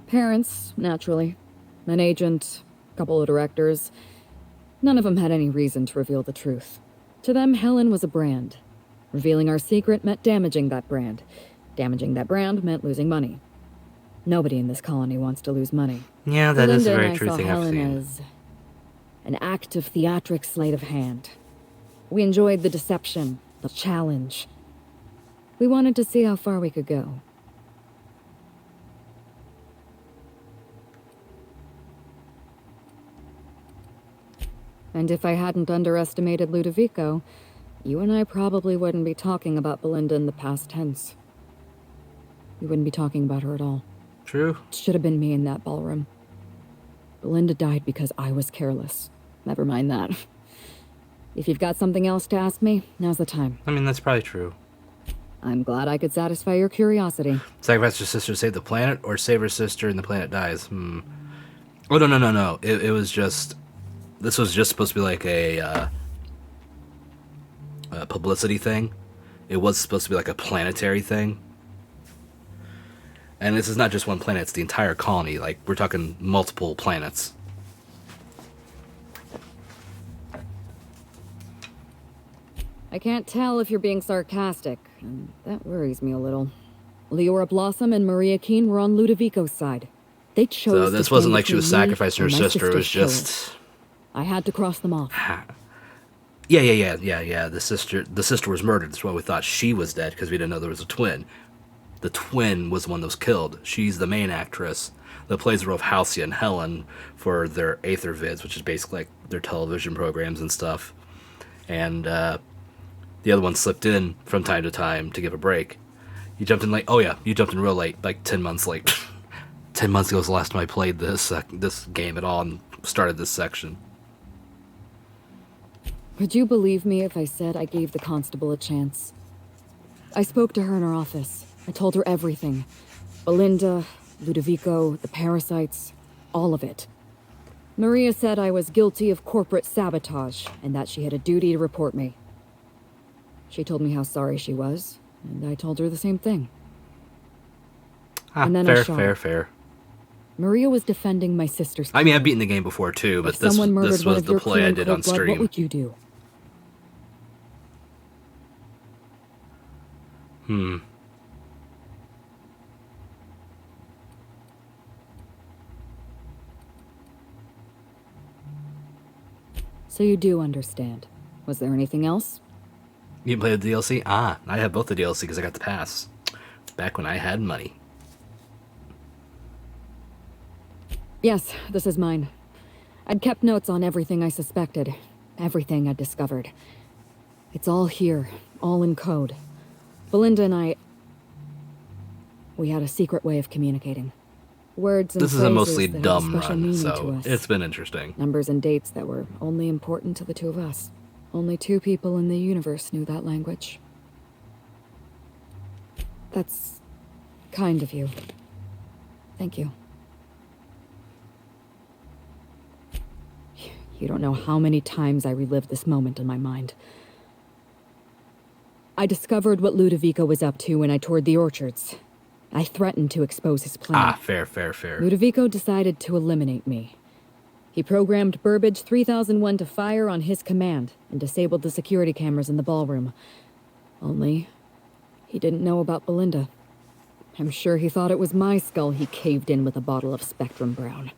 Parents, naturally. An agent, a couple of directors. None of them had any reason to reveal the truth. To them, Helen was a brand. Revealing our secret meant damaging that brand. Damaging that brand meant losing money. Nobody in this colony wants to lose money. Yeah, that is a Belinda very and I true saw thing I've Helen seen. as an act of theatric sleight of hand. We enjoyed the deception, the challenge. We wanted to see how far we could go. And if I hadn't underestimated Ludovico, you and I probably wouldn't be talking about Belinda in the past tense. We wouldn't be talking about her at all. True. It should have been me in that ballroom. Belinda died because I was careless. Never mind that. If you've got something else to ask me, now's the time. I mean, that's probably true. I'm glad I could satisfy your curiosity. Sacrifice your sister to save the planet, or save her sister and the planet dies? Oh, no. It was just... This was just supposed to be like a publicity thing. It was supposed to be like a planetary thing. And this is not just one planet, it's the entire colony. Like, we're talking multiple planets. I can't tell if you're being sarcastic, and that worries me a little. Leora Blossom and Maria Keene were on Ludovico's side. They chose So to this stand wasn't like she was between me sacrificing her and my sister, it was sister's just... killers. I had to cross them off. Yeah. The sister was murdered. That's why we thought she was dead, because we didn't know there was a twin. The twin was the one that was killed. She's the main actress that plays the role of Halcyon and Helen for their Aether vids, which is basically like their television programs and stuff. And the other one slipped in from time to time to give a break. You jumped in late. Oh yeah, you jumped in real late, like 10 months late. 10 months ago was the last time I played this game at all and started this section. Would you believe me if I said I gave the constable a chance? I spoke to her in her office. I told her everything. Belinda, Ludovico, the parasites, all of it. Maria said I was guilty of corporate sabotage and that she had a duty to report me. She told me how sorry she was, and I told her the same thing. And then I shot her. Fair. Maria was defending my sister's. I mean, I've beaten the game before too, but this was the play I did on stream. What would you do? So you do understand. Was there anything else? You played the DLC? I have both the DLC because I got the pass. Back when I had money. Yes, this is mine. I'd kept notes on everything I suspected. Everything I'd discovered. It's all here. All in code. Belinda and we had a secret way of communicating. Words and this is a mostly phrases that dumb had a special run, meaning to so us. it's been interesting. Numbers and dates that were only important to the two of us. Only 2 people in the universe knew that language. That's kind of you. Thank you. You don't know how many times I relived this moment in my mind. I discovered what Ludovico was up to when I toured the orchards. I threatened to expose his plan. Fair. Ludovico decided to eliminate me. He programmed Burbage 3001 to fire on his command and disabled the security cameras in the ballroom. Only, he didn't know about Belinda. I'm sure he thought it was my skull he caved in with a bottle of Spectrum Brown.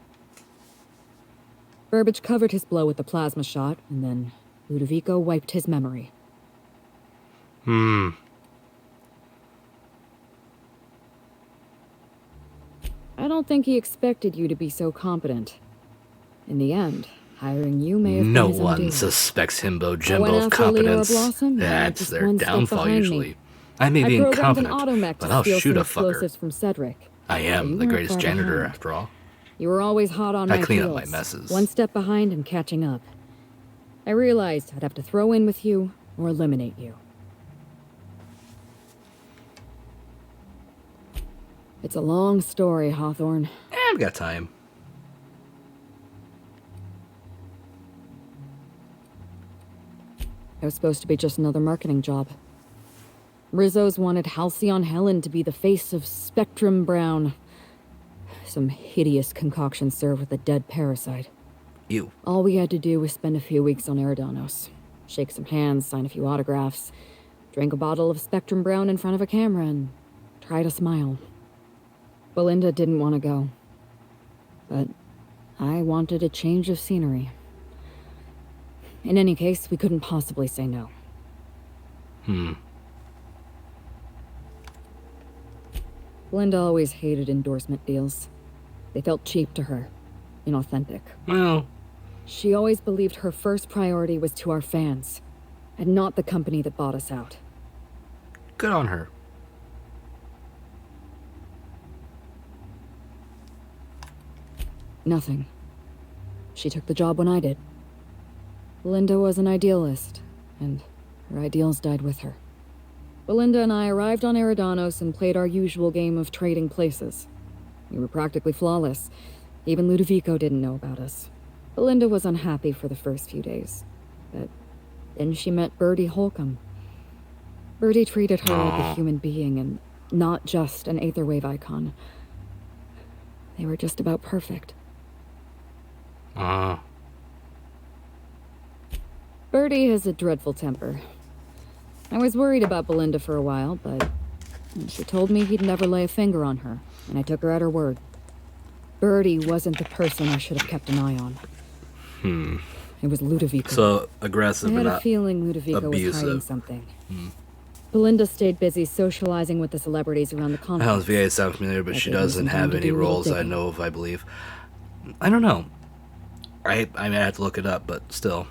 Burbage covered his blow with the plasma shot, and then Ludovico wiped his memory. I don't think he expected you to be so competent. In the end, hiring you may have No been his one undoing. suspects Himbo I Jimbo went of after Leora competence. Blossom, you were That's just their one step downfall behind usually. me. I may be programmed an incompetent, automech but to I'll steal shoot some a fucker. explosives from Cedric. I You am the weren't greatest far janitor behind. after all. You were always hot on I my clean heels. up my messes. One step behind and catching up. I realized I'd have to throw in with you or eliminate you. It's a long story, Hawthorne. We got time. It was supposed to be just another marketing job. Rizzo's wanted Halcyon Helen to be the face of Spectrum Brown. Some hideous concoction served with a dead parasite. Ew. All we had to do was spend a few weeks on Eridanos. Shake some hands, sign a few autographs, drink a bottle of Spectrum Brown in front of a camera, and try to smile. Belinda didn't want to go. But I wanted a change of scenery. In any case, we couldn't possibly say no. Belinda always hated endorsement deals. They felt cheap to her, inauthentic. Well, she always believed her first priority was to our fans, and not the company that bought us out. Good on her. Nothing. She took the job when I did. Belinda was an idealist, and her ideals died with her. Belinda and I arrived on Eridanos and played our usual game of trading places. We were practically flawless. Even Ludovico didn't know about us. Belinda was unhappy for the first few days, but then she met Bertie Holcomb. Bertie treated her like a human being and not just an Aetherwave icon. They were just about perfect. Bertie has a dreadful temper. I was worried about Belinda for a while, but she told me he'd never lay a finger on her, and I took her at her word. Bertie wasn't the person I should have kept an eye on. It was Ludovico. So aggressive, I but had a not feeling Ludovico was hiding something. Belinda stayed busy socializing with the celebrities around the conference. Hell's VA sounds familiar, but she doesn't have any roles I know of, I believe. I don't know. I mean, I have to look it up, but still.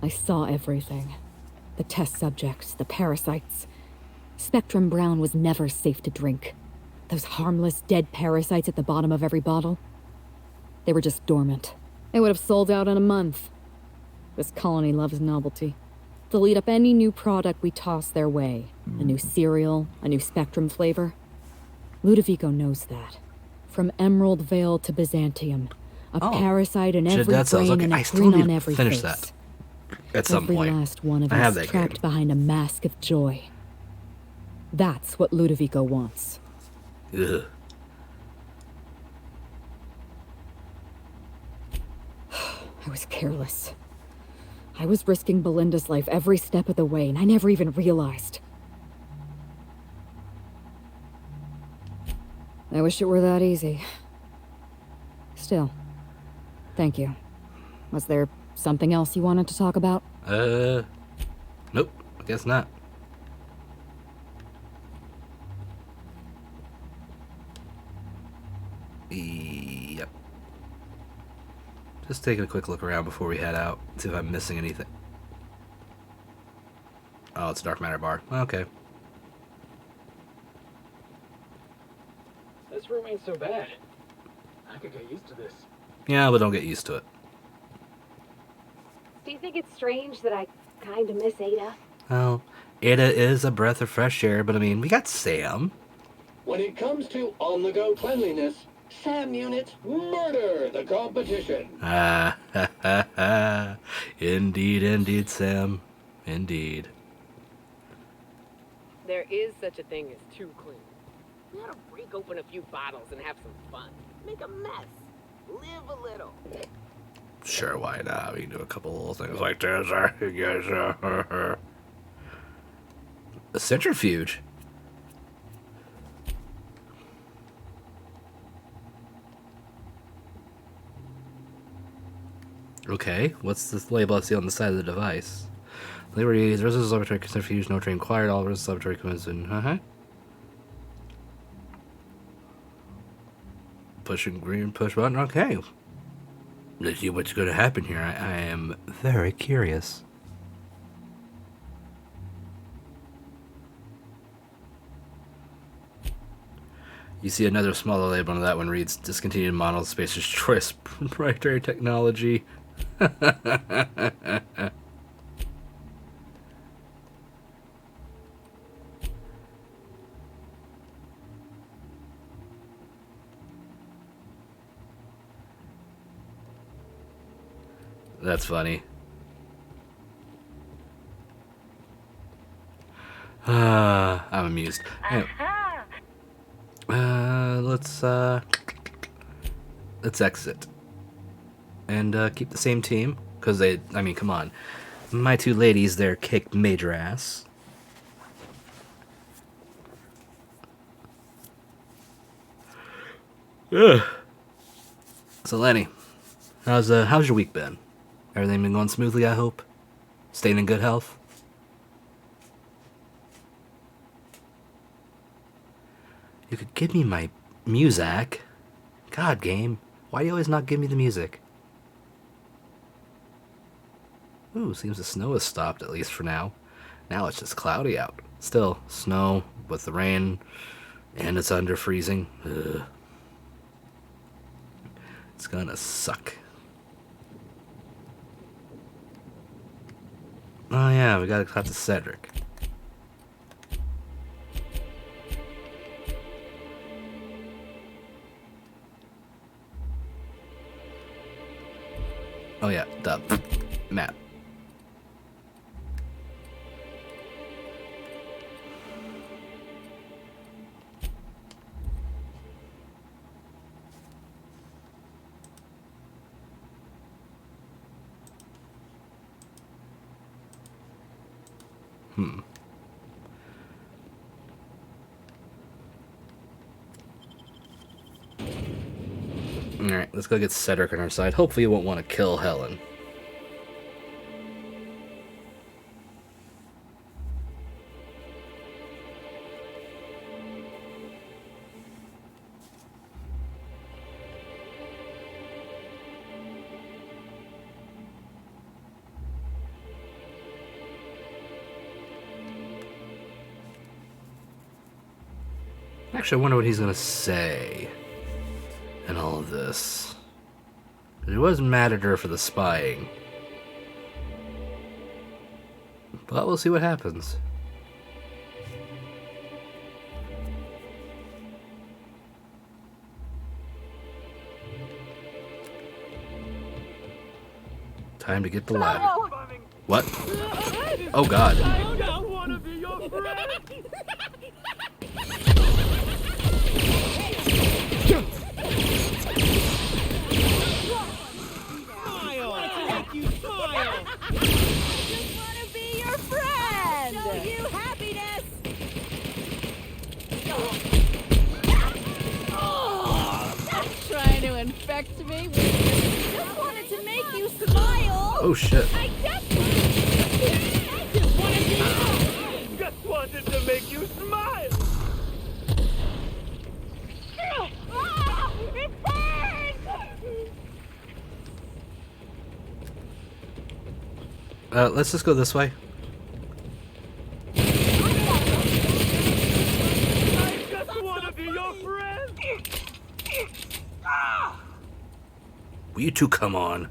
I saw everything. The test subjects, the parasites. Spectrum Brown was never safe to drink. Those harmless, dead parasites at the bottom of every bottle. They were just dormant. They would have sold out in a month. This colony loves novelty. They'll eat up any new product we toss their way. A new cereal, a new Spectrum flavor. Ludovico knows that. From Emerald Vale to Byzantium. A parasite in every brain and a grin on every face. That. At some Every point. last one of I have us that trapped game. behind a mask of joy. That's what Ludovico wants. Ugh. I was careless. I was risking Belinda's life every step of the way, and I never even realized. I wish it were that easy. Still, thank you. Was there something else you wanted to talk about? Nope, I guess not. Yep. Just taking a quick look around before we head out, see if I'm missing anything. Oh, it's a dark matter bar. Okay. This room ain't so bad. I could get used to this. Yeah, but don't get used to it. Do you think it's strange that I kind of miss Ada? Well, Ada is a breath of fresh air, but I mean, we got Sam. When it comes to on-the-go cleanliness, Sam units murder the competition. Ah, ha, ha, ha. Indeed, indeed, Sam. Indeed. There is such a thing as too clean. You gotta break open a few bottles and have some fun. Make a mess. Live a little. Sure, why not? We can do a couple little things like this. A centrifuge. Okay, what's this label I see on the side of the device? Liberty, the residence laboratory centrifuge, no train required, all residence laboratory comes in. Pushing green push button, okay. Let's see what's going to happen here. I am very curious. You see another smaller label on that one reads, discontinued model space destroys proprietary technology. That's funny. I'm amused. Anyway, let's exit and keep the same team because I mean, come on, my two ladies there kicked major ass. Ugh. So Lenny, how's your week been? Everything been going smoothly, I hope? Staying in good health? You could give me my music. God, game. Why do you always not give me the music? Ooh, seems the snow has stopped, at least for now. Now it's just cloudy out. Still, snow with the rain, and it's under freezing. Ugh. It's gonna suck. Oh yeah, we gotta talk to Cedric. Oh yeah, the map. Alright, let's go get Cedric on our side. Hopefully he won't want to kill Helen. Actually, I wonder what he's gonna say in all of this. He was mad at her for the spying. But we'll see what happens. Time to get the ladder. What? Oh god. I don't want to be your friend. Infect me with just wanted to make you smile. Oh shit. I just wanted to Just wanted to make you smile. It burns. Let's just go this way. I just want to be your friend. Will you two come on?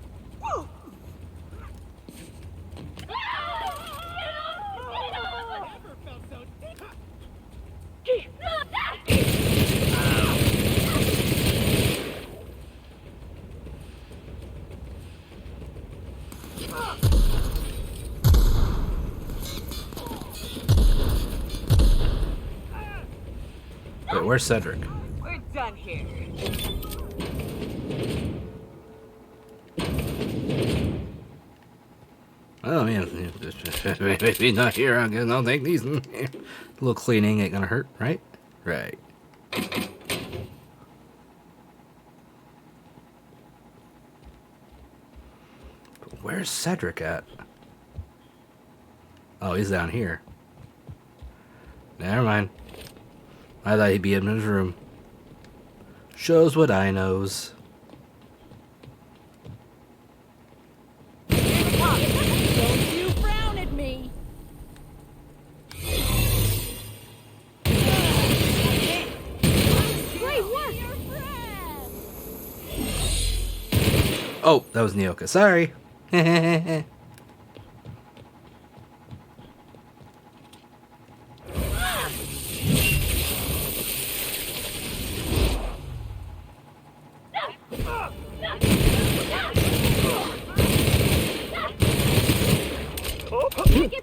Wait, where's Cedric? We're done here. Oh man, maybe not here. I guess I'll take these. A little cleaning ain't gonna hurt, right? Right. But where's Cedric at? Oh, he's down here. Never mind. I thought he'd be in his room. Shows what I knows. Don't you frown at me. Oh, that was Nyoka. Sorry. Get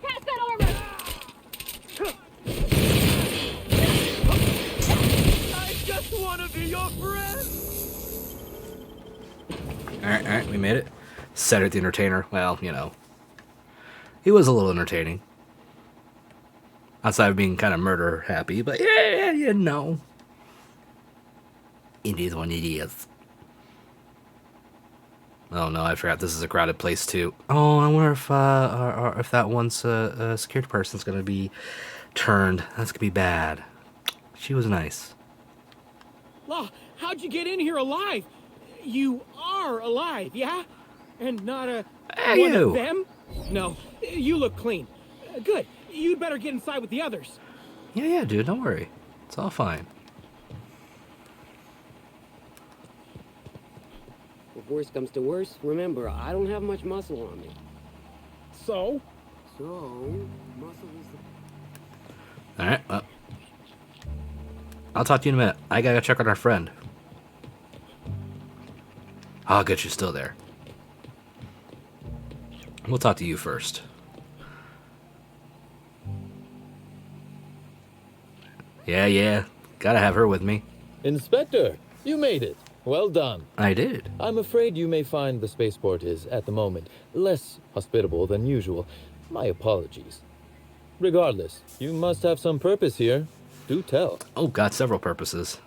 past that armor! I just want to be your friend! Alright, we made it. Cedric the Entertainer. Well, you know. He was a little entertaining. Outside of being kind of murder happy, but yeah, you know. It is what it is. Oh no, I forgot this is a crowded place too. Oh, I wonder if that one's a security person's gonna be turned. That's gonna be bad. She was nice. Law, how'd you get in here alive? You are alive, yeah? And not a one you. of them? No, you look clean. Good. You'd better get inside with the others. Yeah, dude, don't worry. It's all fine. If worse comes to worse, remember, I don't have much muscle on me. So? Muscle is the... Alright, well. I'll talk to you in a minute. I gotta check on our friend. Oh, good, she's still there. We'll talk to you first. Yeah. Gotta have her with me. Inspector, you made it. Well done. I did. I'm afraid you may find the spaceport is, at the moment, less hospitable than usual. My apologies. Regardless, you must have some purpose here. Do tell. Oh, got several purposes.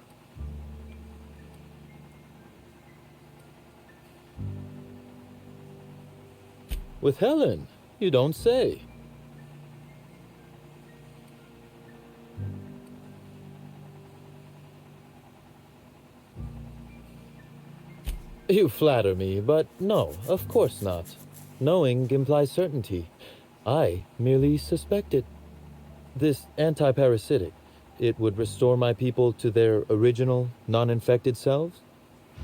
With Helen, you don't say. You flatter me, but no, of course not. Knowing implies certainty. I merely suspected. This anti-parasitic, it would restore my people to their original, non-infected selves?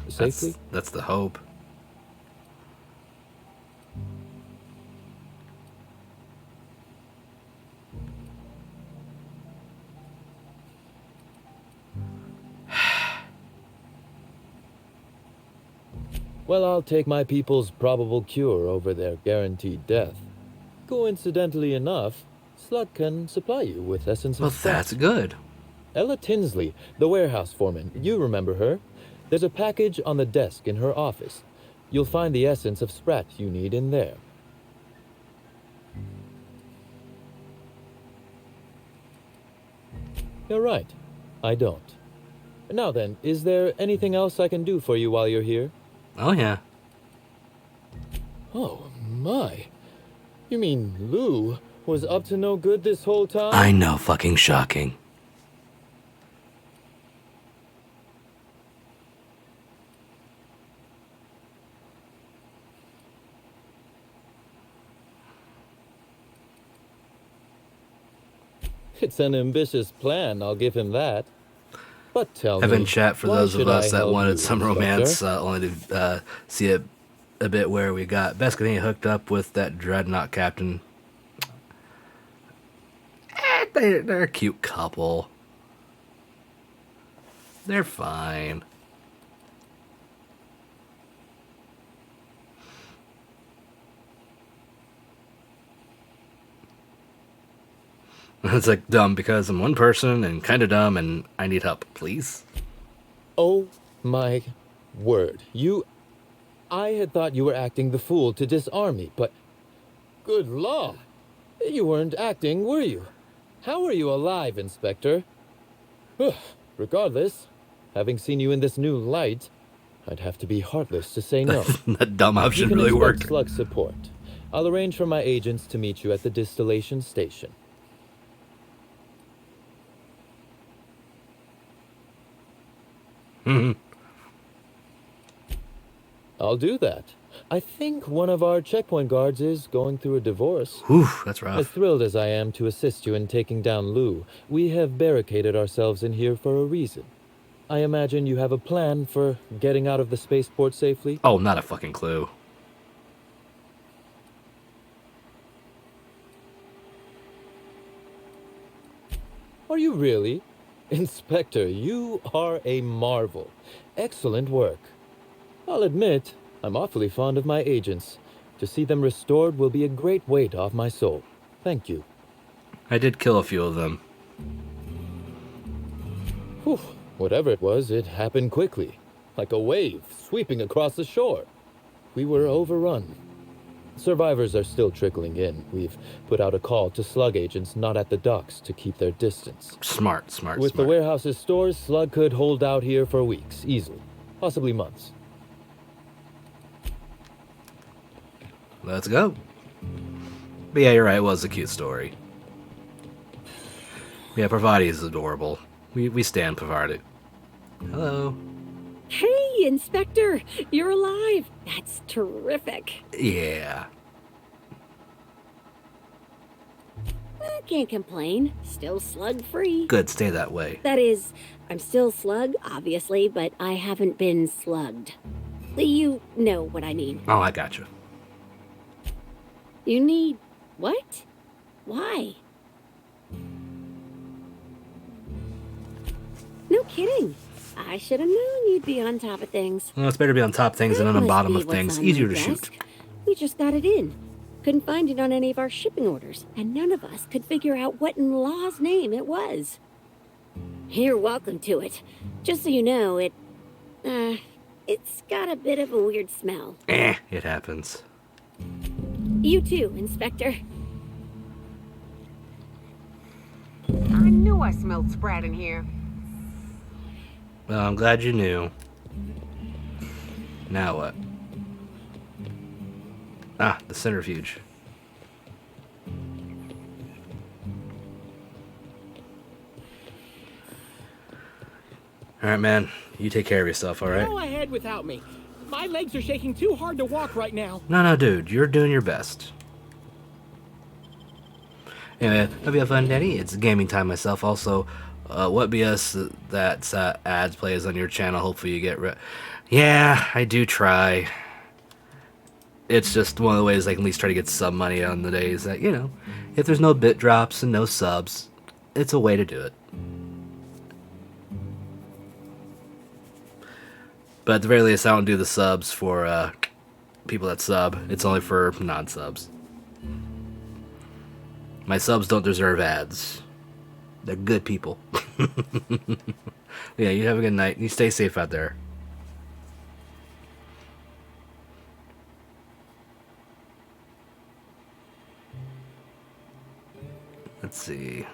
Safely? That's the hope. Well, I'll take my people's probable cure over their guaranteed death. Coincidentally enough, Slut can supply you with essence Well, of Sprat. that's good. Ella Tinsley, the warehouse foreman, you remember her. There's a package on the desk in her office. You'll find the essence of Sprat you need in there. You're right. I don't. Now then, is there anything else I can do for you while you're here? Oh, yeah. Oh, my. You mean Lou was up to no good this whole time? I know, fucking shocking. It's an ambitious plan, I'll give him that. But tell Heaven me, chat for why those of should us I that help wanted you, some Inspector? romance, only to see a bit where we got Beskany hooked up with that Dreadnought captain. They're a cute couple. They're fine. It's like dumb because I'm one person and kind of dumb and I need help, please. Oh my word. I had thought you were acting the fool to disarm me, but... Good law! You weren't acting, were you? How are you alive, Inspector? Regardless, having seen you in this new light, I'd have to be heartless to say no. That dumb option You can really expect worked. slug support. I'll arrange for my agents to meet you at the distillation station. I'll do that. I think one of our checkpoint guards is going through a divorce. Whew, that's rough. As thrilled as I am to assist you in taking down Lou, we have barricaded ourselves in here for a reason. I imagine you have a plan for getting out of the spaceport safely? Oh, not a fucking clue. Are you really? Inspector, you are a marvel. Excellent work. I'll admit, I'm awfully fond of my agents. To see them restored will be a great weight off my soul. Thank you. I did kill a few of them. Whew. Whatever it was, it happened quickly. Like a wave sweeping across the shore. We were overrun. Survivors are still trickling in. We've put out a call to slug agents not at the docks to keep their distance. Smart. With the warehouse's stores, slug could hold out here for weeks, easily. Possibly months. Let's go. But yeah, you're right. It was a cute story. Yeah, Parvati is adorable. We stand Parvati. Hello. Hey, Inspector! You're alive! That's terrific. Yeah. I can't complain. Still slug-free. Good, stay that way. That is, I'm still slug, obviously, but I haven't been slugged. You know what I mean. Oh, I gotcha. You need... what? Why? No kidding. I should have known you'd be on top of things. Well, it's better to be on top of things than on the Must bottom be of what's things. on Easier my to desk. shoot. We just got it in. Couldn't find it on any of our shipping orders, and none of us could figure out what in law's name it was. You're welcome to it. Just so you know, it's got a bit of a weird smell. It happens. You too, Inspector. I knew I smelled Sprat in here. Well, I'm glad you knew. Now what? Ah, the centrifuge. Alright, man. You take care of yourself, alright? Go ahead without me. My legs are shaking too hard to walk right now. No, dude. You're doing your best. Anyway, hope you have fun, Daddy. It's gaming time myself. Also, what BS that ads plays on your channel. Hopefully you get Yeah, I do try. It's just one of the ways I can at least try to get some money on the days that, you know, if there's no bit drops and no subs, it's a way to do it. But at the very least, I don't do the subs for people that sub. It's only for non-subs. My subs don't deserve ads. They're good people. Yeah, you have a good night. You stay safe out there. Let's see.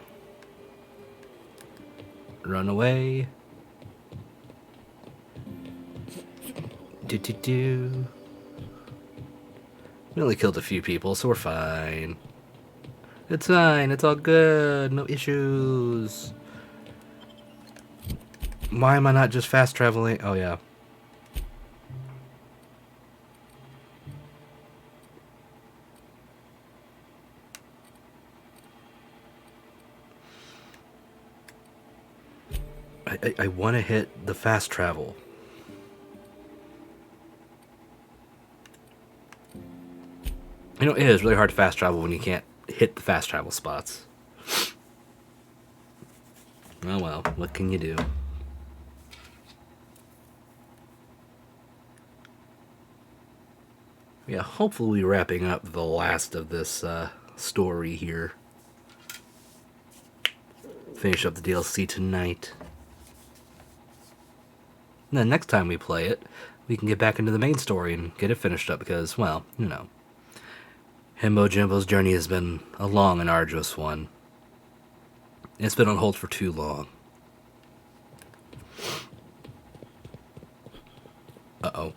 Run away. Do. We only killed a few people, so we're fine. It's fine. It's all good. No issues. Why am I not just fast traveling? Oh, yeah. I want to hit the fast travel. You know, it is really hard to fast travel when you can't hit the fast travel spots. Oh well, what can you do? Yeah, hopefully wrapping up the last of this story here. Finish up the DLC tonight. And then next time we play it, we can get back into the main story and get it finished up because, well, you know. Himbo Jimbo's journey has been a long and arduous one. It's been on hold for too long. Uh-oh.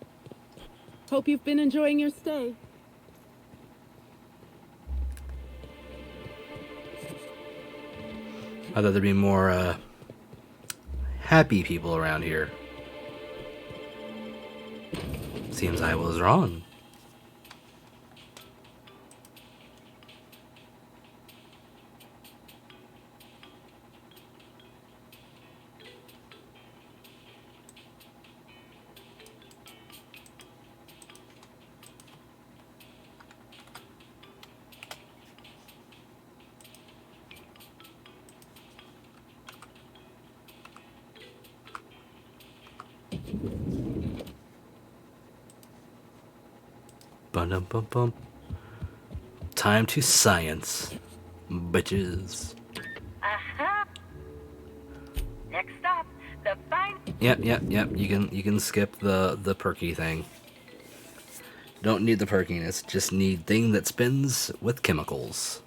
Hope you've been enjoying your stay. I thought there'd be more, happy people around here. Seems I was wrong. Ba-dum-bum-bum. Time to science, bitches. Aha! Next stop, the fine. Yep. You can skip the perky thing. Don't need the perkiness. Just need thing that spins with chemicals.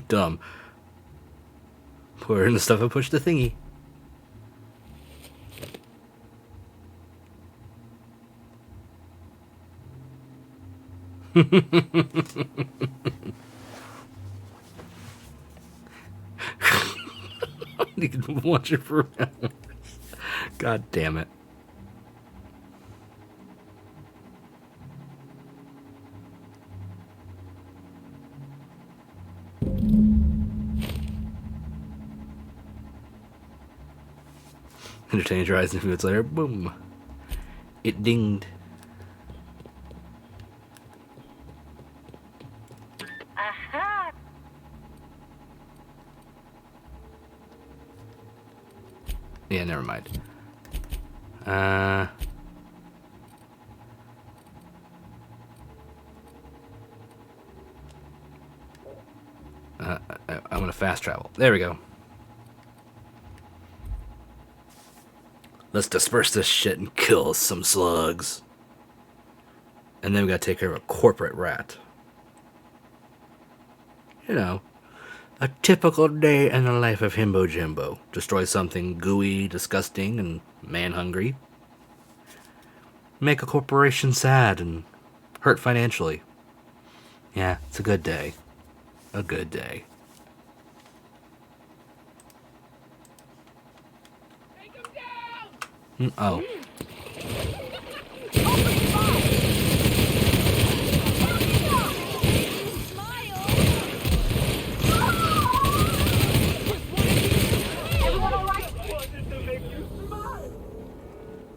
Dumb. Pour in the stuff and push the thingy. You can watch it for hours. God damn it. Entertain your eyes, and a few minutes later, boom. It dinged. Aha! Yeah, never mind. I'm gonna fast travel. There we go. Let's disperse this shit and kill some slugs. And then we gotta take care of a corporate rat. You know, a typical day in the life of Himbo Jimbo. Destroy something gooey, disgusting, and man-hungry. Make a corporation sad and hurt financially. Yeah, it's a good day. A good day. Oh.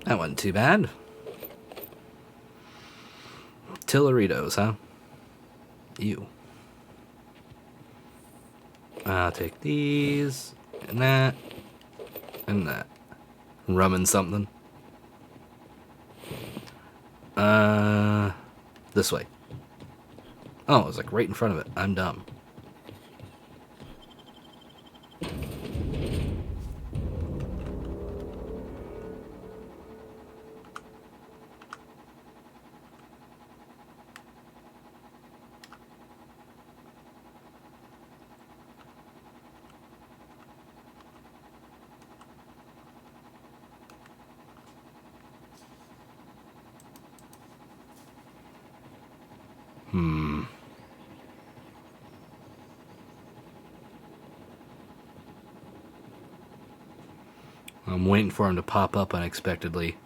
That wasn't too bad. Tilleritos, huh? Ew. I'll take these, and that, and that. Rum and something. This way. Oh, it was like right in front of it. I'm dumb. I'm waiting for him to pop up unexpectedly.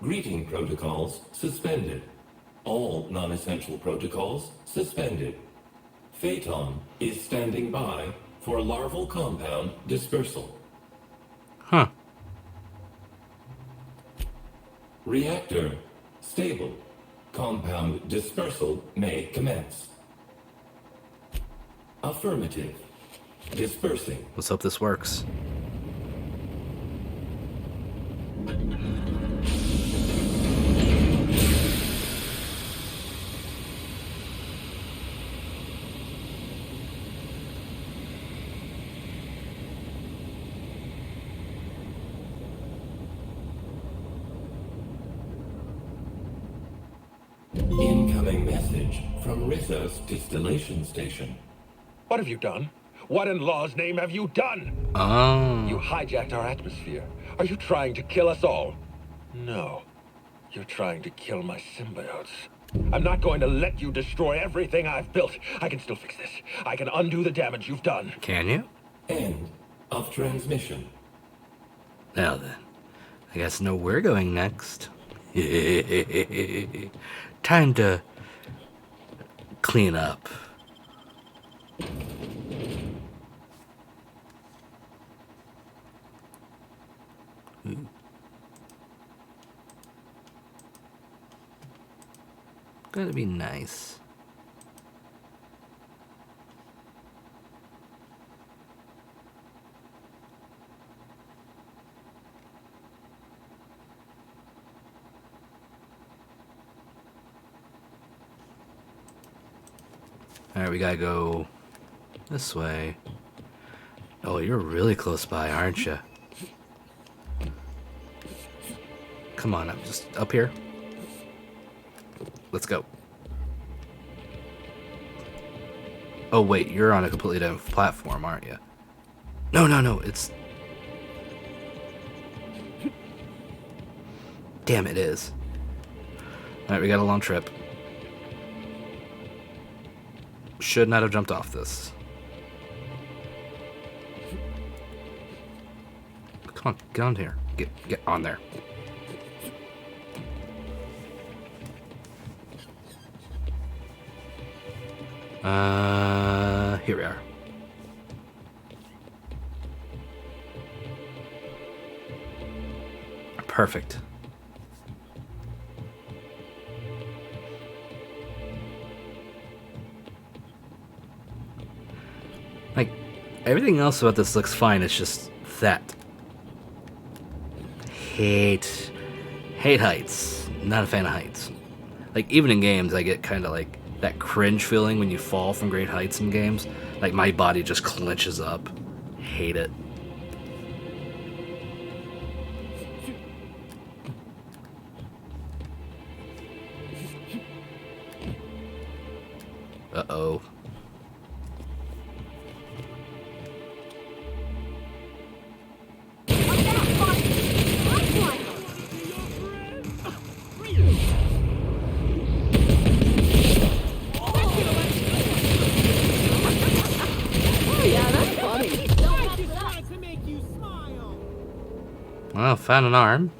Greeting protocols suspended. All non-essential protocols suspended. Phaeton is standing by for larval compound dispersal. Huh. Reactor stable. Compound dispersal may commence. Affirmative. Dispersing. Let's hope this works. Incoming message from Rizzo's distillation station. What have you done? What in law's name have you done? Oh. You hijacked our atmosphere. Are you trying to kill us all? No. You're trying to kill my symbiotes. I'm not going to let you destroy everything I've built. I can still fix this. I can undo the damage you've done. Can you? End of transmission. Now then, I guess know where we're going next. Time to clean up. Gonna be nice. Alright, we gotta go this way. Oh, you're really close by, aren't you? Come on, I'm just up here. Let's go. Oh wait, you're on a completely different platform, aren't you? No, it's... Damn, it is. Alright, we got a long trip. Should not have jumped off this. Come on, get on here. Get on there. Here we are. Perfect. Like, everything else about this looks fine, it's just that. Hate heights. Not a fan of heights. Like, even in games, I get kind of like that cringe feeling when you fall from great heights in games. Like, my body just clenches up. Hate it. Uh-oh. Well, found an arm.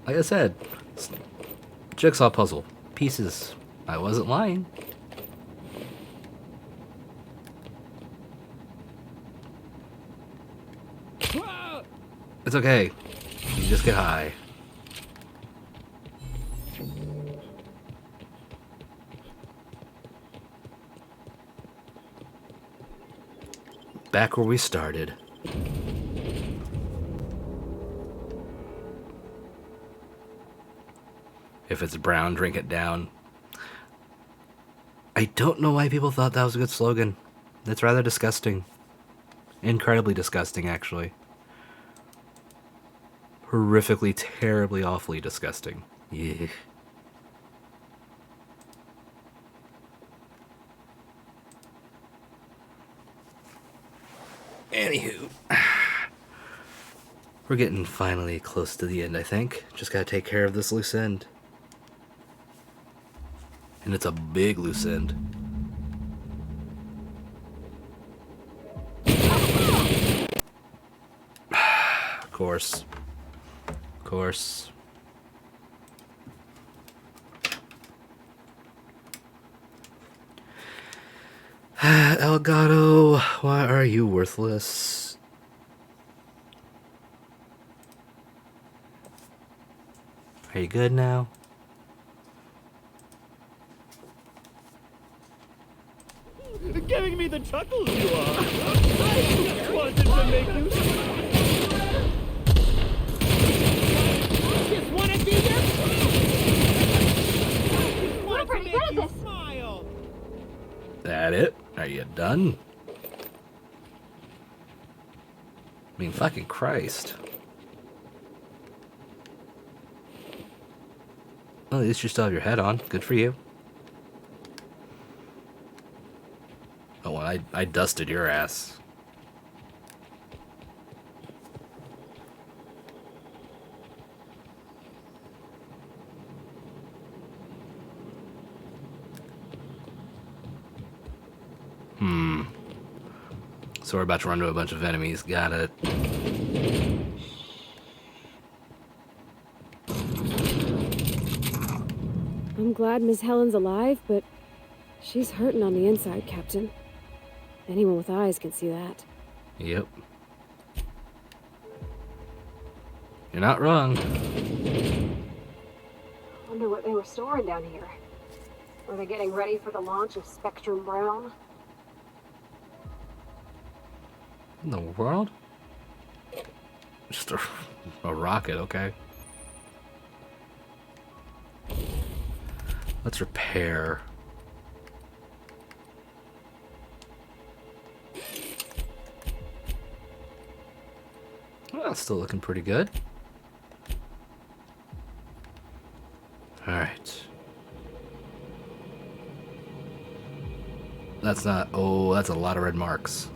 Like I said, jigsaw puzzle. Pieces. I wasn't lying. It's okay. You just get high. Back where we started. If it's brown, drink it down. I don't know why people thought that was a good slogan. It's rather disgusting. Incredibly disgusting, actually. Horrifically, terribly, awfully disgusting. Yeah. Anywho. We're getting finally close to the end, I think. Just gotta take care of this loose end. And it's a big loose end. Of course. Of course. Elgato, why are you worthless? Are you good now? Giving me the chuckles you are. I just wanted to make you smile. Just want to be your friend. We're pretty good at this. Smile. That it? Are you done? I mean, fucking Christ. Well, at least you still have your head on. Good for you. Oh, well, I dusted your ass. So we're about to run into a bunch of enemies. Got it. I'm glad Miss Helen's alive, but she's hurting on the inside, Captain. Anyone with eyes can see that. Yep. You're not wrong. Oh Wonder what they were storing down here. Were they getting ready for the launch of Spectrum Brown? In the world? Just a rocket, okay. Let's repair. Well, still looking pretty good. Alright. That's not... Oh, that's a lot of red marks.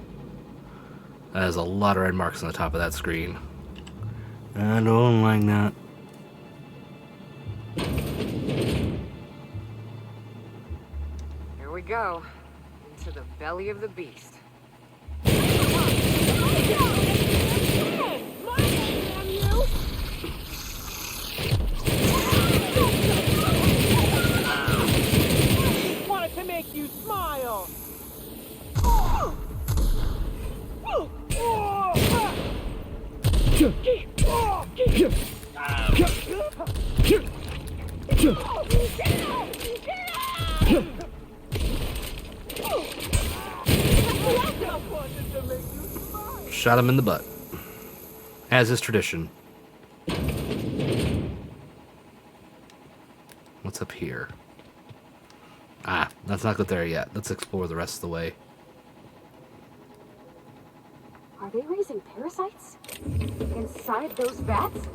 That is a lot of red marks on the top of that screen. I don't like that. Here we go. Into the belly of the beast. Wanted to make you smile. Shot him in the butt. As is tradition. What's up here? Ah, let's not go there yet. Let's explore the rest of the way. Are they raising parasites? Inside those vats?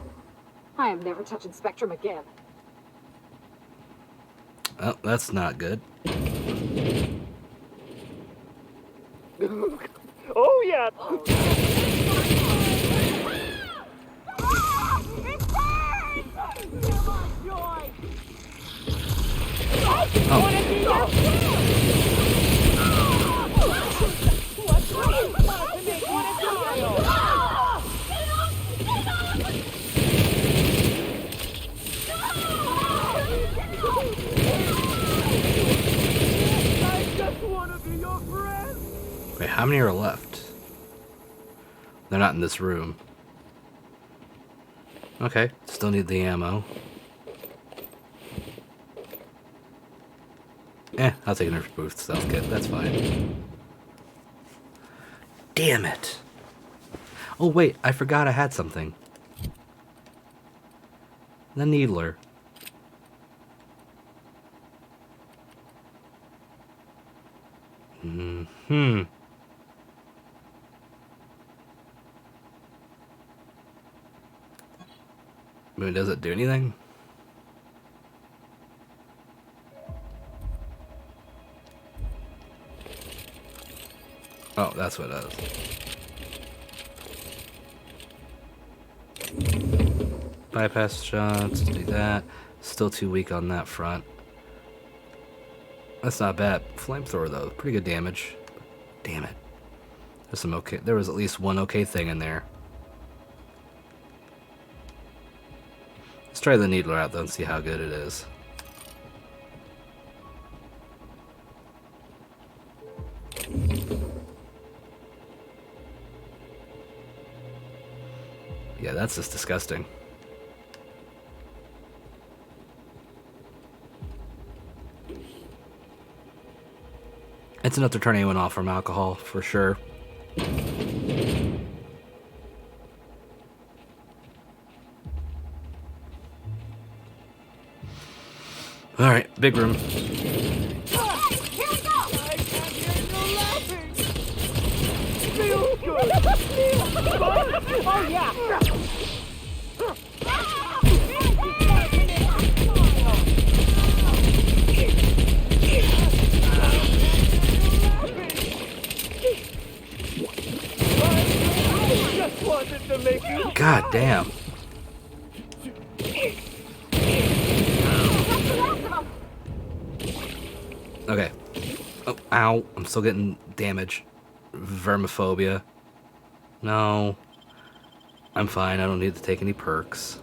I am never touching Spectrum again. Oh, that's not good. Oh, yeah. Wait, how many are left? They're not in this room. Okay, still need the ammo. I'll take another boost stealth kit, that's fine. Damn it! Oh wait, I forgot I had something. The needler. I mean, does it do anything? Oh, that's what it does. Bypass shots, do that. Still too weak on that front. That's not bad. Flamethrower though, pretty good damage. Damn it. There's some okay. There was at least one okay thing in there. Let's try the needler out though and see how good it is. Yeah, that's just disgusting. It's enough to turn anyone off from alcohol, for sure. Alright, big room. Oh, yeah. God damn. Okay. Oh, ow. I'm still getting damage. Vermophobia. No. I'm fine. I don't need to take any perks.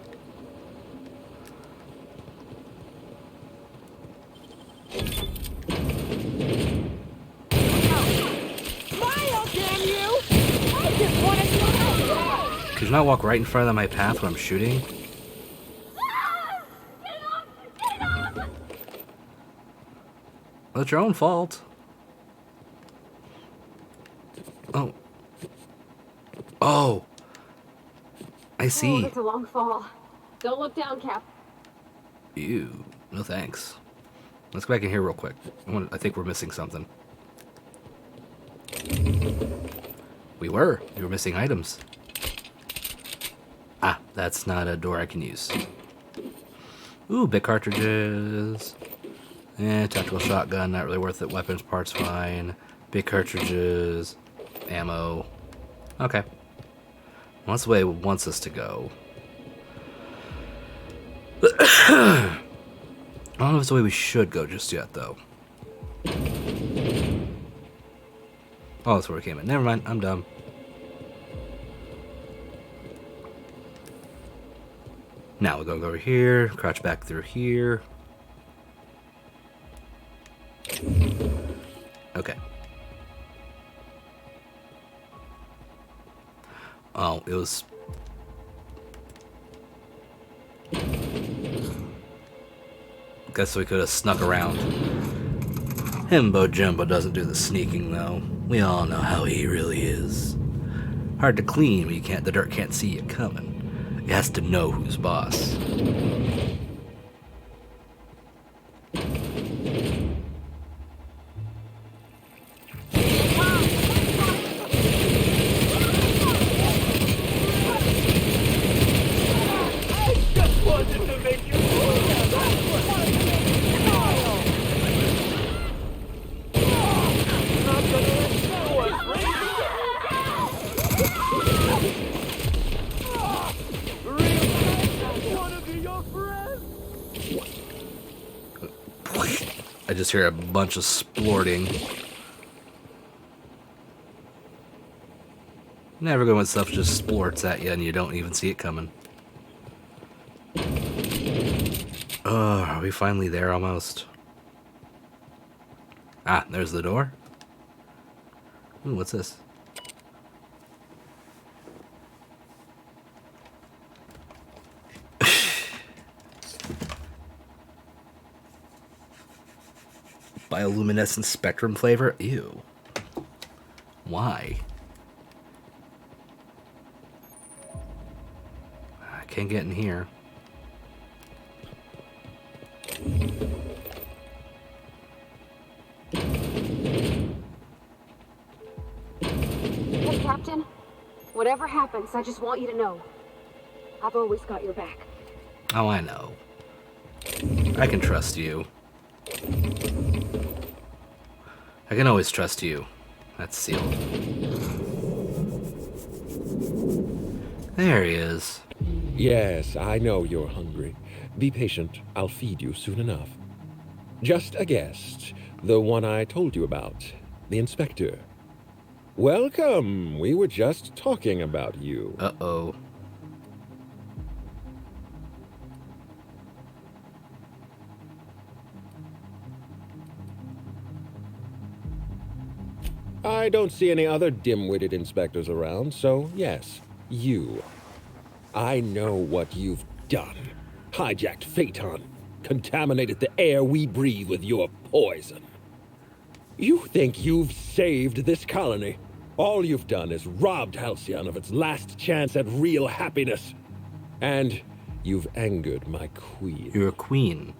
Could you not walk right in front of my path when I'm shooting? Well, it's your own fault. Oh. Oh. I see. Oh, that's a long fall. Don't look down, Cap. Ew. No thanks. Let's go back in here real quick. I think we're missing something. We were missing items. Ah, that's not a door I can use. Ooh, big cartridges. Tactical shotgun, not really worth it. Weapons, parts, fine. Big cartridges. Ammo. Okay. Well, that's the way it wants us to go. I don't know if it's the way we should go just yet, though. Oh, that's where we came in. Never mind, I'm dumb. Now we'll go over here, crouch back through here. Okay. Oh, it was... Guess we could have snuck around. Himbo Jumbo doesn't do the sneaking, though. We all know how he really is. Hard to clean when the dirt can't see you coming. It has to know who's boss. I just hear a bunch of splorting. Never good when stuff just splorts at you and you don't even see it coming. Oh, are we finally there almost? Ah, there's the door. Ooh, what's this? Bioluminescent spectrum flavor? Ew. Why? I can't get in here. Hey, Captain. Whatever happens, I just want you to know. I've always got your back. Oh, I know. I can trust you. I can always trust you. That's sealed. There he is. Yes, I know you're hungry. Be patient. I'll feed you soon enough. Just a guest. The one I told you about. The inspector. Welcome. We were just talking about you. Uh-oh. I don't see any other dim-witted inspectors around, so yes, you. I know what you've done. Hijacked Phaeton. Contaminated the air we breathe with your poison. You think you've saved this colony? All you've done is robbed Halcyon of its last chance at real happiness. And you've angered my queen. You're a queen.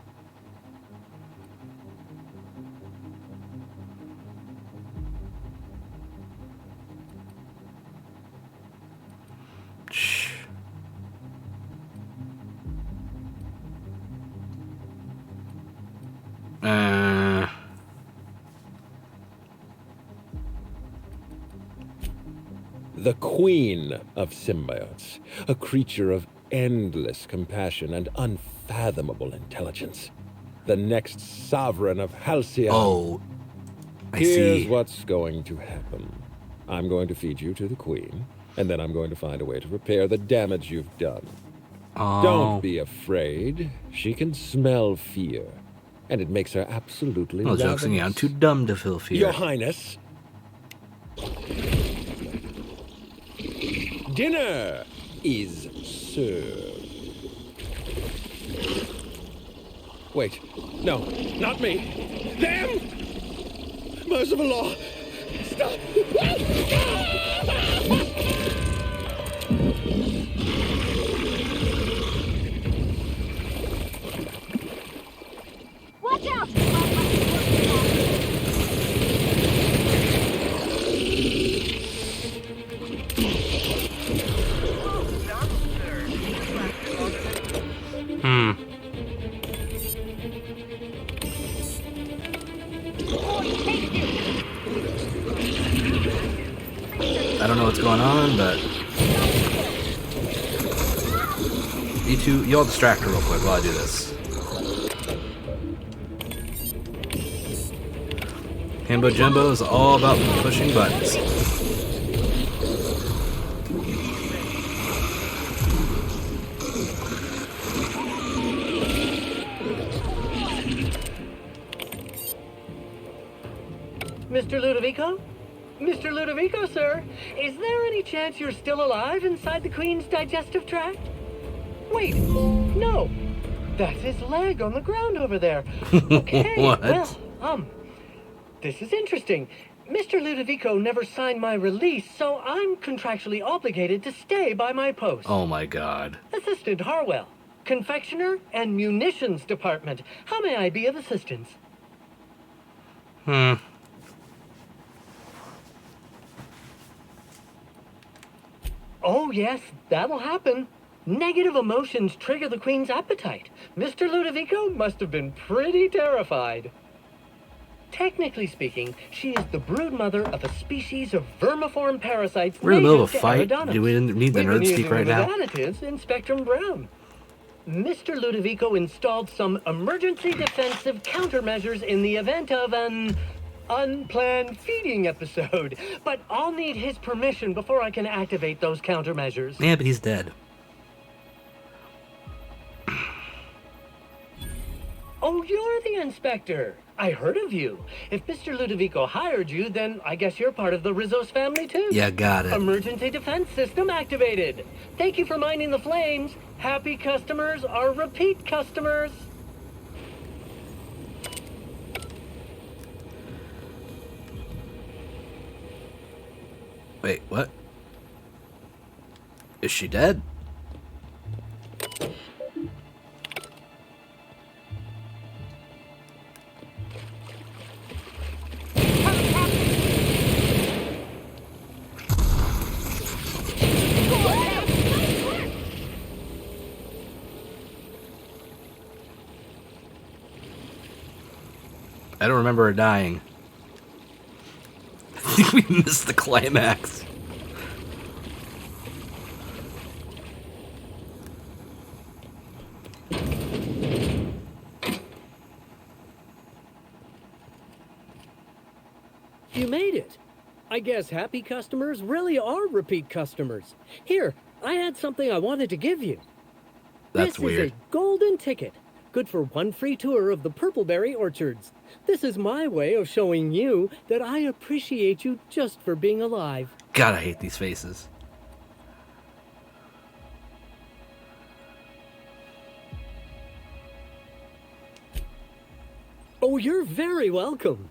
Shh. The queen of symbiotes, a creature of endless compassion and unfathomable intelligence. The next sovereign of Halcyon. Oh, I Here's see. what's going to happen. I'm going to feed you to the queen, and then I'm going to find a way to repair the damage you've done. Oh. Don't be afraid. She can smell fear, and it makes her absolutely No jokes on you. I'm ravenous. too dumb to feel fear. Your Highness. Dinner is served. Wait, no, not me. Them! Merciful law! Stop! Watch out! I don't know what's going on, but you all distract her real quick while I do this. Himbo Jimbo is all about pushing buttons. Mr. Ludovico? Mr. Ludovico, sir, is there any chance you're still alive inside the Queen's digestive tract? Wait, no. That's his leg on the ground over there. Okay, What? well, this is interesting. Mr. Ludovico never signed my release, so I'm contractually obligated to stay by my post. Oh my god. Assistant Harwell, Confectioner and Munitions Department. How may I be of assistance? Oh, yes, that'll happen. Negative emotions trigger the Queen's appetite. Mr. Ludovico must have been pretty terrified. Technically speaking, she is the broodmother of a species of vermiform parasites. We're in the middle of a native to fight. Eridanus. Do we need the We've nerd been speak using right them now? as additives in Spectrum Brown. Mr. Ludovico installed some emergency defensive countermeasures in the event of an unplanned feeding episode, but I'll need his permission before I can activate those countermeasures. Yeah, but he's dead. Oh, you're the inspector. I heard of you. If Mr. Ludovico hired you, then I guess you're part of the Rizzo's family too. Yeah, got it. Emergency defense system activated. Thank you for minding the flames. Happy customers are repeat customers. Wait, what? Is she dead? I don't remember her dying. I think we missed the climax. You made it. I guess happy customers really are repeat customers. Here, I had something I wanted to give you. That's weird. This is a golden ticket. Good for one free tour of the Purpleberry Orchards. This is my way of showing you that I appreciate you just for being alive. God, I hate these faces. Oh, you're very welcome.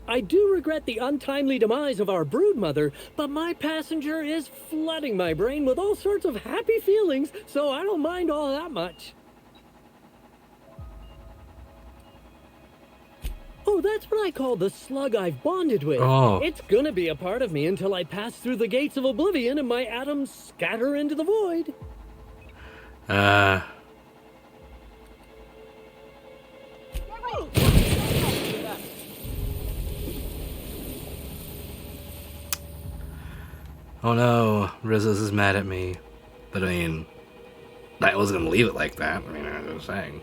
I do regret the untimely demise of our broodmother, but my passenger is flooding my brain with all sorts of happy feelings, so I don't mind all that much. Oh, that's what I call the slug I've bonded with. Oh. It's gonna be a part of me until I pass through the gates of oblivion and my atoms scatter into the void. Oh no, Rizzo's is mad at me. But I mean, I wasn't gonna leave it like that. I mean, I was just saying.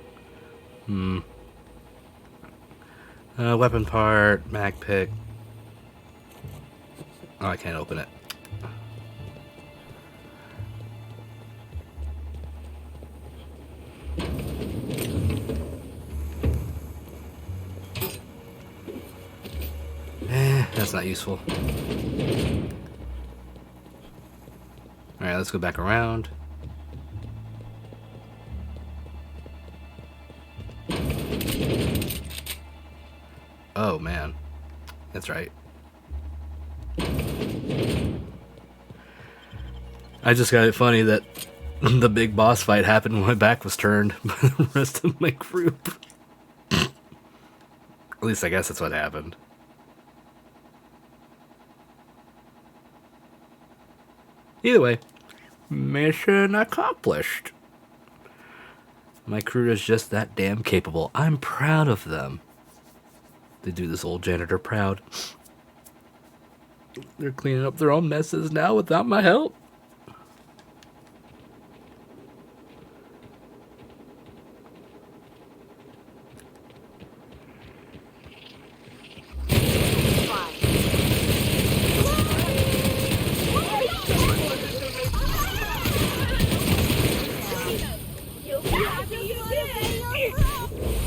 Weapon part, mag pick. Oh, I can't open it. That's not useful. Alright, let's go back around. Oh man. That's right. I just got it funny that the big boss fight happened when my back was turned by the rest of my group. At least I guess that's what happened. Either way, mission accomplished. My crew is just that damn capable. I'm proud of them. They do this old janitor proud. They're cleaning up their own messes now without my help.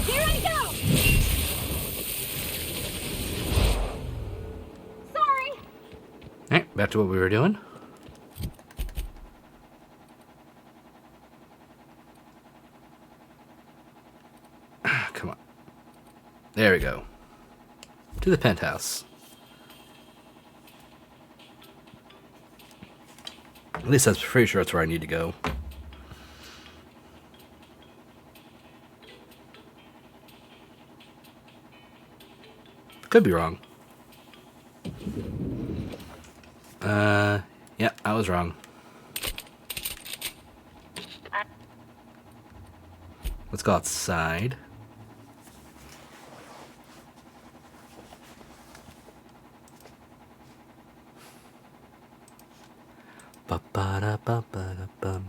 Here I go! Sorry! Alright, back to what we were doing. Come on. There we go. To the penthouse. At least that's pretty sure that's where I need to go. Could be wrong. Yeah, I was wrong. Let's go outside. Ba-ba-da-ba-ba-da-bum.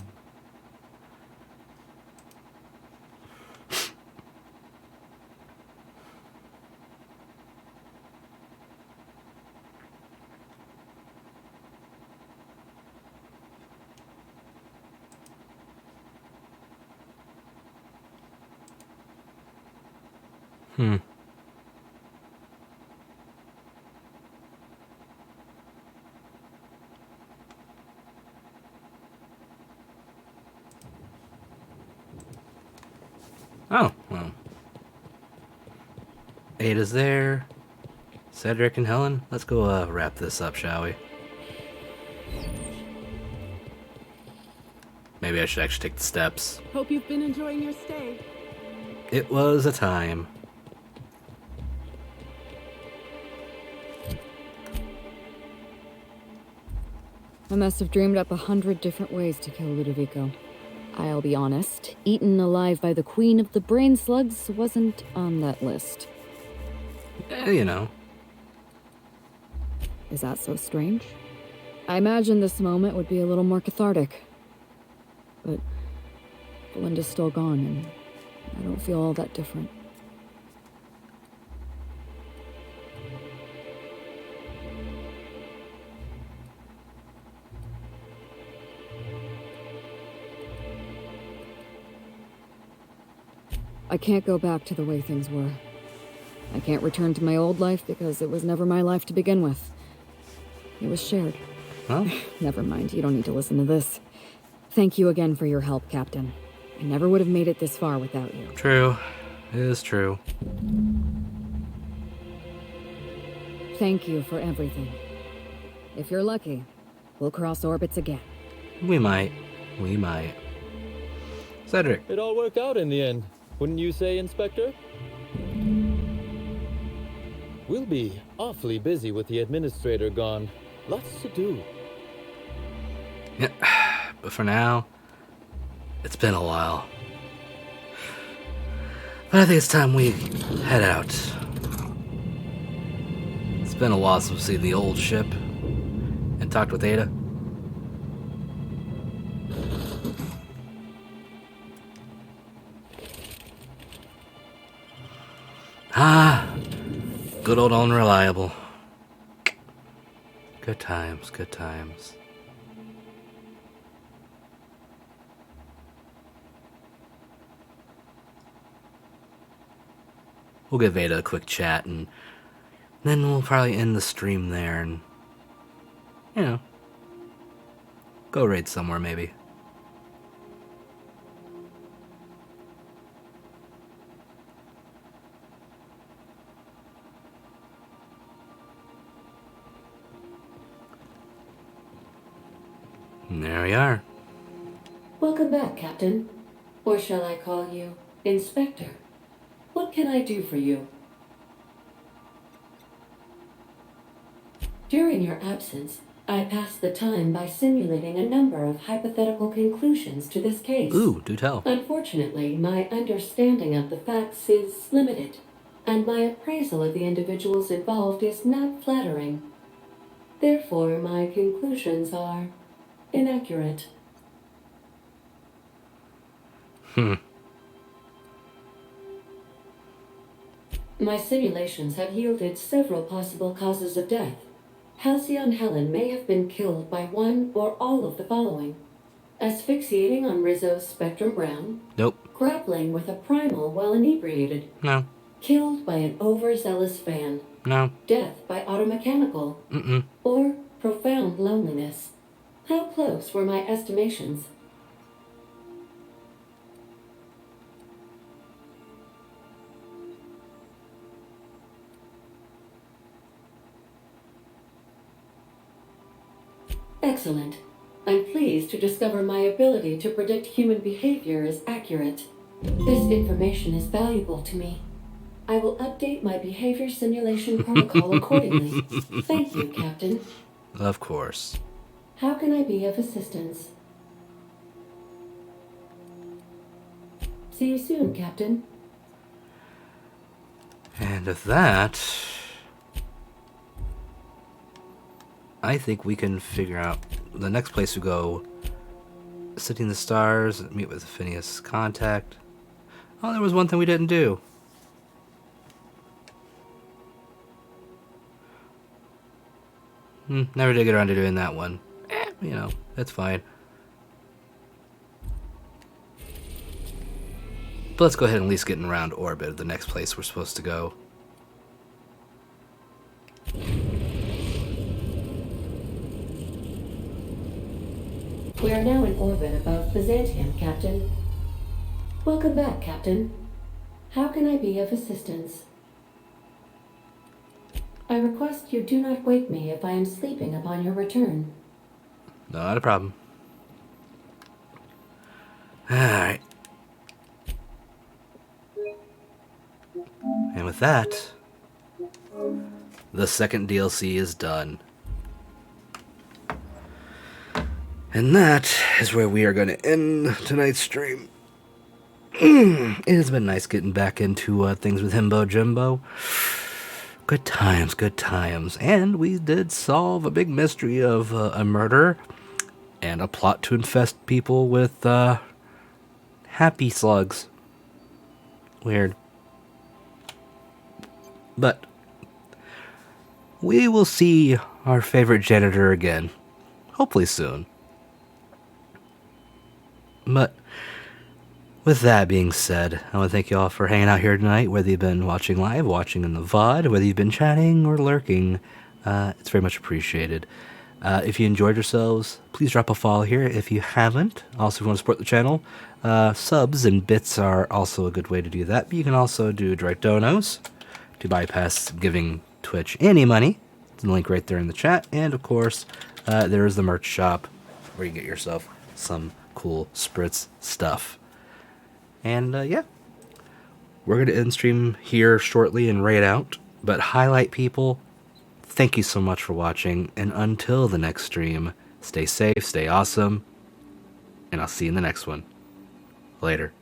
Hmm. Oh, well. Ada's there. Cedric and Helen. Let's go wrap this up, shall we? Maybe I should actually take the steps. Hope you've been enjoying your stay. It was a time. I must have dreamed up 100 different ways to kill Ludovico. I'll be honest, eaten alive by the Queen of the Brain Slugs wasn't on that list. You know. Is that so strange? I imagine this moment would be a little more cathartic. But Belinda's still gone, and I don't feel all that different. I can't go back to the way things were. I can't return to my old life because it was never my life to begin with. It was shared. Huh? Never mind, you don't need to listen to this. Thank you again for your help, Captain. I never would have made it this far without you. True. It is true. Thank you for everything. If you're lucky, we'll cross orbits again. We might. We might. Cedric. It all worked out in the end, wouldn't you say, Inspector? We'll be awfully busy with the administrator gone. Lots to do. Yeah, but for now, it's been a while. But I think it's time we head out. It's been a while since we've seen the old ship and talked with Ada. Ah, good old unreliable. Good times, good times. We'll give Ada a quick chat, and then we'll probably end the stream there and, you know, go raid somewhere maybe. And there we are. Welcome back, Captain. Or shall I call you Inspector? What can I do for you? During your absence, I passed the time by simulating a number of hypothetical conclusions to this case. Ooh, do tell. Unfortunately, my understanding of the facts is limited, and my appraisal of the individuals involved is not flattering. Therefore, my conclusions are inaccurate. My simulations have yielded several possible causes of death. Halcyon Helen may have been killed by one or all of the following: asphyxiating on Rizzo's Spectrum Brown. Nope. Grappling with a primal while inebriated. No. Killed by an overzealous fan. No. Death by automechanical. Mm-mm. Or profound loneliness. How close were my estimations? Excellent. I'm pleased to discover my ability to predict human behavior is accurate. This information is valuable to me. I will update my behavior simulation protocol accordingly. Thank you, Captain. Of course. How can I be of assistance? See you soon, Captain. And with that, I think we can figure out the next place we go. City in the Stars, meet with Phineas' contact. Oh, there was one thing we didn't do. Never did get around to doing that one. You know, that's fine. But let's go ahead and at least get in around orbit of the next place we're supposed to go. We are now in orbit above Byzantium, Captain. Welcome back, Captain. How can I be of assistance? I request you do not wake me if I am sleeping upon your return. Not a problem. Alright. And with that, the second DLC is done. And that is where we are going to end tonight's stream. It has been nice getting back into things with Himbo Jimbo. Good times, good times. And we did solve a big mystery of a murder and a plot to infest people with happy slugs. Weird. But we will see our favorite janitor again. Hopefully soon. But with that being said, I want to thank you all for hanging out here tonight, whether you've been watching live, watching in the VOD, whether you've been chatting or lurking. It's very much appreciated. If you enjoyed yourselves, please drop a follow here if you haven't. Also, if you want to support the channel, subs and bits are also a good way to do that. But you can also do direct donos to bypass giving Twitch any money. There's a link right there in the chat. And, of course, there is the merch shop where you get yourself some cool Spritz stuff. And yeah, we're going to end stream here shortly and raid out. But highlight people, thank you so much for watching. And until the next stream, stay safe, stay awesome. And I'll see you in the next one. Later.